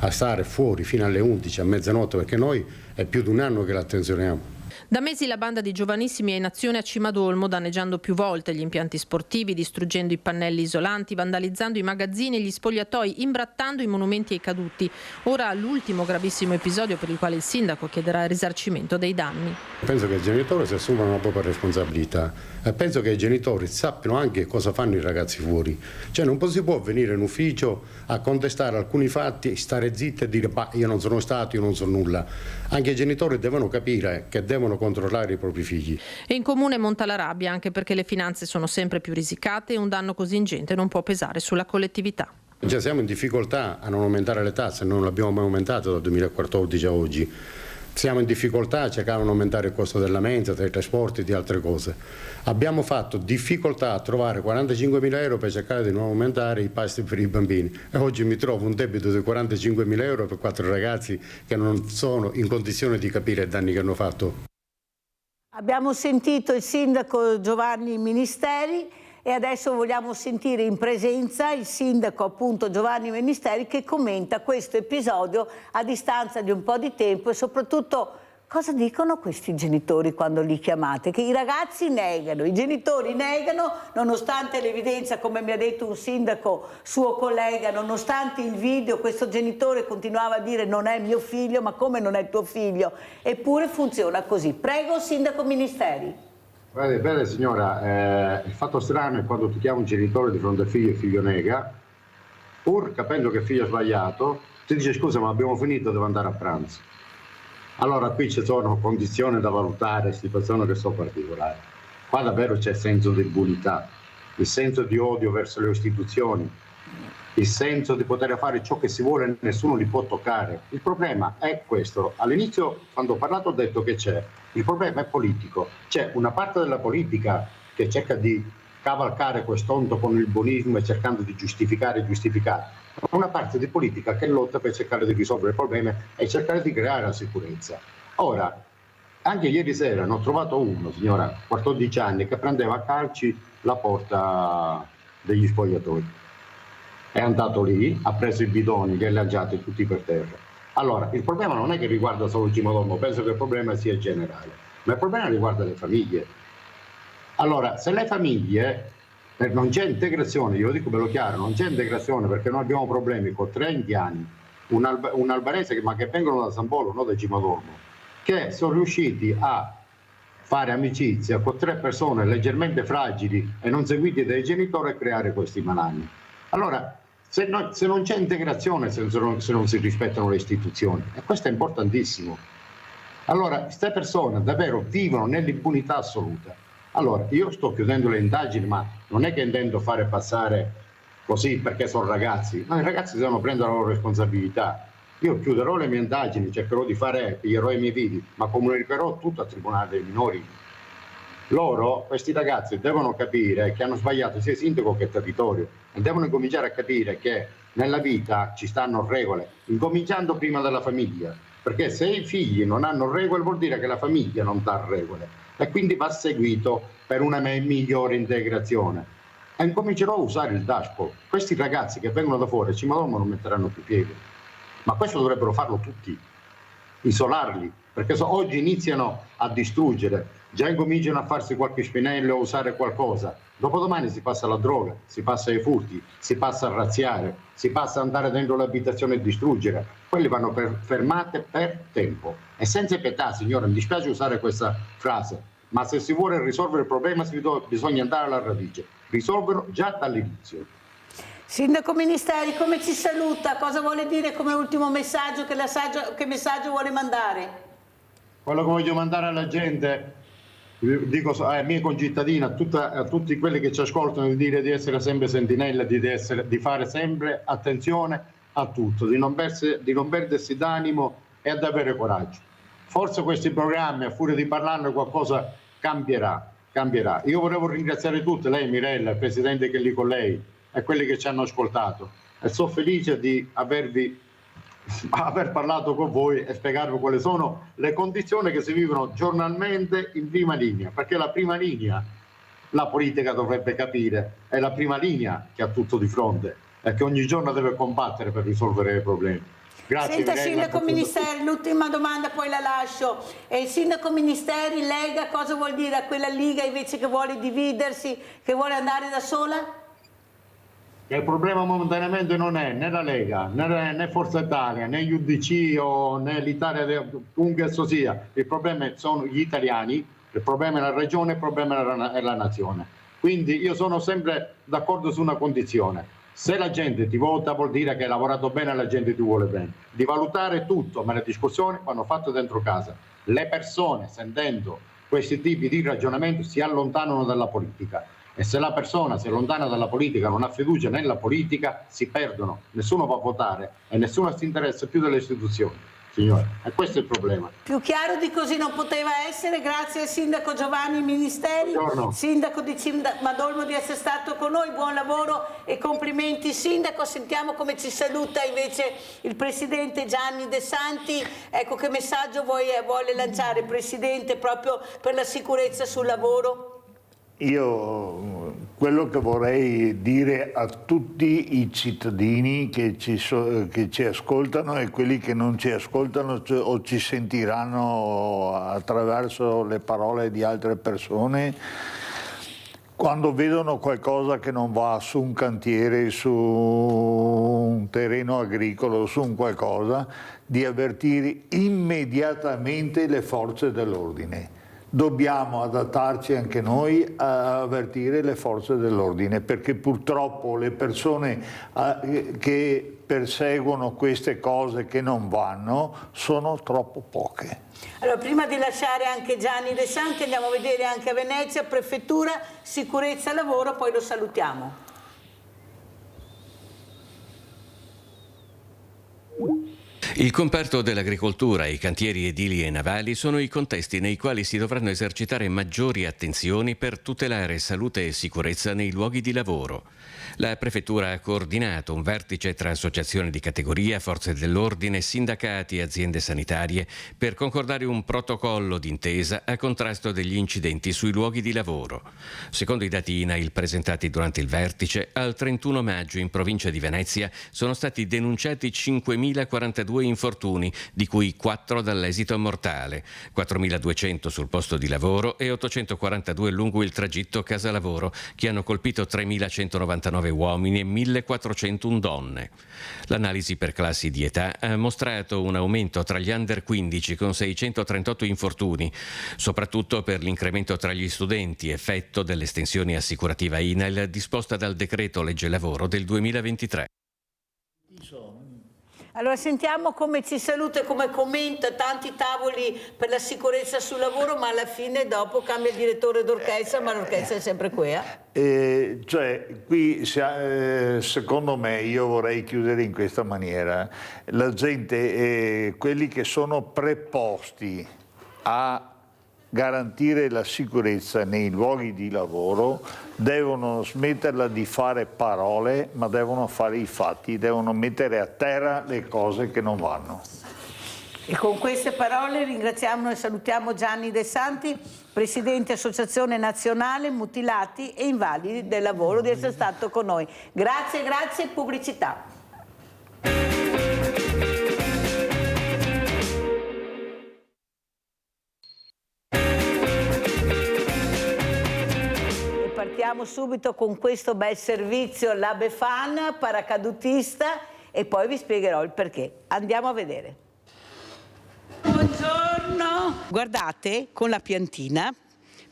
Speaker 26: a stare fuori fino alle 11, a mezzanotte, perché noi è più di un anno che l'attenzioniamo.
Speaker 24: Da mesi la banda di giovanissimi è in azione a Cimadolmo, danneggiando più volte gli impianti sportivi, distruggendo i pannelli isolanti, vandalizzando i magazzini e gli spogliatoi, imbrattando i monumenti ai caduti. Ora l'ultimo gravissimo episodio per il quale il sindaco chiederà il risarcimento dei danni.
Speaker 26: Penso che i genitori si assumano una propria responsabilità e penso che i genitori sappiano anche cosa fanno i ragazzi fuori. Cioè non si può venire in ufficio a contestare alcuni fatti, stare zitti e dire io non sono stato, io non so nulla. Anche i genitori devono capire che devono controllare i propri figli.
Speaker 24: E in comune monta la rabbia anche perché le finanze sono sempre più risicate e un danno così ingente non può pesare sulla collettività.
Speaker 26: Cioè, siamo in difficoltà a non aumentare le tasse, non le abbiamo mai aumentate dal 2014 a oggi. Siamo in difficoltà a cercare di aumentare il costo della mensa, dei trasporti e di altre cose. Abbiamo fatto difficoltà a trovare 45.000 euro per cercare di non aumentare i pasti per i bambini. E oggi mi trovo un debito di 45.000 euro per 4 ragazzi che non sono in condizione di capire i danni che hanno fatto.
Speaker 1: Abbiamo sentito il sindaco Giovanni Ministeri e adesso vogliamo sentire in presenza il sindaco appunto Giovanni Ministeri che commenta questo episodio a distanza di un po' di tempo e soprattutto cosa dicono questi genitori quando li chiamate? Che i ragazzi negano, i genitori negano nonostante l'evidenza, come mi ha detto un sindaco suo collega, nonostante il video questo genitore continuava a dire non è mio figlio, ma come non è tuo figlio? Eppure funziona così. Prego sindaco Ministeri.
Speaker 13: Vede signora, il fatto strano è quando tu chiami un genitore di fronte al figlio e il figlio nega, pur capendo che il figlio ha sbagliato, ti dice scusa ma abbiamo finito, devo andare a pranzo. Allora qui ci sono condizioni da valutare, situazioni che sono particolari. Qua davvero c'è senso di impunità, il senso di odio verso le istituzioni, il senso di poter fare ciò che si vuole e nessuno li può toccare. Il problema è questo. All'inizio, quando ho parlato, ho detto che c'è. Il problema è politico. C'è una parte della politica che cerca di cavalcare quest'onto con il buonismo e cercando di giustificare. Una parte di politica che lotta per cercare di risolvere il problema e cercare di creare la sicurezza. Ora, anche ieri sera ne ho trovato uno, signora, 14 anni, che prendeva a calci la porta degli spogliatoi. È andato lì, ha preso i bidoni, li ha lanciati tutti per terra. Allora, il problema non è che riguarda solo Cimadolmo, penso che il problema sia generale, ma il problema riguarda le famiglie. Allora, se le famiglie, non c'è integrazione, io lo dico bello chiaro, non c'è integrazione perché noi abbiamo problemi con 3 indiani, un albanese ma che vengono da San Polo, non da Cimadolmo, che sono riusciti a fare amicizia con 3 persone leggermente fragili e non seguiti dai genitori e creare questi malanni. Allora, se non c'è integrazione, se non si rispettano le istituzioni, e questo è importantissimo. Allora, queste persone davvero vivono nell'impunità assoluta. Allora, io sto chiudendo le indagini, ma non è che intendo fare passare così perché sono ragazzi. No, i ragazzi devono prendere la loro responsabilità. Io chiuderò le mie indagini, cercherò di fare, piglierò i miei figli, ma comunicherò tutto al Tribunale dei minori. Loro, questi ragazzi, devono capire che hanno sbagliato sia sindaco che territorio e devono incominciare a capire che nella vita ci stanno regole, incominciando prima dalla famiglia, perché se i figli non hanno regole vuol dire che la famiglia non dà regole e quindi va seguito per una migliore integrazione. E incomincerò a usare il dashboard. Questi ragazzi che vengono da fuori, Cimadolmo non metteranno più piede, ma questo dovrebbero farlo tutti, isolarli, perché oggi iniziano a distruggere. Già incominciano a farsi qualche spinello o usare qualcosa, dopodomani si passa alla droga, si passa ai furti, si passa a razziare, si passa ad andare dentro l'abitazione e distruggere. Quelli vanno fermate per tempo e senza pietà, signora, mi dispiace usare questa frase, ma se si vuole risolvere il problema bisogna andare alla radice, risolverlo già dall'inizio.
Speaker 1: Sindaco Ministeri, come ci saluta? Cosa vuole dire come ultimo messaggio? Che messaggio vuole mandare?
Speaker 13: Quello che voglio mandare alla gente, dico ai miei concittadini, a tutti quelli che ci ascoltano, di dire di essere sempre sentinella, di fare sempre attenzione a tutto, di non perdersi d'animo e ad avere coraggio. Forse questi programmi, a furia di parlarne, qualcosa cambierà. Io volevo ringraziare tutti, lei Mirella, il Presidente che è lì con lei e quelli che ci hanno ascoltato e sono felice di aver parlato con voi e spiegarvi quali sono le condizioni che si vivono giornalmente in prima linea, perché la prima linea la politica dovrebbe capire, è la prima linea che ha tutto di fronte e che ogni giorno deve combattere per risolvere i problemi. Grazie.
Speaker 1: Senta,
Speaker 13: Lega,
Speaker 1: Sindaco Ministeri, l'ultima domanda poi la lascio. E il Sindaco Ministeri, Lega, cosa vuol dire a quella Liga invece che vuole dividersi, che vuole andare da sola?
Speaker 13: Il problema momentaneamente non è né la Lega, né Forza Italia, né UDC o né l'Italia, comunque esso sia. Il problema sono gli italiani, il problema è la regione, il problema è la nazione. Quindi io sono sempre d'accordo su una condizione. Se la gente ti vota vuol dire che hai lavorato bene e la gente ti vuole bene. Di valutare tutto, ma le discussioni vanno fatte dentro casa. Le persone, sentendo questi tipi di ragionamento, si allontanano dalla politica. E se la persona si allontana dalla politica, non ha fiducia nella politica, si perdono. Nessuno va a votare e nessuno si interessa più delle istituzioni. Signore, e questo è il problema.
Speaker 1: Più chiaro di così non poteva essere. Grazie al Sindaco Giovanni Ministeri,
Speaker 13: Buongiorno.
Speaker 1: Sindaco di Madolmo, di essere stato con noi. Buon lavoro e complimenti Sindaco. Sentiamo come ci saluta invece il Presidente Gianni De Santi. Ecco, che messaggio vuole lanciare, Presidente, proprio per la sicurezza sul lavoro?
Speaker 15: Io quello che vorrei dire a tutti i cittadini che ci ascoltano e quelli che non ci ascoltano o ci sentiranno attraverso le parole di altre persone, quando vedono qualcosa che non va su un cantiere, su un terreno agricolo, su un qualcosa, di avvertire immediatamente le forze dell'ordine. Dobbiamo adattarci anche noi a avvertire le forze dell'ordine, perché purtroppo le persone che perseguono queste cose che non vanno sono troppo poche.
Speaker 1: Allora, prima di lasciare anche Gianni De Santi, andiamo a vedere anche a Venezia, Prefettura, Sicurezza Lavoro, poi lo salutiamo.
Speaker 2: Il comparto dell'agricoltura, i cantieri edili e navali sono i contesti nei quali si dovranno esercitare maggiori attenzioni per tutelare salute e sicurezza nei luoghi di lavoro. La Prefettura ha coordinato un vertice tra associazioni di categoria, forze dell'ordine, sindacati e aziende sanitarie per concordare un protocollo d'intesa a contrasto degli incidenti sui luoghi di lavoro. Secondo i dati INAIL presentati durante il vertice, al 31 maggio in provincia di Venezia sono stati denunciati 5.042 infortuni, di cui 4 dall'esito mortale, 4.200 sul posto di lavoro e 842 lungo il tragitto casa-lavoro, che hanno colpito 3.199 uomini e 1.401 donne. L'analisi per classi di età ha mostrato un aumento tra gli under 15 con 638 infortuni, soprattutto per l'incremento tra gli studenti, effetto dell'estensione assicurativa INAIL disposta dal decreto legge lavoro del 2023.
Speaker 1: Allora sentiamo come ci saluta e come commenta tanti tavoli per la sicurezza sul lavoro, ma alla fine dopo cambia il direttore d'orchestra, ma l'orchestra è sempre qui.
Speaker 15: Qui secondo me, io vorrei chiudere in questa maniera, la gente, quelli che sono preposti a garantire la sicurezza nei luoghi di lavoro devono smetterla di fare parole, ma devono fare i fatti, devono mettere a terra le cose che non vanno.
Speaker 1: E con queste parole ringraziamo e salutiamo Gianni De Santi, Presidente Associazione Nazionale Mutilati e Invalidi del Lavoro, di essere stato con noi. Grazie, grazie, pubblicità. Partiamo subito con questo bel servizio, la Befana, paracadutista, e poi vi spiegherò il perché. Andiamo a vedere. Buongiorno! Guardate, con la piantina,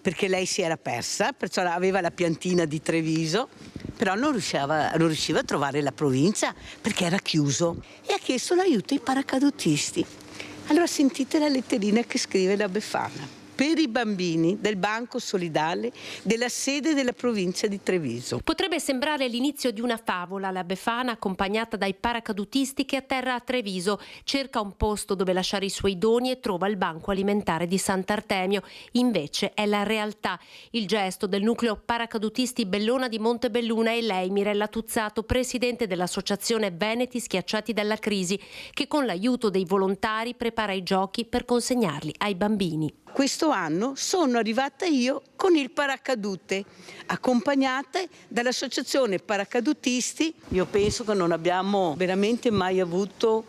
Speaker 1: perché lei si era persa, perciò aveva la piantina di Treviso, però non riusciva a trovare la provincia perché era chiuso, e ha chiesto l'aiuto ai paracadutisti. Allora sentite la letterina che scrive la Befana. Per i bambini del Banco Solidale della sede della provincia di Treviso.
Speaker 5: Potrebbe sembrare l'inizio di una favola. La Befana, accompagnata dai paracadutisti che atterra a Treviso, cerca un posto dove lasciare i suoi doni e trova il banco alimentare di Sant'Artemio. Invece è la realtà. Il gesto del nucleo paracadutisti Bellona di Montebelluna è lei, Mirella Tuzzato, presidente dell'associazione Veneti Schiacciati dalla Crisi, che con l'aiuto dei volontari prepara i giochi per consegnarli ai bambini.
Speaker 1: Questo anno sono arrivata io con il paracadute, accompagnata dall'associazione paracadutisti. Io penso che non abbiamo veramente mai avuto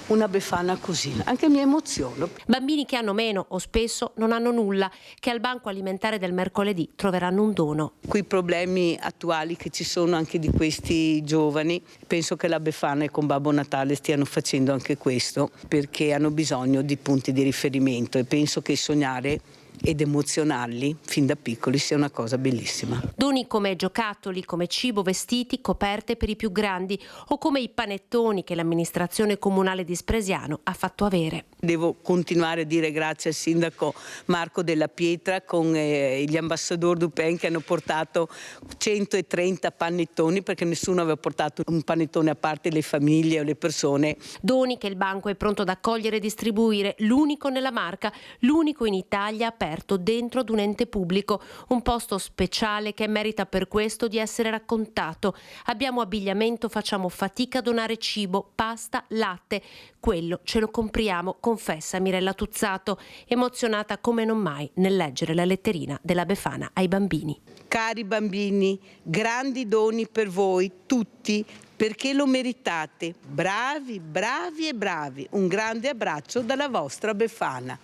Speaker 1: una Befana così, anche mi emoziono.
Speaker 5: Bambini che hanno meno o spesso non hanno nulla, che al banco alimentare del mercoledì troveranno un dono.
Speaker 1: Quei problemi attuali che ci sono anche di questi giovani, penso che la Befana e con Babbo Natale stiano facendo anche questo, perché hanno bisogno di punti di riferimento e penso che sognare ed emozionarli fin da piccoli sia una cosa bellissima.
Speaker 5: Doni come giocattoli, come cibo, vestiti, coperte per i più grandi o come i panettoni che l'amministrazione comunale di Spresiano ha fatto avere.
Speaker 1: Devo continuare a dire grazie al sindaco Marco Della Pietra con gli ambassadori Dupen che hanno portato 130 panettoni, perché nessuno aveva portato un panettone a parte le famiglie o le persone.
Speaker 5: Doni che il banco è pronto ad accogliere e distribuire, l'unico nella Marca, l'unico in Italia aperto dentro ad un ente pubblico, un posto speciale che merita per questo di essere raccontato. Abbiamo abbigliamento, facciamo fatica a donare cibo, pasta, latte. Quello ce lo compriamo, confessa Mirella Tuzzato, emozionata come non mai nel leggere la letterina della Befana ai bambini.
Speaker 1: Cari bambini, grandi doni per voi tutti, perché lo meritate. Bravi, bravi e bravi. Un grande abbraccio dalla vostra Befana.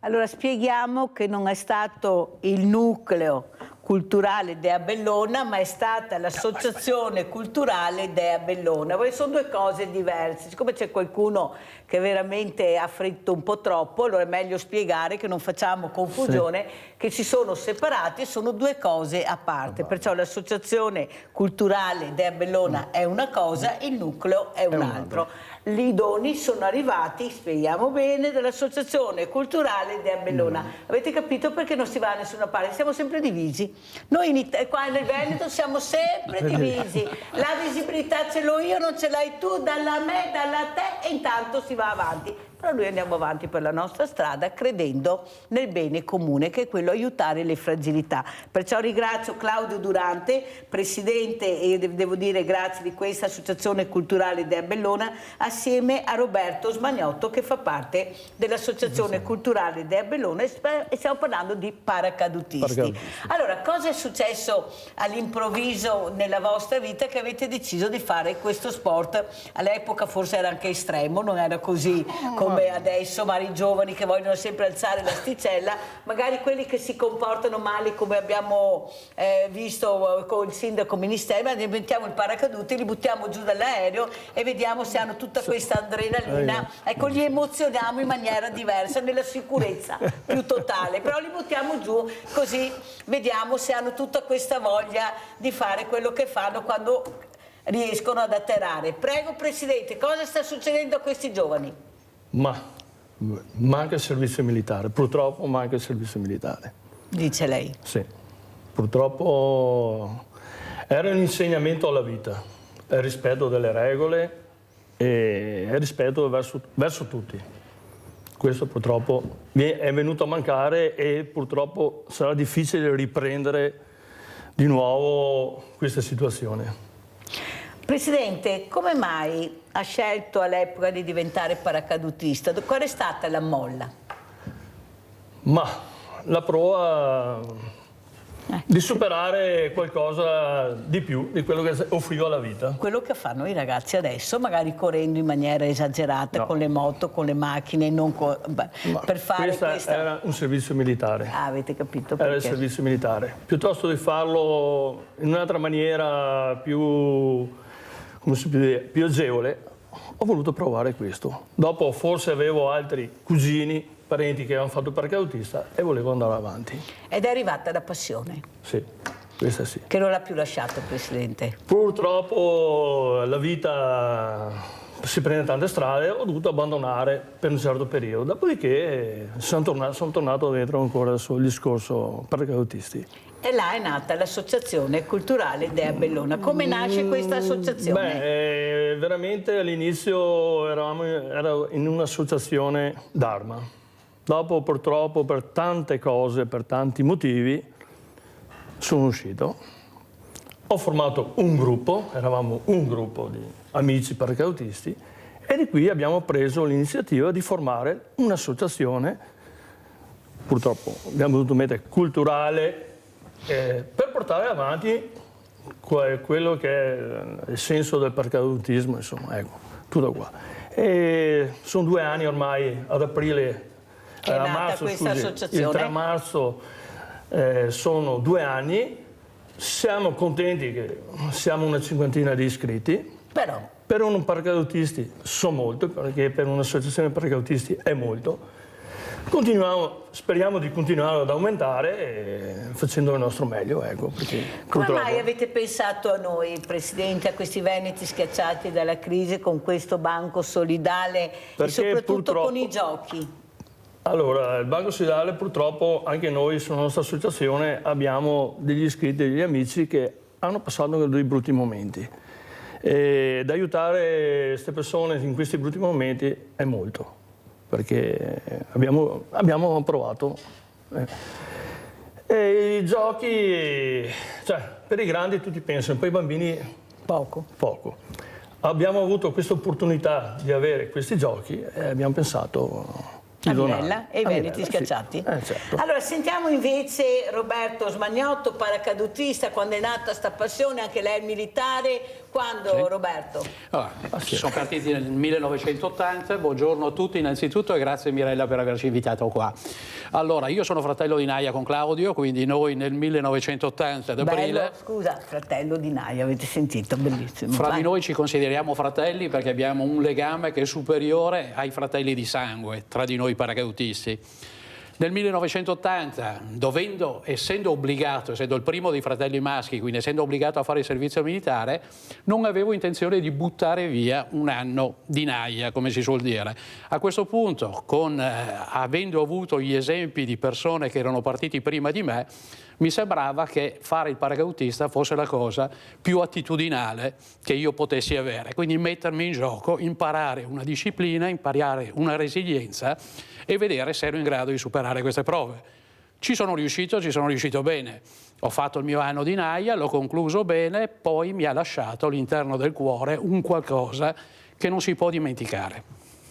Speaker 1: Allora spieghiamo che non è stato il nucleo culturale Dea Bellona, ma è stata l'associazione culturale Dea Bellona. Sono due cose diverse. Siccome c'è qualcuno che veramente ha fritto un po' troppo, allora è meglio spiegare che non facciamo confusione, che si sono separati e sono due cose a parte. Perciò l'associazione culturale Dea Bellona è una cosa, il nucleo è un altro. I doni sono arrivati, spieghiamo bene, dall'associazione culturale Dea Bellona. Avete capito perché non si va da nessuna parte? Siamo sempre divisi. Noi qua nel Veneto siamo sempre divisi. La visibilità ce l'ho io, non ce l'hai tu, dalla me, dalla te, e intanto si va avanti. Però noi andiamo avanti per la nostra strada credendo nel bene comune, che è quello aiutare le fragilità. Perciò ringrazio Claudio Durante, presidente, e devo dire grazie di questa associazione culturale Dea Bellona, assieme a Roberto Smagnotto che fa parte dell'associazione culturale Dea Bellona, e stiamo parlando di paracadutisti. Allora, cosa è successo all'improvviso nella vostra vita che avete deciso di fare questo sport? All'epoca forse era anche estremo, non era così come adesso, magari i giovani che vogliono sempre alzare l'asticella, magari quelli che si comportano male, come abbiamo visto con il sindaco Ministero, inventiamo il paracaduti, li buttiamo giù dall'aereo e vediamo se hanno tutta questa adrenalina, ecco, li emozioniamo in maniera diversa, nella sicurezza più totale, però li buttiamo giù così vediamo se hanno tutta questa voglia di fare quello che fanno quando riescono ad atterrare. Prego Presidente, cosa sta succedendo a questi giovani?
Speaker 3: Ma manca il servizio militare, purtroppo manca il servizio militare.
Speaker 1: Dice lei?
Speaker 3: Sì, purtroppo era un insegnamento alla vita, il rispetto delle regole e il rispetto verso tutti. Questo purtroppo è venuto a mancare e purtroppo sarà difficile riprendere di nuovo questa situazione.
Speaker 1: Presidente, come mai ha scelto all'epoca di diventare paracadutista? Qual è stata la molla?
Speaker 3: Ma la prova di superare qualcosa di più di quello che offriva la vita.
Speaker 1: Quello che fanno i ragazzi adesso, magari correndo in maniera esagerata, no, con le moto, con le macchine, non per fare questa...
Speaker 3: Era un servizio militare.
Speaker 1: Ah, avete capito perché?
Speaker 3: Era il servizio militare. Piuttosto di farlo in un'altra maniera più... come si può dire, più agevole, ho voluto provare questo. Dopo forse avevo altri cugini, parenti che avevano fatto il paracadutista e volevo andare avanti.
Speaker 1: Ed è arrivata la passione?
Speaker 3: Sì, questa sì.
Speaker 1: Che non l'ha più lasciato, Presidente?
Speaker 3: Purtroppo la vita si prende tante strade, ho dovuto abbandonare per un certo periodo. Dopodiché sono tornato dentro ancora sul discorso paracadutisti.
Speaker 1: E là è nata l'associazione culturale Dea Bellona. Come nasce questa associazione?
Speaker 3: Beh, veramente all'inizio ero in un'associazione d'Arma. Dopo purtroppo per tante cose, per tanti motivi, sono uscito. Ho formato un gruppo, eravamo un gruppo di amici paracadutisti, e di qui abbiamo preso l'iniziativa di formare un'associazione, purtroppo abbiamo dovuto mettere culturale, per portare avanti quello che è il senso del paracadutismo, insomma, ecco, tutto qua. E sono 2 anni ormai, ad aprile,
Speaker 1: che è nata
Speaker 3: marzo,
Speaker 1: questa
Speaker 3: scusi,
Speaker 1: associazione.
Speaker 3: il 3 marzo sono 2 anni, siamo contenti che siamo una cinquantina di iscritti.
Speaker 1: Però
Speaker 3: per un paracadutisti sono molto, perché per un'associazione di paracadutisti è molto. Speriamo di continuare ad aumentare facendo il nostro meglio. Ecco,
Speaker 1: come mai avete pensato a noi, Presidente, a questi veneti schiacciati dalla crisi con questo banco solidale e soprattutto con i giochi?
Speaker 3: Allora, il Banco Solidale purtroppo anche noi sulla nostra associazione abbiamo degli iscritti e degli amici che hanno passato dei brutti momenti. Ed aiutare queste persone in questi brutti momenti è molto, perché abbiamo provato. E i giochi, cioè, per i grandi tutti pensano, poi i bambini poco. Abbiamo avuto questa opportunità di avere questi giochi e abbiamo pensato
Speaker 1: a Minella e i veneti schiacciati.
Speaker 3: Sì. Certo.
Speaker 1: Allora sentiamo invece Roberto Smagnotto, paracadutista, quando è nata sta passione, anche lei è militare. Quando, sì. Roberto?
Speaker 8: Allora, sono partiti nel 1980, buongiorno a tutti innanzitutto e grazie Mirella per averci invitato qua. Allora, io sono fratello di Naia con Claudio, quindi noi nel 1980 ad aprile...
Speaker 1: Scusa, fratello di Naia, avete sentito? Bellissimo.
Speaker 8: Fra di noi ci consideriamo fratelli perché abbiamo un legame che è superiore ai fratelli di sangue, tra di noi paracadutisti. Nel 1980, essendo obbligato, essendo il primo dei fratelli maschi, quindi essendo obbligato a fare il servizio militare, non avevo intenzione di buttare via un anno di naia, come si suol dire. A questo punto, avendo avuto gli esempi di persone che erano partiti prima di me, mi sembrava che fare il paracadutista fosse la cosa più attitudinale che io potessi avere. Quindi mettermi in gioco, imparare una disciplina, imparare una resilienza e vedere se ero in grado di superare queste prove. Ci sono riuscito bene. Ho fatto il mio anno di naia, l'ho concluso bene, poi mi ha lasciato all'interno del cuore un qualcosa che non si può dimenticare.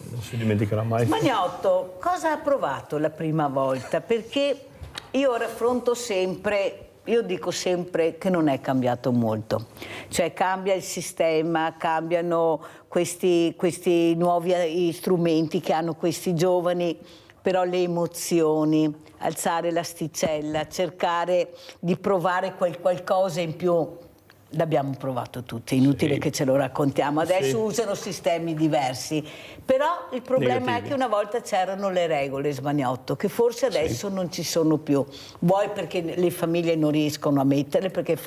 Speaker 3: Non si dimenticherà mai.
Speaker 1: Smagnotto, cosa ha provato la prima volta? Perché io raffronto sempre, io dico sempre che non è cambiato molto, cioè cambia il sistema, cambiano questi nuovi strumenti che hanno questi giovani, però le emozioni, alzare l'asticella, cercare di provare qualcosa in più, l'abbiamo provato tutti, è inutile che ce lo raccontiamo, adesso usano sistemi diversi, però il problema è che una volta c'erano le regole, Smagnotto, che forse adesso non ci sono più, vuoi perché le famiglie non riescono a metterle, perché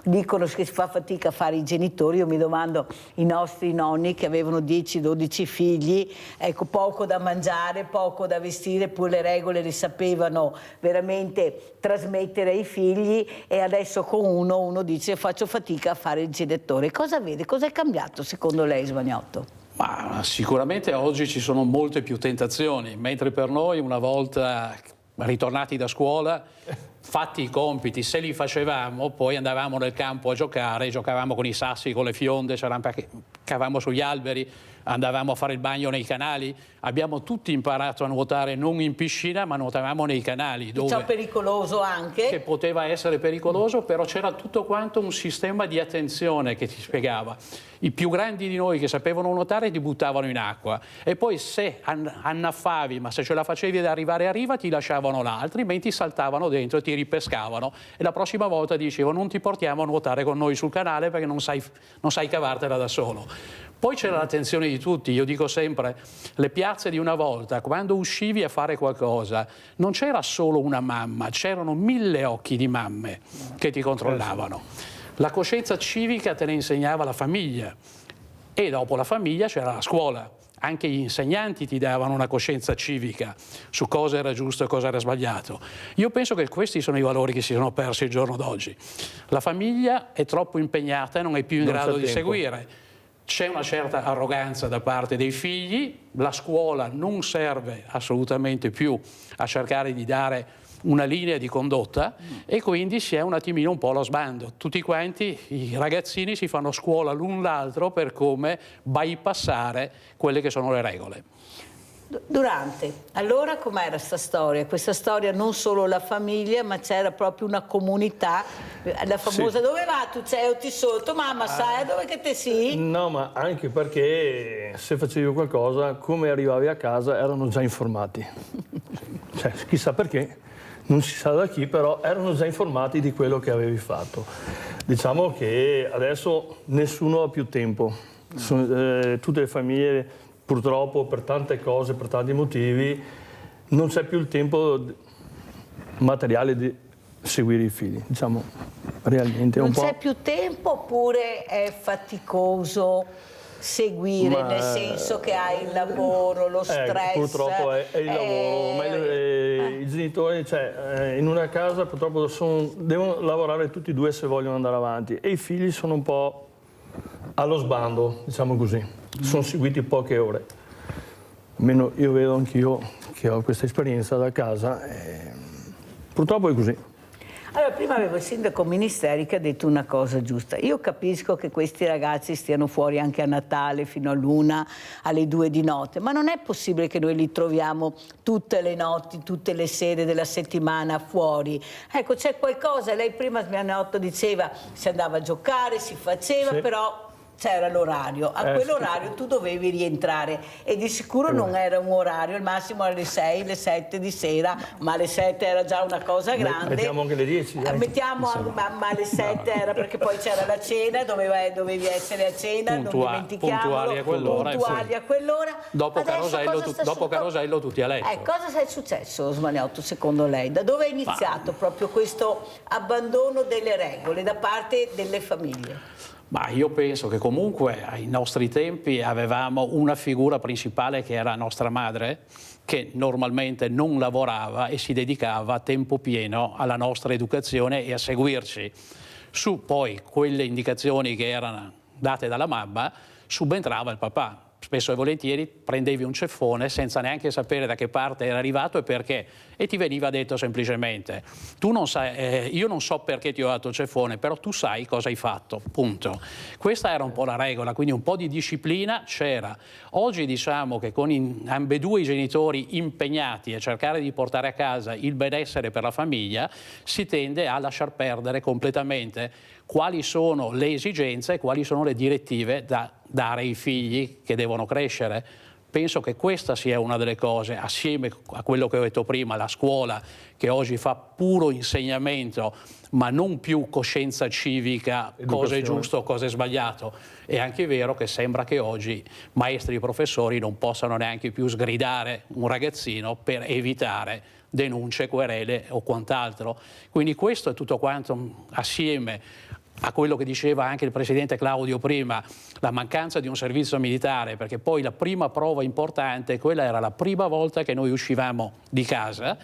Speaker 1: dicono che si fa fatica a fare i genitori. Io mi domando, i nostri nonni che avevano 10-12 figli, ecco, poco da mangiare, poco da vestire, pure le regole le sapevano veramente trasmettere ai figli, e adesso con uno dice faccio fatica a fare il genitore. Cosa vede? Cosa è cambiato secondo lei, Smagnotto?
Speaker 8: Ma sicuramente oggi ci sono molte più tentazioni, mentre per noi una volta ritornati da scuola, fatti i compiti, se li facevamo, poi andavamo nel campo a giocare, giocavamo con i sassi, con le fionde, cavavamo sugli alberi, andavamo a fare il bagno nei canali. Abbiamo tutti imparato a nuotare non in piscina, ma nuotavamo nei canali. Dove
Speaker 1: ciò pericoloso anche?
Speaker 8: Che poteva essere pericoloso, però c'era tutto quanto un sistema di attenzione che ti spiegava. I più grandi di noi che sapevano nuotare ti buttavano in acqua e poi se annaffavi, ma se ce la facevi ad arrivare a riva ti lasciavano là, altrimenti saltavano dentro e ti ripescavano e la prossima volta dicevano non ti portiamo a nuotare con noi sul canale perché non sai cavartela da solo. Poi c'era l'attenzione di tutti, io dico sempre, le piazze di una volta, quando uscivi a fare qualcosa, non c'era solo una mamma, c'erano 1000 occhi di mamme che ti controllavano. La coscienza civica te ne insegnava la famiglia e dopo la famiglia c'era la scuola. Anche gli insegnanti ti davano una coscienza civica su cosa era giusto e cosa era sbagliato. Io penso che questi sono i valori che si sono persi il giorno d'oggi. La famiglia è troppo impegnata e non è più in grado di seguire. C'è una certa arroganza da parte dei figli, la scuola non serve assolutamente più a cercare di dare una linea di condotta e quindi si è un attimino un po' allo sbando. Tutti quanti i ragazzini si fanno scuola l'un l'altro per come bypassare quelle che sono le regole.
Speaker 1: Durante, allora com'era sta storia? Questa storia non solo la famiglia, ma c'era proprio una comunità, la famosa
Speaker 3: Sì.
Speaker 1: dove va tu sei o ti sotto, mamma sai dove che te sei?
Speaker 3: No, ma anche perché se facevi qualcosa, come arrivavi a casa erano già informati. Cioè, chissà perché, non si sa da chi, però erano già informati di quello che avevi fatto. Diciamo che adesso nessuno ha più tempo. Tutte le famiglie, purtroppo, per tante cose, per tanti motivi, non c'è più il tempo materiale di seguire i figli. Diciamo, realmente è un
Speaker 1: Non
Speaker 3: po'...
Speaker 1: c'è più tempo oppure è faticoso seguire, nel senso che hai il lavoro, lo stress?
Speaker 3: Purtroppo è il lavoro, ma i genitori, cioè, in una casa purtroppo devono lavorare tutti e due se vogliono andare avanti e i figli sono un po' allo sbando, diciamo così, sono seguiti poche ore. Almeno io vedo anch'io che ho questa esperienza da casa, purtroppo è così.
Speaker 1: Allora, prima avevo il sindaco Ministeri che ha detto una cosa giusta. Io capisco che questi ragazzi stiano fuori anche a Natale fino all'1, alle 2 di notte, ma non è possibile che noi li troviamo tutte le notti, tutte le sere della settimana fuori. Ecco, c'è qualcosa, lei prima Smianotto diceva si andava a giocare, si faceva,
Speaker 3: Sì.
Speaker 1: però c'era l'orario, a quell'orario tu dovevi rientrare e di sicuro non era un orario, il massimo era le 6, le 7 di sera, ma le 7 era già una cosa grande.
Speaker 3: Mettiamo anche le 10.
Speaker 1: Mettiamo, ma le 7 era perché poi c'era la cena, dovevi essere a cena, non dimentichiamolo,
Speaker 8: puntuali a quell'ora.
Speaker 1: puntuali a quell'ora.
Speaker 8: Dopo Carosello tutti a letto.
Speaker 1: Cosa è successo, Smianotto, secondo lei? Da dove è iniziato proprio questo abbandono delle regole da parte delle famiglie?
Speaker 8: Ma io penso che comunque ai nostri tempi avevamo una figura principale che era nostra madre, che normalmente non lavorava e si dedicava a tempo pieno alla nostra educazione e a seguirci. Su poi quelle indicazioni che erano date dalla mamma subentrava il papà. Spesso e volentieri prendevi un ceffone senza neanche sapere da che parte era arrivato e perché, e ti veniva detto semplicemente tu non sai, io non so perché ti ho dato il ceffone, però tu sai cosa hai fatto, punto. Questa era un po' la regola, quindi un po' di disciplina c'era. Oggi diciamo che con ambedue i genitori impegnati a cercare di portare a casa il benessere per la famiglia si tende a lasciar perdere completamente quali sono le esigenze e quali sono le direttive da dare ai figli che devono crescere. Penso che questa sia una delle cose, assieme a quello che ho detto prima, la scuola che oggi fa puro insegnamento, ma non più coscienza civica, cosa è giusto, cosa è sbagliato. È anche vero che sembra che oggi maestri e professori non possano neanche più sgridare un ragazzino per evitare denunce, querele o quant'altro. Quindi questo è tutto quanto assieme a quello che diceva anche il presidente Claudio prima, la mancanza di un servizio militare, perché poi la prima prova importante, quella era la prima volta che noi uscivamo di casa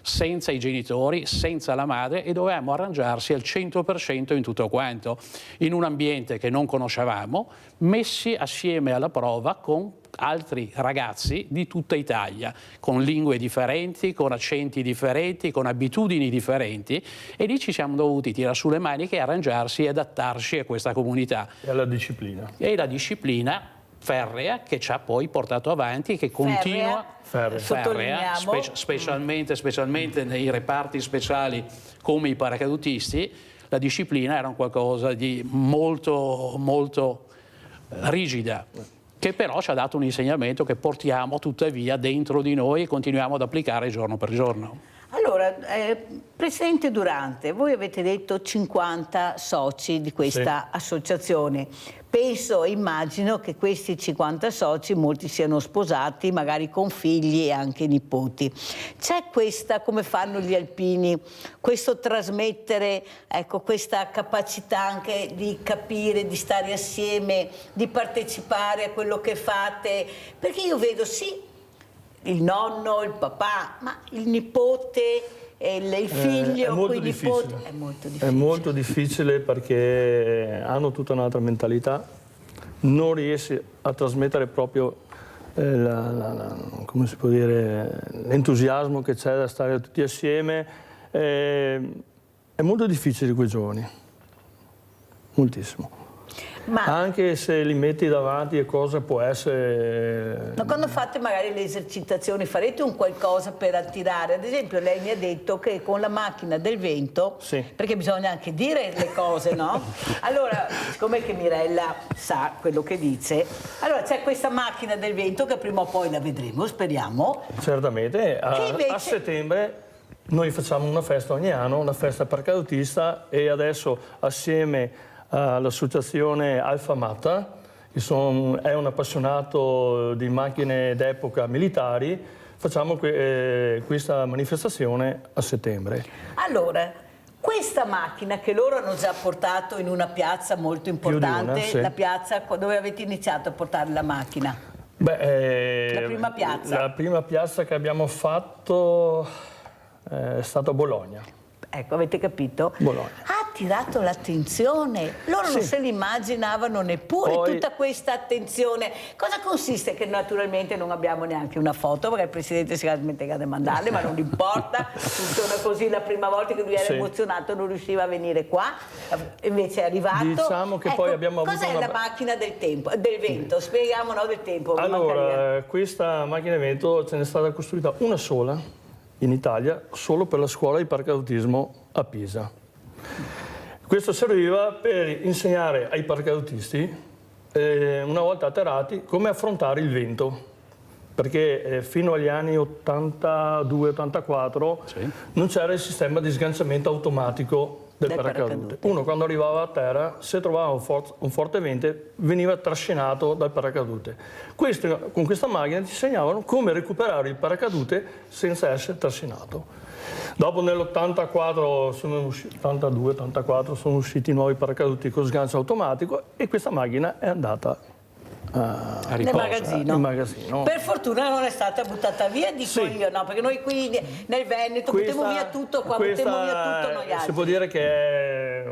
Speaker 8: senza i genitori, senza la madre e dovevamo arrangiarsi al 100% in tutto quanto, in un ambiente che non conoscevamo, messi assieme alla prova con altri ragazzi di tutta Italia, con lingue differenti, con accenti differenti, con abitudini differenti e lì ci siamo dovuti tirare sulle maniche e arrangiarsi e adattarci a questa comunità.
Speaker 3: E alla disciplina.
Speaker 8: E la disciplina ferrea che ci ha poi portato avanti e che continua ferrea, specialmente nei reparti speciali come i paracadutisti. La disciplina era un qualcosa di molto rigida, che però ci ha dato un insegnamento che portiamo tuttavia dentro di noi e continuiamo ad applicare giorno per giorno.
Speaker 1: Allora, Presidente Durante, voi avete detto 50 soci di questa associazione. Penso, immagino che questi 50 soci, molti siano sposati, magari con figli e anche nipoti. C'è questa, come fanno gli alpini, questo trasmettere, ecco, questa capacità anche di capire, di stare assieme, di partecipare a quello che fate? Perché io vedo, sì, il nonno, il papà, ma il nipote, il figlio,
Speaker 3: molto
Speaker 1: quei nipoti, è molto difficile.
Speaker 3: È molto difficile perché hanno tutta un'altra mentalità, non riesci a trasmettere proprio come si può dire, l'entusiasmo che c'è da stare tutti assieme. È molto difficile quei giovani, moltissimo. Anche se li metti davanti a cosa può essere...
Speaker 1: Ma quando fate magari le esercitazioni farete un qualcosa per attirare? Ad esempio lei mi ha detto che con la macchina del vento, perché bisogna anche dire le cose, no? Allora, siccome che Mirella sa quello che dice, allora c'è questa macchina del vento che prima o poi la vedremo, speriamo.
Speaker 3: Certamente,
Speaker 1: invece...
Speaker 3: a settembre noi facciamo una festa ogni anno, una festa paracadutista, e adesso assieme all'associazione Alfa Mata, che è un appassionato di macchine d'epoca militari, facciamo questa manifestazione a settembre.
Speaker 1: Allora, questa macchina che loro hanno già portato in una piazza molto importante, la piazza dove avete iniziato a portare la macchina? La prima piazza?
Speaker 3: La prima piazza che abbiamo fatto è stata Bologna.
Speaker 1: Ecco, avete capito?
Speaker 3: Bologna.
Speaker 1: Ha attirato l'attenzione. Loro non se l'immaginavano neppure tutta questa attenzione. Cosa consiste? Che naturalmente non abbiamo neanche una foto, perché il Presidente si era dimenticato di mandarle, ma non importa. Funziona così. La prima volta che lui era emozionato non riusciva a venire qua, invece è arrivato.
Speaker 3: Diciamo che poi abbiamo avuto
Speaker 1: cos'è la macchina del vento? Spieghiamo, no, del tempo.
Speaker 3: Allora, questa macchina del vento ce n'è stata costruita una sola in Italia, solo per la scuola di paracadutismo a Pisa. Questo serviva per insegnare ai paracadutisti, una volta atterrati, come affrontare il vento, perché fino agli anni 82-84 non c'era il sistema di sganciamento automatico del paracadute. Uno quando arrivava a terra, se trovava un forte vento, veniva trascinato dal paracadute. Con questa macchina ti insegnavano come recuperare il paracadute senza essere trascinato. Dopo nell'84, 82-84 sono usciti nuovi paracaduti con sgancio automatico e questa macchina è andata
Speaker 1: nel magazzino. Per fortuna non è stata buttata via, dico io, no? Perché noi qui nel Veneto buttiamo via tutto, qua buttiamo via tutto noi altri.
Speaker 3: Si può dire che è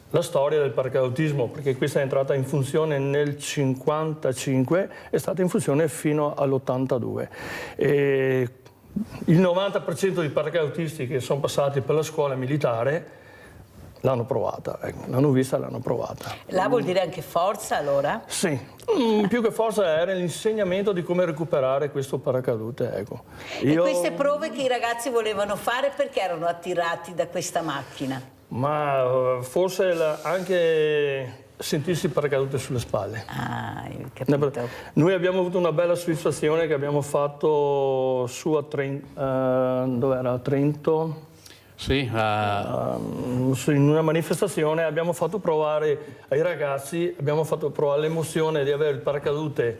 Speaker 3: la storia del paracadutismo, perché questa è entrata in funzione nel 1955, è stata in funzione fino all'82. Il 90% dei paracadutisti che sono passati per la scuola militare l'hanno provata, l'hanno vista e l'hanno provata.
Speaker 1: Là vuol dire anche forza, allora?
Speaker 3: Sì, più che forza era l'insegnamento di come recuperare questo paracadute, ecco.
Speaker 1: E queste prove che i ragazzi volevano fare, perché erano attirati da questa macchina?
Speaker 3: Ma forse anche sentirsi il paracadute sulle spalle.
Speaker 1: Ah, ho capito.
Speaker 3: Noi abbiamo avuto una bella soddisfazione che abbiamo fatto su a dove era? A Trento?
Speaker 8: Sì,
Speaker 3: in una manifestazione abbiamo fatto provare ai ragazzi, abbiamo fatto provare l'emozione di avere il paracadute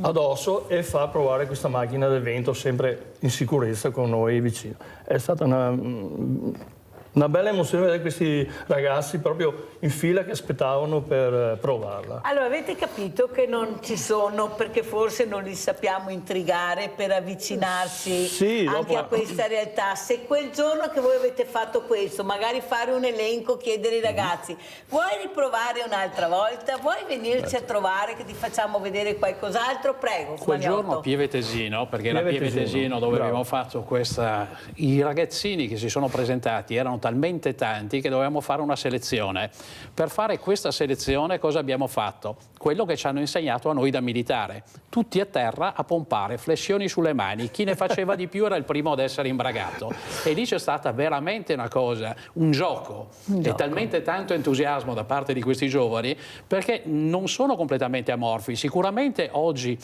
Speaker 3: addosso e far provare questa macchina del vento sempre in sicurezza con noi vicino. È stata una bella emozione vedere questi ragazzi proprio in fila che aspettavano per provarla.
Speaker 1: Allora, avete capito che non ci sono, perché forse non li sappiamo intrigare per avvicinarsi anche a questa realtà. Se quel giorno che voi avete fatto questo, magari fare un elenco, chiedere ai ragazzi, vuoi riprovare un'altra volta? Vuoi venirci a trovare che ti facciamo vedere qualcos'altro? Prego,
Speaker 8: quel giorno a Pieve Tesino, perché era Pieve Tesino dove abbiamo fatto questa... I ragazzini che si sono presentati erano talmente tanti che dovevamo fare una selezione. Per fare questa selezione cosa abbiamo fatto? Quello che ci hanno insegnato a noi da militare. Tutti a terra a pompare, flessioni sulle mani. Chi ne faceva di più era il primo ad essere imbragato. E lì c'è stata veramente una cosa, un gioco. E talmente tanto entusiasmo da parte di questi giovani, perché non sono completamente amorfi. Sicuramente oggi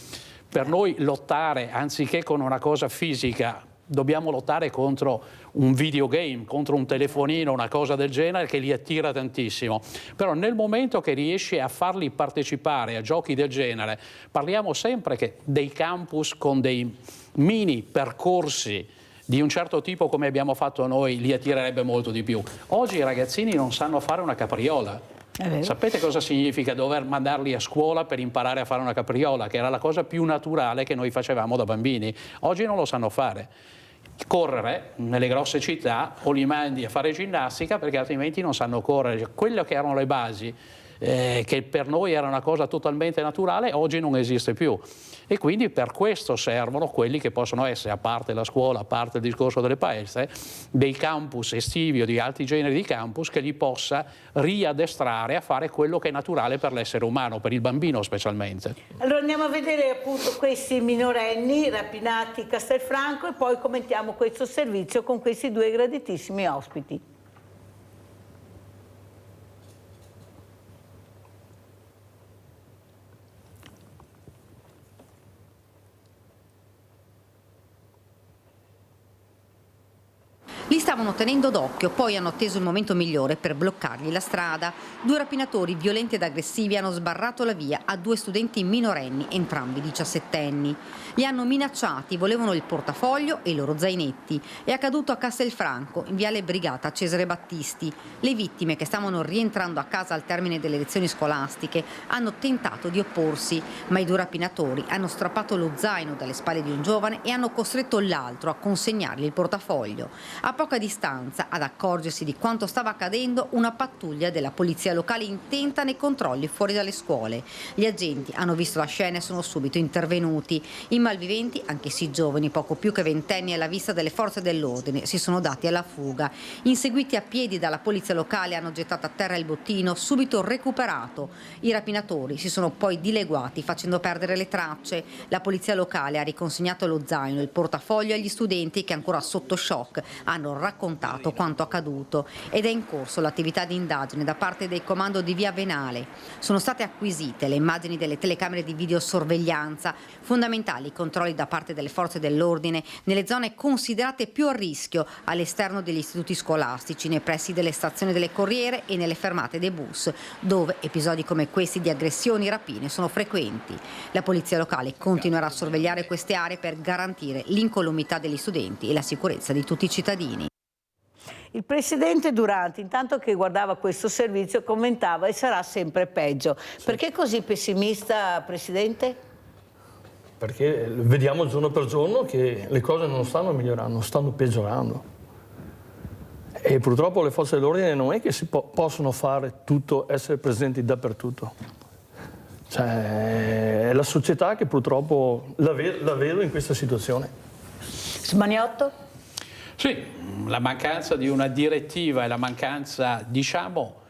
Speaker 8: per noi lottare, anziché con una cosa fisica, dobbiamo lottare contro un videogame, contro un telefonino, una cosa del genere che li attira tantissimo. Però nel momento che riesci a farli partecipare a giochi del genere, parliamo sempre che dei campus con dei mini percorsi di un certo tipo come abbiamo fatto noi li attirerebbe molto di più. Oggi i ragazzini non sanno fare una capriola. Sapete cosa significa dover mandarli a scuola per imparare a fare una capriola, che era la cosa più naturale che noi facevamo da bambini? Oggi non lo sanno fare. Correre nelle grosse città o li mandi a fare ginnastica perché altrimenti non sanno correre. Quelle che erano le basi che per noi era una cosa totalmente naturale, oggi non esiste più. E quindi per questo servono quelli che possono essere, a parte la scuola, a parte il discorso delle palestre, dei campus estivi o di altri generi di campus che li possa riaddestrare a fare quello che è naturale per l'essere umano, per il bambino specialmente.
Speaker 1: Allora andiamo a vedere appunto questi minorenni rapinati a Castelfranco e poi commentiamo questo servizio con questi due graditissimi ospiti.
Speaker 10: Li stavano tenendo d'occhio, poi hanno atteso il momento migliore per bloccargli la strada. Due rapinatori violenti ed aggressivi hanno sbarrato la via a due studenti minorenni, entrambi 17enni. Li hanno minacciati, volevano il portafoglio e i loro zainetti. È accaduto a Castelfranco, in viale Brigata Cesare Battisti. Le vittime, che stavano rientrando a casa al termine delle lezioni scolastiche, hanno tentato di opporsi, ma i due rapinatori hanno strappato lo zaino dalle spalle di un giovane e hanno costretto l'altro a consegnargli il portafoglio. A poca distanza, ad accorgersi di quanto stava accadendo, una pattuglia della polizia locale intenta nei controlli fuori dalle scuole. Gli agenti hanno visto la scena e sono subito intervenuti. I malviventi, anch'essi giovani, poco più che ventenni, alla vista delle forze dell'ordine, si sono dati alla fuga. Inseguiti a piedi dalla polizia locale, hanno gettato a terra il bottino, subito recuperato. I rapinatori si sono poi dileguati, facendo perdere le tracce. La polizia locale ha riconsegnato lo zaino e il portafoglio agli studenti che, ancora sotto shock, hanno raccontato quanto accaduto ed è in corso l'attività di indagine da parte del comando di Via Venale. Sono state acquisite le immagini delle telecamere di videosorveglianza, fondamentali i controlli da parte delle forze dell'ordine nelle zone considerate più a rischio all'esterno degli istituti scolastici, nei pressi delle stazioni delle corriere e nelle fermate dei bus, dove episodi come questi di aggressioni e rapine sono frequenti. La polizia locale continuerà a sorvegliare queste aree per garantire l'incolumità degli studenti e la sicurezza di tutti i cittadini.
Speaker 1: Il presidente Durante, intanto che guardava questo servizio, commentava e sarà sempre peggio. Sì. Perché così pessimista, Presidente?
Speaker 3: Perché vediamo giorno per giorno che le cose non stanno migliorando, stanno peggiorando. E purtroppo le forze dell'ordine non è che si possono fare tutto, essere presenti dappertutto. Cioè, è la società che purtroppo la vedo in questa situazione.
Speaker 1: Smaniotto?
Speaker 8: Sì, la mancanza di una direttiva e la mancanza, diciamo,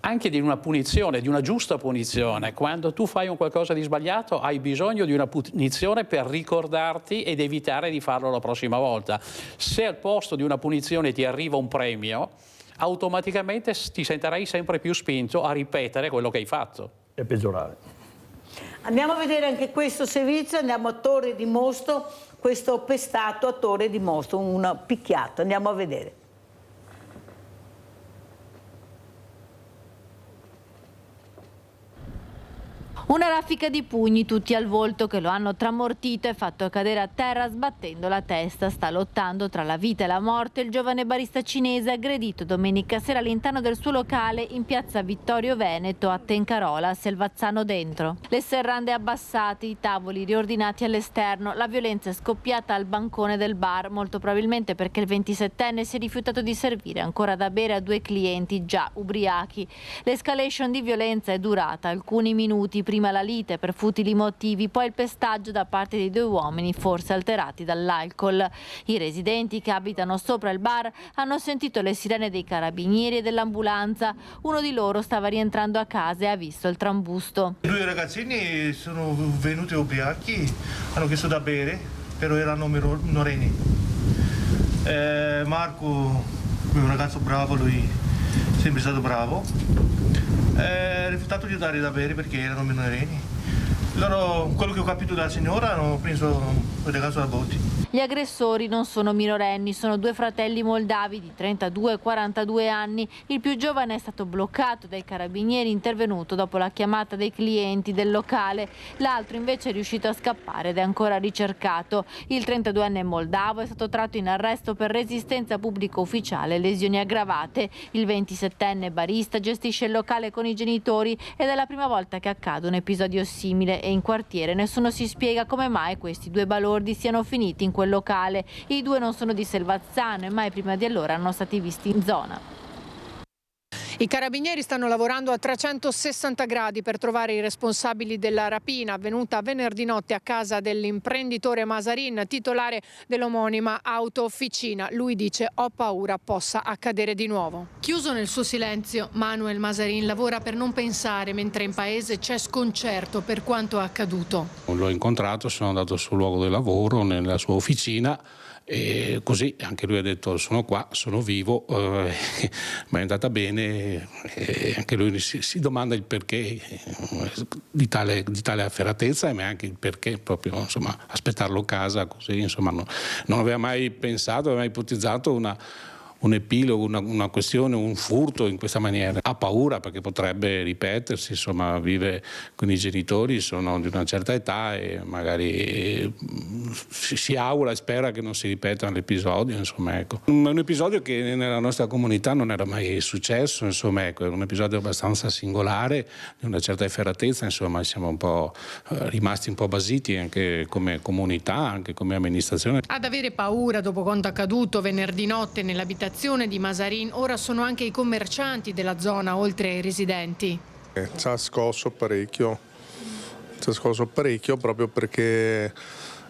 Speaker 8: anche di una punizione, di una giusta punizione. Quando tu fai un qualcosa di sbagliato hai bisogno di una punizione per ricordarti ed evitare di farlo la prossima volta. Se al posto di una punizione ti arriva un premio, automaticamente ti sentirai sempre più spinto a ripetere quello che hai fatto.
Speaker 3: E peggiorare.
Speaker 1: Andiamo a vedere anche questo servizio, andiamo a Torre di Mosto, questo pestato a Torre di Mosto, un picchiato, andiamo a vedere.
Speaker 6: Una raffica di pugni tutti al volto che lo hanno tramortito e fatto cadere a terra sbattendo la testa. Sta lottando tra la vita e la morte il giovane barista cinese aggredito domenica sera all'interno del suo locale in piazza Vittorio Veneto a Tencarola, Selvazzano Dentro. Le serrande abbassate, i tavoli riordinati all'esterno, la violenza è scoppiata al bancone del bar, molto probabilmente perché il 27enne si è rifiutato di servire ancora da bere a due clienti già ubriachi. L'escalation di violenza è durata alcuni minuti, prima la lite per futili motivi, poi il pestaggio da parte dei due uomini, forse alterati dall'alcol. I residenti che abitano sopra il bar hanno sentito le sirene dei carabinieri e dell'ambulanza. Uno di loro stava rientrando a casa e ha visto il trambusto.
Speaker 7: I due ragazzini sono venuti ubriachi, hanno chiesto da bere, però erano minorenni. Marco è un ragazzo bravo, lui è sempre stato bravo. Ha rifiutato di dare da bere perché erano minorenni. Loro, quello che ho capito dalla signora, hanno preso il ragazzo da botti.
Speaker 6: Gli aggressori non sono minorenni, sono due fratelli moldavi di 32 e 42 anni. Il più giovane è stato bloccato dai carabinieri intervenuto dopo la chiamata dei clienti del locale. L'altro invece è riuscito a scappare ed è ancora ricercato. Il 32enne moldavo è stato tratto in arresto per resistenza pubblica ufficiale e lesioni aggravate. Il 27enne barista gestisce il locale con i genitori ed è la prima volta che accade un episodio simile e in quartiere nessuno si spiega come mai questi due balordi siano finiti in quel locale. I due non sono di Selvazzano e mai prima di allora erano stati visti in zona.
Speaker 11: I carabinieri stanno lavorando a 360 gradi per trovare i responsabili della rapina avvenuta venerdì notte a casa dell'imprenditore Mazarin, titolare dell'omonima auto officina. Lui dice: ho paura possa accadere di nuovo. Chiuso nel suo silenzio, Manuel Mazarin lavora per non pensare, mentre in paese c'è sconcerto per quanto accaduto.
Speaker 8: L'ho incontrato, sono andato sul luogo del lavoro, nella sua officina, e così anche lui ha detto: sono qua, sono vivo, ma è andata bene, e anche lui si domanda il perché di tale efferatezza, ma anche il perché proprio, insomma, aspettarlo a casa così, insomma, non aveva mai pensato, aveva mai ipotizzato un epilogo, una questione, un furto in questa maniera. Ha paura perché potrebbe ripetersi, insomma, vive con i genitori, sono di una certa età e magari si augura e spera che non si ripeta l'episodio, insomma, ecco. Un episodio che nella nostra comunità non era mai successo, insomma, ecco, è un episodio abbastanza singolare, di una certa efferatezza, insomma, siamo un po' rimasti un po' basiti anche come comunità, anche come amministrazione.
Speaker 11: Ad avere paura dopo quanto accaduto venerdì notte nell'abitazione di Mazarin ora sono anche i commercianti della zona, oltre ai residenti.
Speaker 12: Ci ha scosso parecchio proprio perché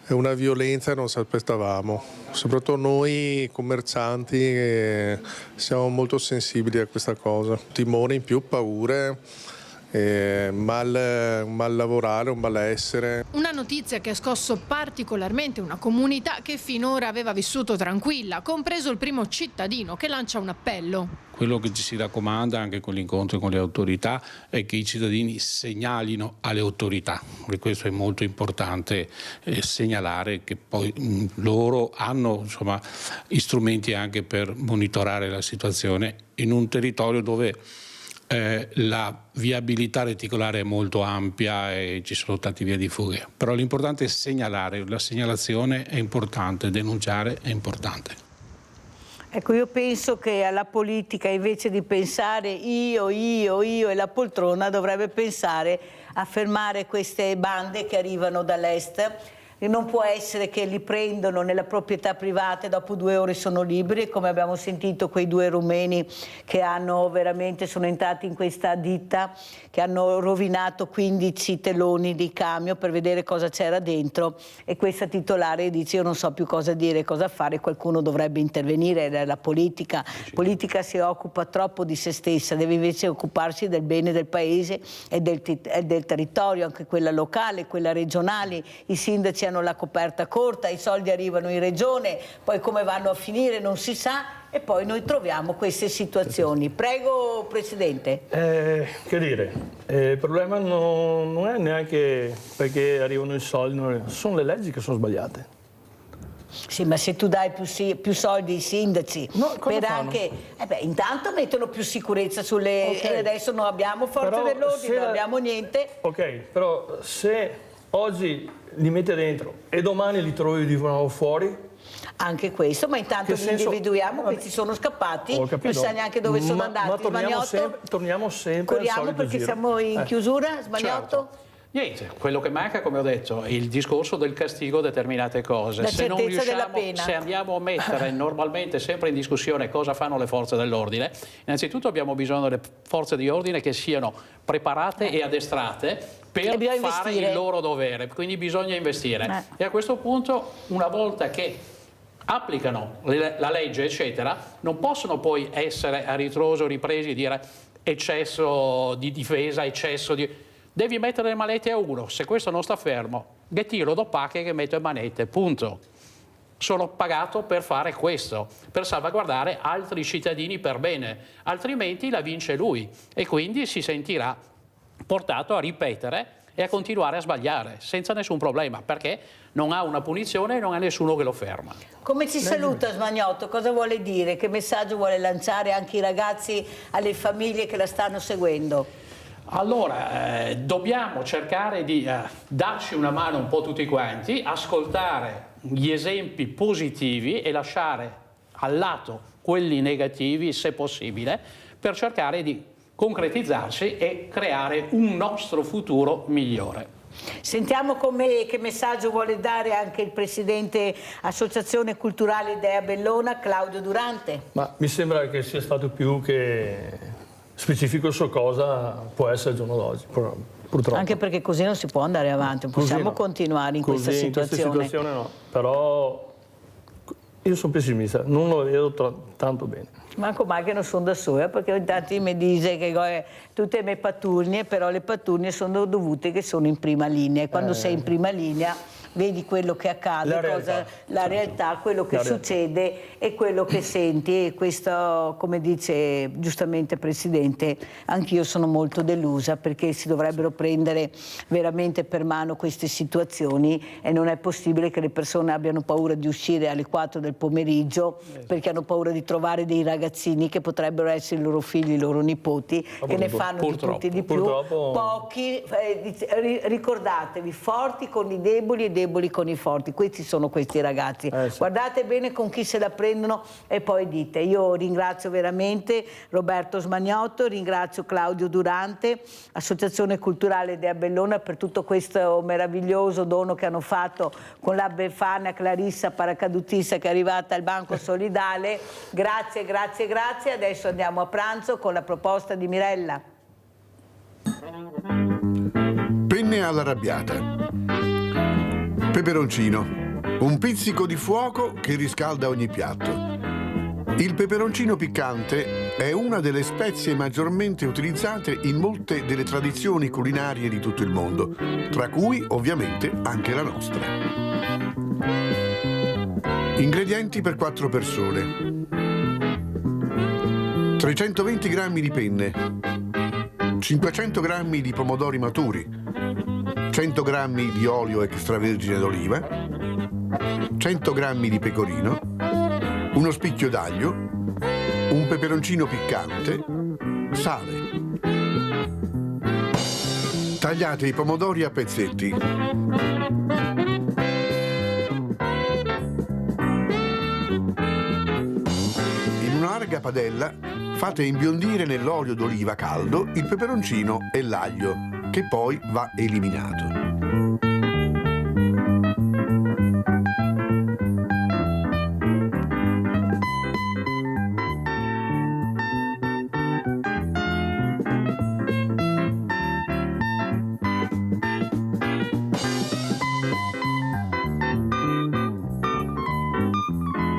Speaker 12: è una violenza che non ci aspettavamo. Soprattutto noi commercianti siamo molto sensibili a questa cosa. Timore in più, paure. Mal lavorare, un malessere.
Speaker 11: Una notizia che ha scosso particolarmente una comunità che finora aveva vissuto tranquilla, compreso il primo cittadino che lancia un appello.
Speaker 8: Quello che ci si raccomanda anche con l'incontro con le autorità è che i cittadini segnalino alle autorità, e questo è molto importante, segnalare che poi loro hanno, insomma, strumenti anche per monitorare la situazione in un territorio dove la viabilità reticolare è molto ampia e ci sono tante vie di fuga, però l'importante è segnalare, la segnalazione è importante, denunciare è importante.
Speaker 1: Ecco, io penso che alla politica, invece di pensare io e la poltrona, dovrebbe pensare a fermare queste bande che arrivano dall'est. E non può essere che li prendono nella proprietà privata e dopo 2 ore sono liberi, come abbiamo sentito quei 2 rumeni che sono entrati in questa ditta, che hanno rovinato 15 teloni di camion per vedere cosa c'era dentro, e questa titolare dice: io non so più cosa dire, cosa fare, qualcuno dovrebbe intervenire. La politica si occupa troppo di se stessa, deve invece occuparsi del bene del paese e del territorio, anche quella locale, quella regionale. I sindaci hanno la coperta corta, i soldi arrivano in regione, poi come vanno a finire non si sa, e poi noi troviamo queste situazioni. Prego, Presidente.
Speaker 3: Che dire, il problema non è neanche perché arrivano i soldi, sono le leggi che sono sbagliate.
Speaker 1: Sì, ma se tu dai più soldi ai sindaci, per
Speaker 3: fanno?
Speaker 1: anche intanto mettono più sicurezza sulle...
Speaker 3: Okay.
Speaker 1: Adesso non abbiamo forze dell'ordine, non abbiamo niente.
Speaker 3: Ok, però se oggi li mette dentro e domani li trovi di nuovo fuori...
Speaker 1: Anche questo, ma intanto li individuiamo, questi sono scappati, non sa neanche dove sono andati.
Speaker 3: Ma torniamo sempre al solito
Speaker 1: perché
Speaker 3: giro.
Speaker 1: Siamo in chiusura, Smagnotto?
Speaker 8: Certo. Niente, quello che manca, come ho detto, è il discorso del castigo a determinate cose.
Speaker 1: Se non riusciamo,
Speaker 8: se andiamo a mettere normalmente sempre in discussione cosa fanno le forze dell'ordine, innanzitutto abbiamo bisogno delle forze di ordine che siano preparate e addestrate per fare il loro dovere, quindi bisogna investire. E a questo punto, una volta che applicano la legge, eccetera, non possono poi essere a ritroso ripresi e dire eccesso di difesa, eccesso di... Devi mettere le manette a uno, se questo non sta fermo, che tiro do pacche che metto le manette, punto. Sono pagato per fare questo, per salvaguardare altri cittadini per bene, altrimenti la vince lui e quindi si sentirà portato a ripetere e a continuare a sbagliare senza nessun problema, perché non ha una punizione e non ha nessuno che lo ferma.
Speaker 1: Come ci saluta Smagnotto? Cosa vuole dire? Che messaggio vuole lanciare anche ai ragazzi, alle famiglie che la stanno seguendo?
Speaker 8: Allora, dobbiamo cercare di darci una mano un po' tutti quanti, ascoltare gli esempi positivi e lasciare al lato quelli negativi, se possibile, per cercare di concretizzarsi e creare un nostro futuro migliore.
Speaker 1: Sentiamo che messaggio vuole dare anche il Presidente Associazione Culturale Dea Bellona, Claudio Durante.
Speaker 3: Ma mi sembra che sia stato più che specifico su cosa può essere il giorno d'oggi, purtroppo.
Speaker 1: Anche perché così non si può andare avanti, non possiamo continuare in questa situazione.
Speaker 3: In questa situazione no, però io sono pessimista, non lo vedo tanto bene.
Speaker 1: Manco mai che non sono da sola, perché ogni tanto mi dice che tutte le mie paturnie, però le paturnie sono dovute che sono in prima linea, e quando sei in prima linea vedi quello che accade, la realtà, quello che succede e quello che senti, e questo, come dice giustamente il Presidente, anch'io sono molto delusa, perché si dovrebbero prendere veramente per mano queste situazioni, e non è possibile che le persone abbiano paura di uscire alle 4 del pomeriggio perché hanno paura di trovare dei ragazzini che potrebbero essere i loro figli, i loro nipoti, che ne fanno di tutti di più, pochi, ricordatevi, forti con i deboli e deboli con i forti, questi sono questi ragazzi, guardate bene con chi se la prendono e poi dite. Io ringrazio veramente Roberto Smagnotto, ringrazio Claudio Durante, Associazione Culturale Dea Bellona, per tutto questo meraviglioso dono che hanno fatto con la Befana Clarissa, paracadutista, che è arrivata al Banco Solidale. Grazie, grazie, grazie. Adesso andiamo a pranzo con la proposta di Mirella.
Speaker 14: Penne all'arrabbiata. Peperoncino, un pizzico di fuoco che riscalda ogni piatto. Il peperoncino piccante è una delle spezie maggiormente utilizzate in molte delle tradizioni culinarie di tutto il mondo, tra cui ovviamente anche la nostra. Ingredienti per 4 persone: 320 g di penne, 500 g di pomodori maturi, 100 g di olio extravergine d'oliva, 100 g di pecorino, uno spicchio d'aglio, un peperoncino piccante, sale. Tagliate i pomodori a pezzetti. In una larga padella fate imbiondire nell'olio d'oliva caldo il peperoncino e l'aglio, che poi va eliminato.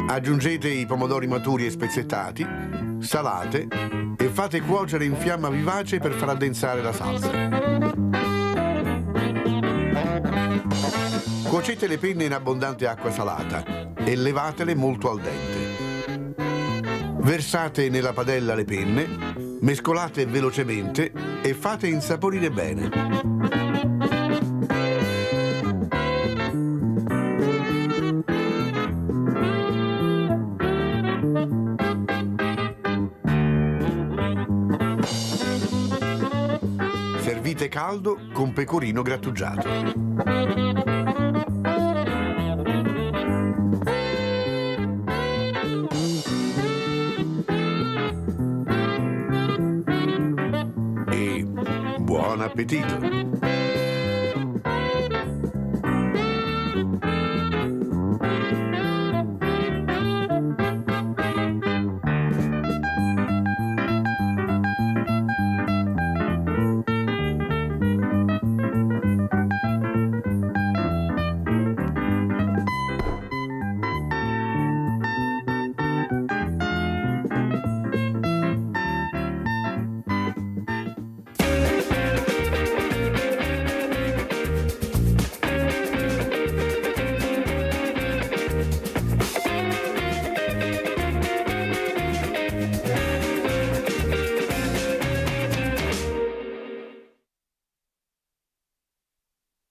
Speaker 14: Aggiungete i pomodori maturi e spezzettati, salate e fate cuocere in fiamma vivace per far addensare la salsa. Cuocete le penne in abbondante acqua salata e levatele molto al dente. Versate nella padella le penne, mescolate velocemente e fate insaporire bene. Servite caldo con pecorino grattugiato. E buon appetito!